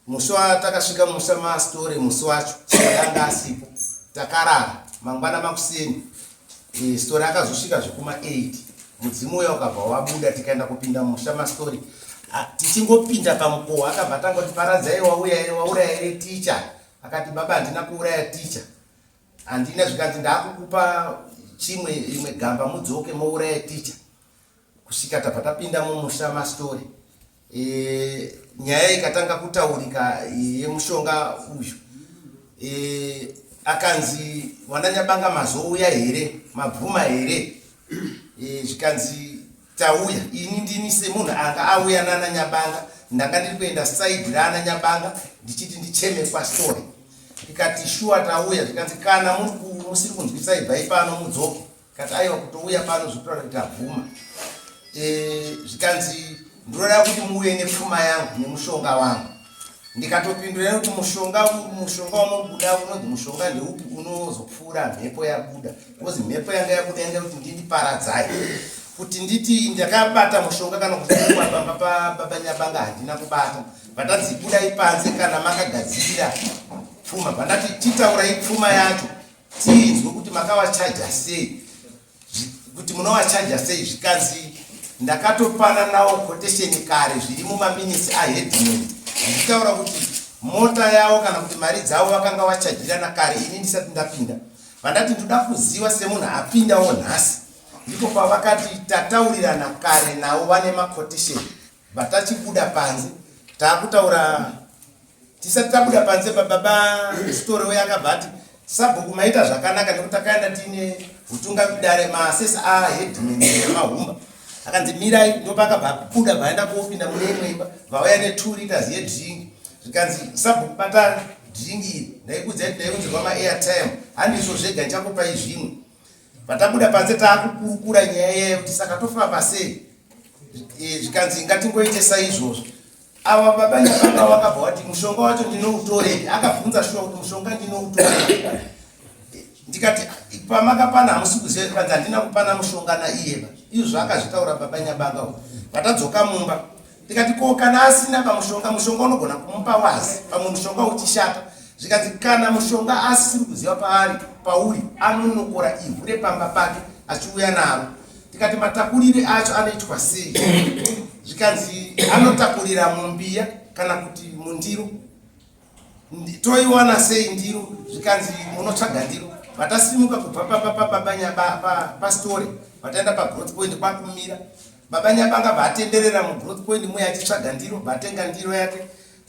Musi watakasvika mumusha mastori, musi wacho akanga asipo. Takarara mangwana makuseni. Story akazosvika zvekuma 8. Mudzimu uyo wakabva wabuda tikaenda kupinda mumusha mastori. Tichingopinda pamukova akabva tangoti paradzai wauraya here ticha. Akati baba handina kuuraya ticha. Handina zvikanzi ndakukupa imwe gamba mudzoke mouraya ticha. Kusvika tabva tapinda mumusha mastori. Nyaya ikatanga kutaurika yemushonga uyu. Akanzi wana Nyabanga mazouya here, mabvuma here. Zvikanzi tauya. Ini ndini semunhu anga auya nana Nyabanga, ndanga ndiri kuenda side rana Nyabanga ndichiti ndicheme pastori. Tikati shuwa tauya. Zvikanzi kana musiri kunzwisai bhai pano mudzoke. Kati aiwa kutouya pano zvotora kuti abvuma. Zvikanzi ndinoda kuti muuye nepfuma yangu nemushonga wangu. Ndikatopindura kuti mushonga unobuda unonzi mushonga ndeupi unozopfuura mhepo yabuda. Because mhepo yanga yabuda yanga kuti ndindiparadzai. Kuti nditi ndakabata mushonga kana kufuwa pamba pababa Nyabanga handina kubata. Batanzi budai panze kana makagadzirira pfuma. Bandati titaurai pfuma yacho. Tinzwe kuti makavachaja sei. Kuti munovachaja sei. Zvikanzi ndakatopana nawo quotation kare zviri mumaminisi aHeadman. Nditaura kuti mota yavo kana kuti mari dzavo vakanga vachajirana kare ini ndisati ndapinda. Vandati ndoda kuziva semunhu apindawo nhasi. Ndipo pavakati tataurirana kare navo vane maquotation. Vatachibuda panze. Taakutaura tisati tabuda panze baba story we akabva ati sabhuku maita zvakanaka nekuti takaenda tine utungamidare maasesa aHeadman Nyamahuma. Akanzi mirai ndopakabva kubuda vaenda kopinda mune imwe imba vauya ne2 liters yedringi. Zvikanzi sabhuku bata dringi iri ndaikudzai ndaiunzirwa maairtime handizvo zvega ndichakupai zvimwe. Patabuda panze taakukurukura nyaya yayo kuti saka tofamba sei. Zvikanzi ngatingoite saizvozvo. Ava baba Nyabanga wakabva wati mushonga wacho ndinoutorei. Akabvunza shuwa kuti mushonga ndinoutorei. Ndikati pamakapana hamusi kuziva kuti handina kupana mushonga naiye. Izvo akazvitaura baba Nyabanga. Vatadzoka mumba. Ndikati ko kana asina pamushonga, mushonga unogona kumupa wazi. Pamwe mushonga uchishata. Zvikanzi kana mushonga asiri kuziva pauri anonokora ivhu repamba pake achiuya naro. Tikati matakurire acho anoitwa sei. Zvikanzi anotakurira mumbiya kana kuti mundiro. Toiwana sei ndiro. Zvikanzi munotsvaga ndiro. Vatasimuka kubva baba Nyabanga pastori. Vataenda pagrowth point kwakumira. baba Nyabanga baatenderera mugrowth point mwe achitsvaga ndiro baatenga ndiro yake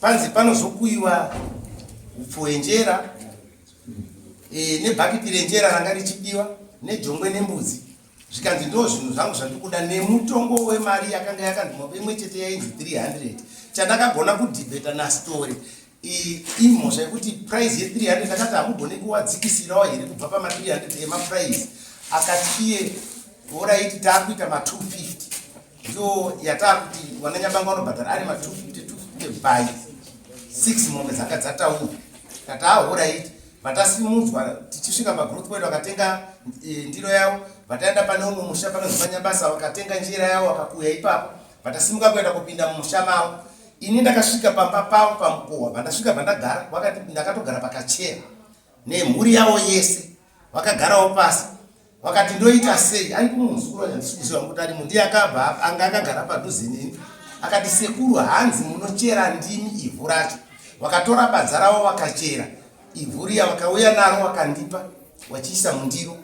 panzi panozokuyiwa upfu hwenjera nebhakiti renjera ranga richidiwa nejongwe nembudzi zvikanzi ndo zvinhu zvangu zvandikuda nemutongo wemari yakanga yakandimwa imwe chete yainzi 300 chandakagona kudhibheta naStory imhosva yekuti price ye300 akati hamugone kuwadzikisirawo here kubva pama300 emaprice akati iye oraiti taakuita ma250 ndo yataakuti wananyabanga unobhadhara ari ma250 by 6 mombe dzanga dzataura kati ahoraiti vatasimudzwa tichisvika pagrowth point vakatenga ndiro yavo vataenda pane umwe musha panonzi Panyabasa vakatenga njira yavo vakakuya ipapo vatasimuka kuenda kupinda mumusha mavo. Ini ndakasvika pamba pavo pamukohwa vandasvika vandagara wakati ndakatogara pakachera nemhuri yavo yese vakagarawo pasi vakati ndoita sei ari kumuzukuru wanyandisvukisi wangu kuti ari mundi akabva anga akagara padhuze neni akati sekuru hanzi munochera ndimi ivhu racho vakatora badza ravo vakachera ivhu riya vakauya naro vakandipa vachiisa mundiro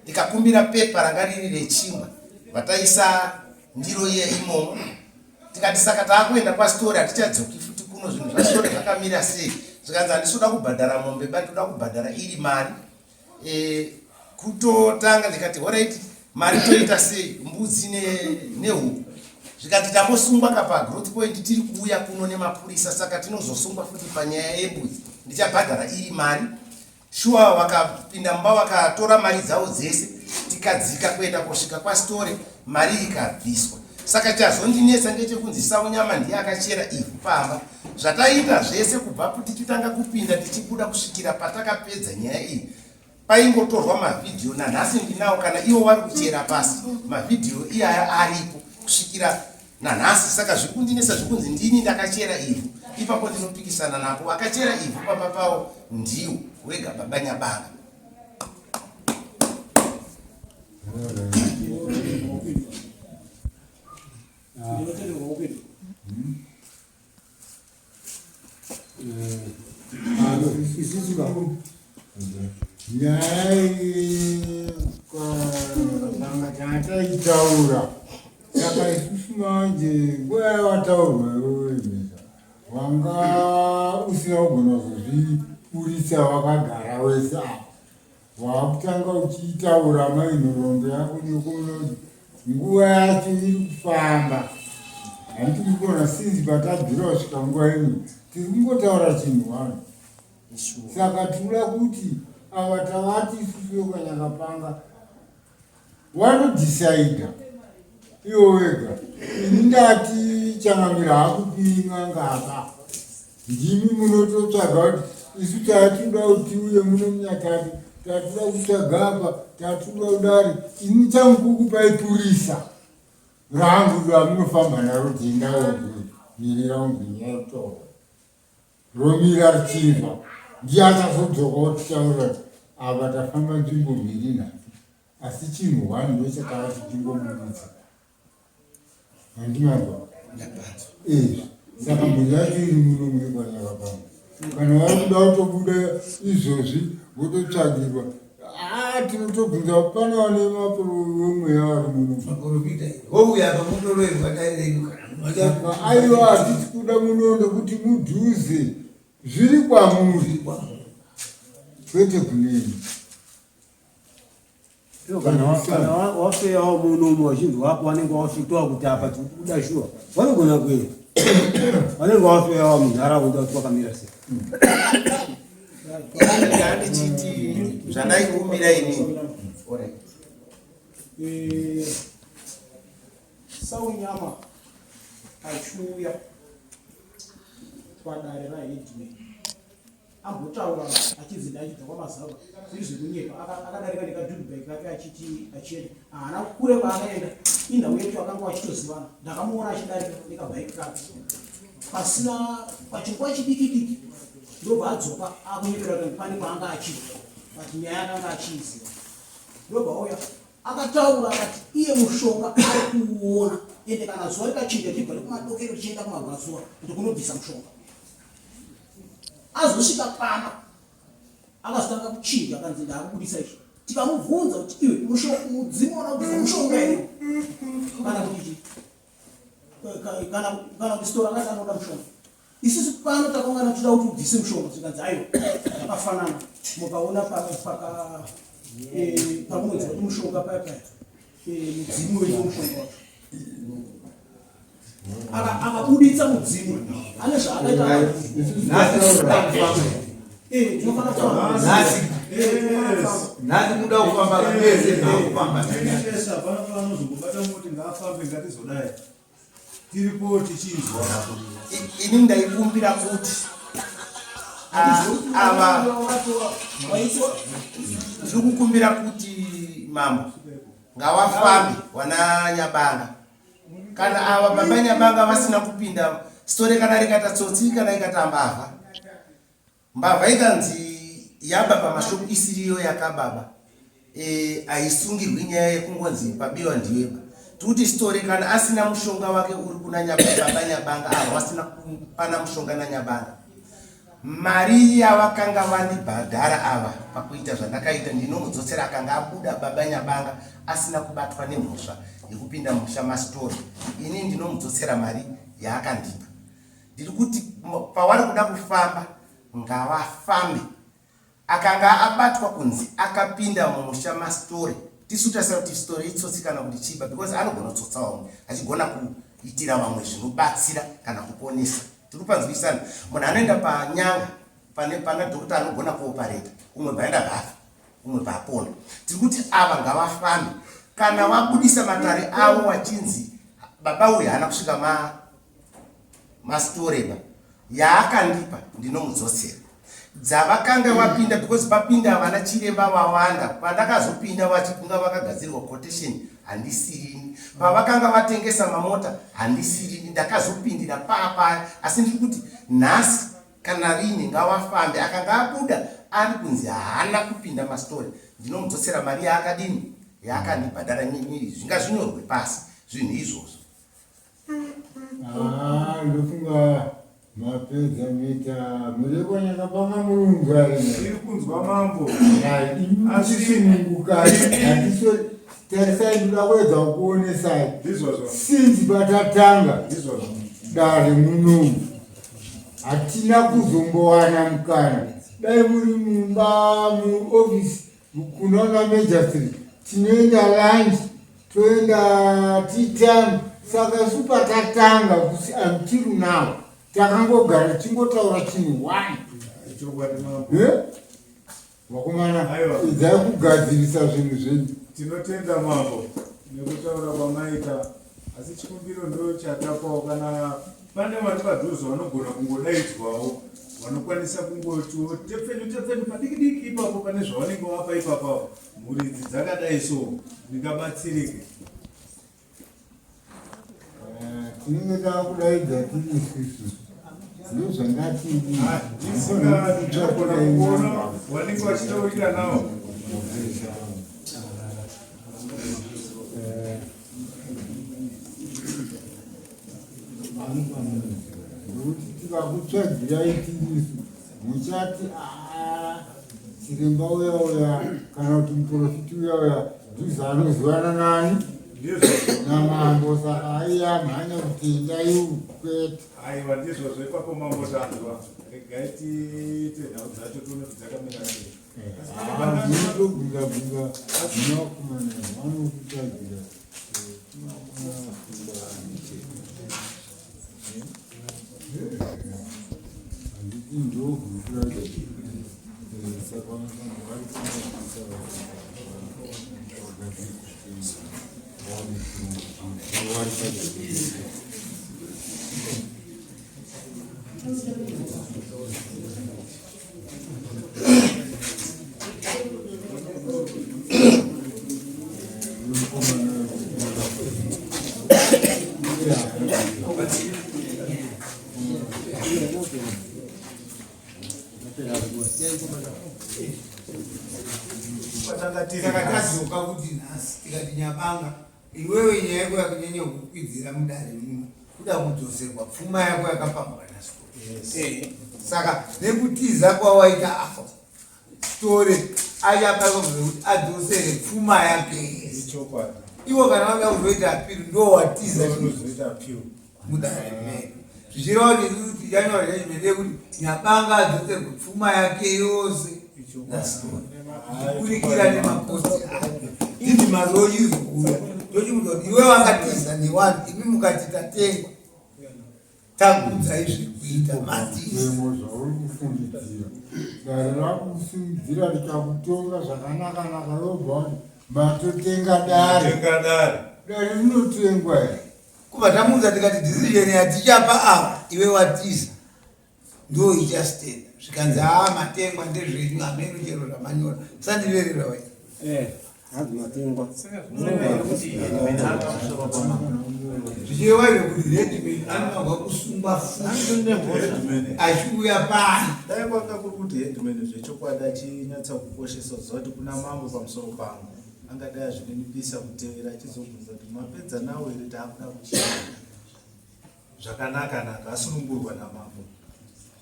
ndikakumbira pepa ranga riri rechingwa vataisa ndiro iye imomo tikati saka taakuenda kwaStory hatichadzoki futi kuno zvinhu zvaStory zvakamira sei zvikanzi handisoda kubhadhara mombe bati toda kubhadhara iri mari kutotanga ndikati alright mari toita sei mbudzi nehuku zvikati tambosungwa pagrowth point tiri kuuya kuno nemapurisa saka tinozosungwa futi panyaya yembudzi ndichabhadhara iri mari shuwa vakapinda mumba vakatora mari dzavo dzese tikadzika kuenda kusvika kwaStory mari ikabviswa saka chazondinetsa ngechekunzi Saunyama ndiye akachera ivhu pamba zvataita zvese kubva tichitanga kupinda tichibuda kusvikira patakapedza nyaya iyi paingotorwa mavhidhiyo nanhasi ndinawo kana ivo vari kuchera pasi mavhidhiyo iyaya aripo kusvikira nanhasi saka zvikundinetsa zvikunzi ndini ndakachera ivhu ipapo ndinopikisana napo akachera ivhu pamba pavo ndiwo wega baba Nyabanga. nyaya iyi taitaura saka isusu manje nguva yavataurwa iwowemesa wanga usina kugona kuzvipurisa wakagara wese apa wakutanga uchitaura mainhorombo yako nekunoti nguva yacho iri kufamba handiti kugona sinzi patabvira kusvika nguva ino tiri kungotaura chinhu wano saka tinoda kuti ava tavati isusu yokanyakapanga vanodhisaidha iwo wega ini ndati changamira hakupinga ngapa ndimi munototsvaga kuti isu tatoda kuti uye muno munyakati tatoda kutsvaga apa tatoda kudari ini changukupaipurisa rangu ramunofamba naro dzindaogu mirira ungwinya yekutora romira richibva ndiachazodzoka kutitaura ava tafamba nzvimbo mbiri nhatu asi chinhu hwani ndochakava tichingomudisa handimazva saka mbiri yacho iri muno mune kwanyakapanga kana vari kuda kutobuda izvozvi vototsvagirwa tinotobvunza pana vane mapuromweya vari muno aiwa hatisi kuda munondo kuti mudhuze zviri kwamuri kwete kuneni kana wafeyawo munomu wachinzi wapo wanenge wasvitowa kuti apa tiri kuda shuwa vanogona kuenda vanenge wafeyawo munharaunda kuti wakamira sei handichiti zvandaikumbira inini Saunyama achiuya padare raHeadman ambotaura achizida achibva kwamazava zviri zvekunyeka akadarika nekadhudhibheki kake achienda haana kure kwaakaenda indau yetu akanga wachitozivana ndakamuona achidarika nekabhaiki kake pasina pachinguva chidiki ndobva adzoka akunyepera kuti pane paanga achibva kuti nyaya akanga achiiziva ndobva auya akataura akati iye mushonga ari kuuona ende kana zuva rikachinja chibva nekumadokero tichienda kumabvazuva kuti kunobvisa mushonga azosvika pamba akazotanga kuchinja akanzi ndaakubudisa ichi tikamubvunza kuti iwe mudzimu ona kuti mushonga ere kana kuti kana kuti stora akati anoda mushonga isusu pano takangana tida kuti ubvise mushonga zikanzi aiwa zvakafanana mukaona pamunonzi kuti mushonga payapaya mudzimu wedu mushonga wacho akabuditsa mudzimu ane zvaakaita nasi muda kufamba kapese nakufamba panozongobata moti ngaafambe ngatizodai tiripo tichinzwa ini ndaikumbira kuti ava ndiri kukumbira kuti mambo ngavafambe wana Nyabanga kana ava baba Nyabanga vasina kupinda story kana rikata tsotsi kana ikata mbavha ikanzi yababa mashopu isiriyo yakababa aisungirwi nyaya yekungonzi pabiwa ndiyeba tuti story kana asina mushonga wake uri kuna baba Nyabanga ava wasina kupana mushonga naNyabanga mari yavakanga vandibhadhara ava pakuita zvandakaita ndinomudzosera akanga abuda baba Nyabanga asina kubatwa nemhosva yekupinda musha mastori ini ndinomudzosera mari yaakandipa ndiri kuti pavari kuda kufamba ngavafambe akanga abatwa kunzi akapinda mumusha mastori tisu tasara kuti story itsotsi kana kuti chiba because anogona kutsotsa vamwe achigona kuitira vamwe zvinobatsira kana kuponesa tiri kupanzwisana munhu anoenda panyanga pana dhokota anogona kuopareta umwe paenda bhafa umwe paapona tiri kuti ava ngavafambe kana vabudisa matare avo wachinzi baba uyu haana kusvika mastoreba yaakandipa ndinomudzosera dzavakanga vapinda because papinda havana chiremba vawanda pandakazopinda vachikunga vakagadzirirwa quotation handisirini pavakanga vatengesa mamota handisirini ndakazopindira papaya asi ndiri kuti nhasi kana rini ngavafambe akanga abuda ari kunzi haana kupinda mastori ndinomudzosera mari yaakadini yaakandibhadhara nyinyi zvinga zvinyorwe pasi zvinhu izvozvo ndofunga mapedza mita mureko Nyakapanga mulungu iri kunzwa mambo asisunungukai hatiso tarisai ndoda kuedza kuonesai sinzi patatanga dare munomu hatina kuzombowana mukana dai muri mumba muofisi kunoona Major tinoenda lunch toenda titamu saka supa tatanga kusi until now takangogara tingotaura chinhu one vakomana idzai kugadzirisa zvinhu zvenyu tinotenda mambo nekutaura kwamaita asi chikumbiro ndo chatapawo kana pane vari padhuze vanogona kungodaidzwawo vanokwanisa kungotiwo tepfenyu padikidiki ipapo pane zvavanenge vapa ipapapo mhuridzi dzakadai so ndingabatsirike tinenge takudaidza tiri isusu ndozvandatiri ndisingagona kuona vanenge vachitaurira navo nokuti tikakutsvagirai tirisu muchati chiremba uya kana kuti muprofiti uya ndizo anozivana nani namambo saka aiya mhanya kutenda iwu kwete aiwa ndizvozvo ipapo mambo tanzwa regai tiite nhau dzacho tione kuti dzakamira ndinotobvungabvunga zvinokumana vanokutagira handiti ndovhukuraga saka vari kuisa takataziuka kuti nhasi tikati Nyabanga iwewe nyaya yako yakunyanya kukwidzira mudare muno kuda kudzoserwa pfuma yako yakapambana stori saka nekutiza kwawaita afa stori achapako kuti adzosere pfuma yake iwo kana vanga kuzoita apiri ndo watiza mudare mene zvichireva kuti chanyora chachimende kuti nyabanga adzosere kupfuma yake yose kurikira nemakosti ake nditi mazoyizukuya tochimuda kuti iwe wakatiza newanu imi mukati tatengwa tagudzai zvekuita matiza dare rakusimudzira rikakutonga zvakanaka-naka robva kuti matotenga dare dare rinotengwa here kubva tamuudza tikati decision yatichapa ava iwe watiza ndo ichastenda zvikanzi matengwa ndezvenyu hameno chero zvamanyora sandiverera wai matengwa zvichireva zvekuti redman anogwa kusungwa achiuya pano dai kwanga kuri kuti hedman zvechokwadi achinyatsa kukoshesa ziva kuti kuna mambo pamusoro pangu angadai azvinonipisa kutevera achizobvunza kuti mapedza nawo here taakuda kuchia zvakanaka-naka asunungurwa namambo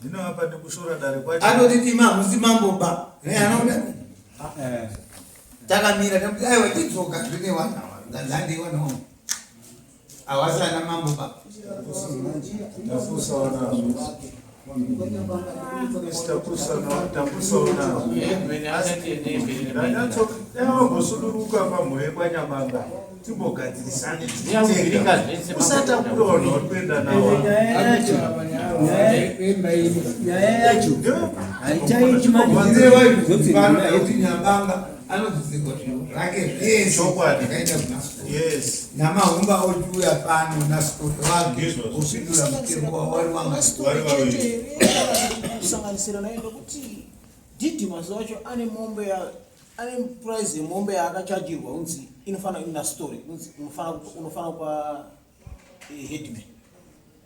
zvino apa nekushora dare kwacho anotiti mamusi mambo ba anoda takamira takuti aiwa tidzoka zvine wanawa ngazandeiwanawo awasana mambo ba ndanyatsosuduruka pamhoye kwanyamanga timbogadzirisane usatakuronha uri kuenda nawo nyaya yacho haichaiti manzirevaiuti nyabanga anodzidzirwa zvinhu zvake zvese akaita yes namahunga otiuya pano nasikoti wake osvidura mutengo wawari kusanganisira naye ndokuti didi mazuva acho ane prize yemombe yaakachajirwa unzi inofana ina story unzi unofana kwa headman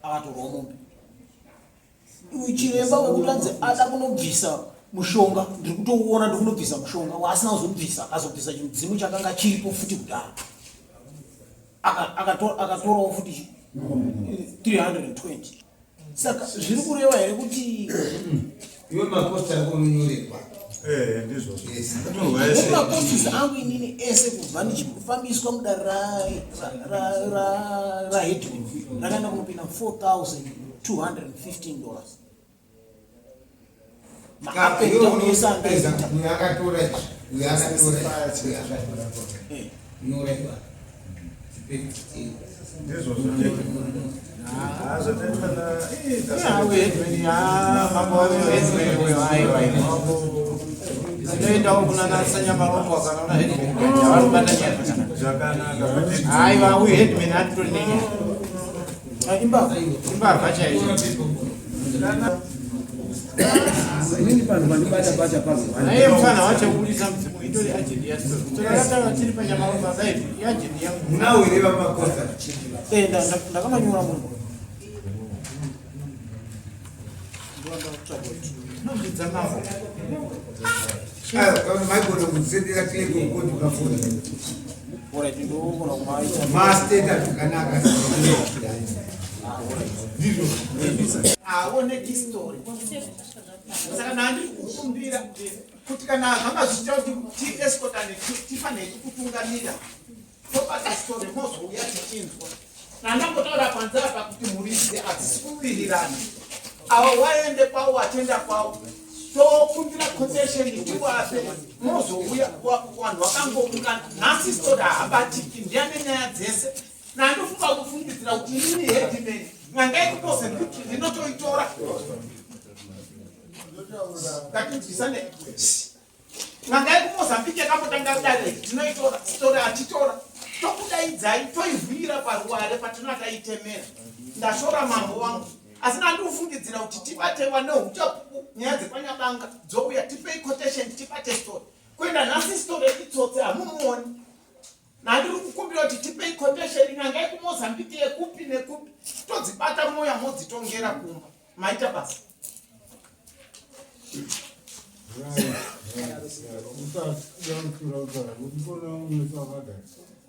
akatorwa mombe chiremba wekutanze ada kunobvisa mushonga ndiri kutouona ndi kunobvisa mushonga waasina kuzobvisa akazobvisa chimudzimu chakanga chiripo futi kudhara akatorawo futi 320 saka zviri kureva here kuti iwe makosti ako unonyorerwa makosti angu inini ese kubva ndichifambiswa mudare rahedman rakaenda kunopinda $4,215 zvinoendawo kunanasanya marombo akanaona aiwa uyu hedman atitori nenyaya imbavha chaiyo inini panhu pandibata-bata naiye mufana wacho kubudisa mudzimu itori ajendi yastotorakatava tiri panyamarombo asaivi iajendi yangu munawereva makosta ndakamanyora munhu nozvidza mambo maigona kutsendera kilekokoti kafoni orati ndoona kumaita masteta zvakanaka aone histori saka nandiri kukumbira kuti kana zvanga zvichita kuti tiescotane tifanire kukutungamira tobata story mozouya tichinzwa nandangotaura panze apa kuti muridzi hadzisi kuwirirana avo waende kwavo watenda kwavo tokumbira quotation tiwape mozouya vanhu vakangoungana nhasi story haabatiki ndiane nyaya dzese nandofunga kufungidzira kuti inini hedman nyangai kumozambiki ndinotoitora ngatinzwisane nyangai kumozambiki yakambotanga dare tinoitora story atitora tokudaidzai toivhuyira paruware patinataitemera ndashora mambo wangu asi ndandiufungidzira kuti tibatewa neuchapupu nyaya dzepanyabanga dzouya tipei quotation tibate story kuenda nhasi story itsotse hamumuoni nandiri kukumbira kuti tipei quotation nyangai kumozambiki yekupi nekupi todzibata moya modzitongera kumba maita basa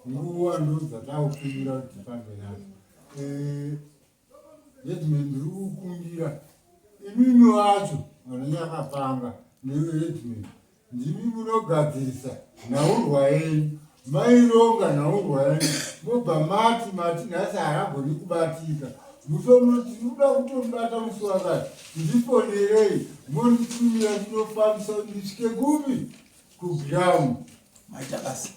nguva ndo dzatakukumbira kuti tifambe nazo hedman ndiri kukumbira imimi wacho vanonyakapanga newe hedman ndimi munogadzirisa naurwa yenyu, maironga naurwa yenyu, mobva mati nhasi haragoni kubatika. Mutonoti tinoda kutonibata musi wakati, ndiponerei monditumira ndinofambisa ndisvike kupi? Kuground. Maitabasa.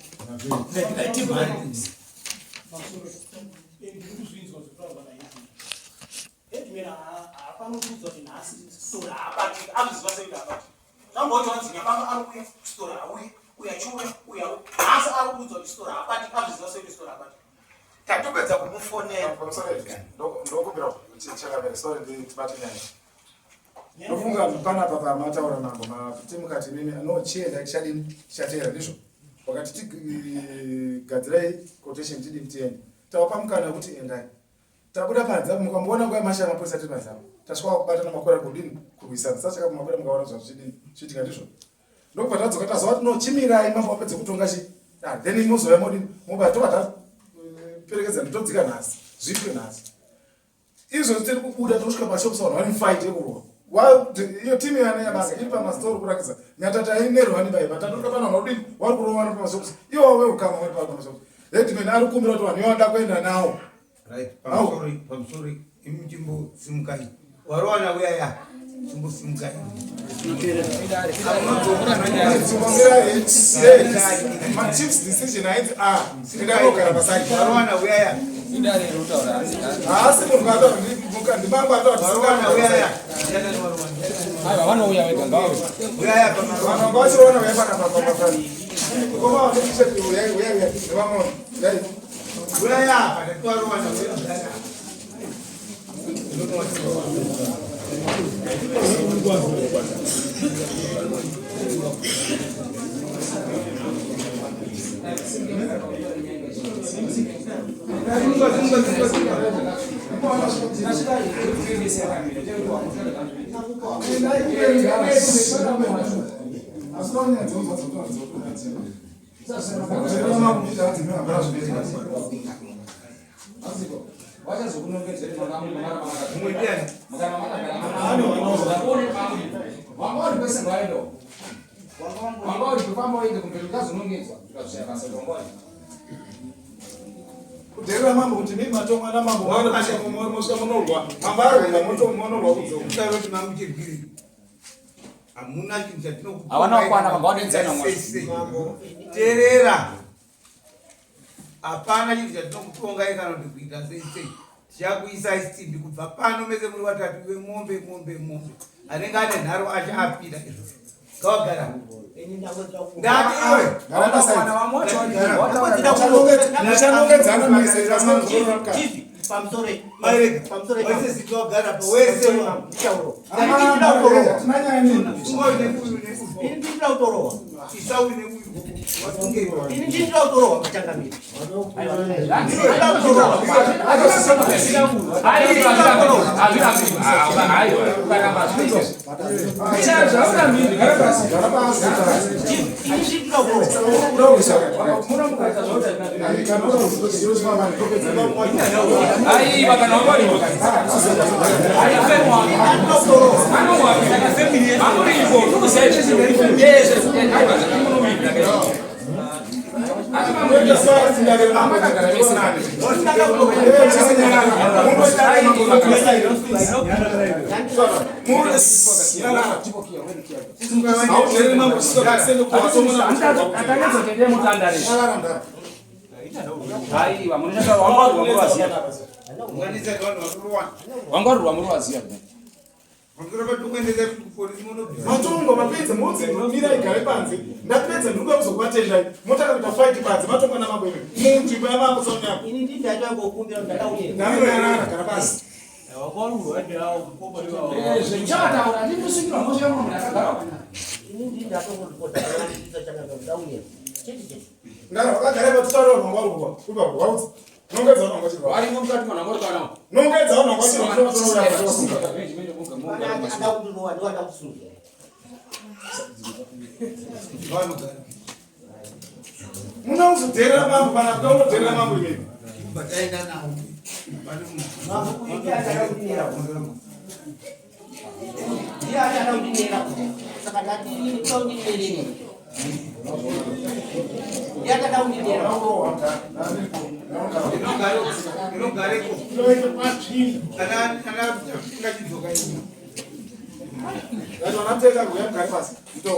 tatopedza kumufonera ndokubira chakavere sori ndibate nyaya ndofunga panapa pamataura mambo makuti mukati mimi anochienda chadini chatera ndizvo wakati tigadzirai quotation tidini tiende tawapa mukana kuti endai tabuda panza mukamboona nguva masha mapoisa tiri panzamo tasvika kubatana makora kudini kurwisana sachaka kumakora mukaona zvazvidini zviitika ndizvo ndokubva tadzoka tazova tinochimirai mambo apedze kutonga chi then mozouya modini mobva tobva taperekedza nditodzika nhasi zvitwe nhasi izvo tiri kubuda tosvika pashopusavanhu vane fight yekurwa iyo timu yanayabasa iri pamastori kurakidza nyatata inerwani baiba tatoka pana vanodini vari kurovana pamashopusa iwo weukama vari pamashopusa hedman ari kumbira kuti vanhu ivanoda kuenda nawo pamusori imuchimbo simukai warowana uyaya chimbo simukai machiefs decision haiti ndinogara pasai warowana uyaya haasi munhu atomuka ndimangu atoarowana uyaya vanouya vega ngavo vanhu vachiroona vaipanapapapapani koma vanokishati uyaya nevamwe uyaya apa ndatiwarowana uyaya kuderera mambo kuti mimi matomwana mambo mosvika munorwa mambo arwenda monorwa kudzokutaroti mamuchirwiri hamuna chinhu chatinokupa havana kukwana vangawadenzana teerera hapana chinhu chatinokutongai kana kuti kuita seisei tichakuisai simbi kubva pano mese muri vatatu vemombe anenge ane nharo achaapira kawagara wangarurwa muri waziya matongo mapedza modzi mira igare panze ndapedza ndikuda kuzokuvatendai motaka kuita fight panze matongo namambo ime munzvimbo yamambo saunyako ini ndii ndatangokumbira kuti ndakauye namirarara kana basi zvechataura ndinosungirwa mosvika akagara ini ndii ndatongokuisa chakanga ndauye chete chete ndara wakagara patutaura mangwarurwa kuba waudzi nongedza unongwachirwa varimo mukati mwana ngorikana nongedza unongwachirwa ndowada kusungira muna kuzodherera mambo kana kuda kudherera mambo imeni bataenda nawo Ndiye ana kundinera. Saka ndati ndinondinereni. Yakada kundinera. Inogareko. Inoite patini. Kana ngachidzoka ini. Vanhu vanapfeka kuya mugari pasi. Ito.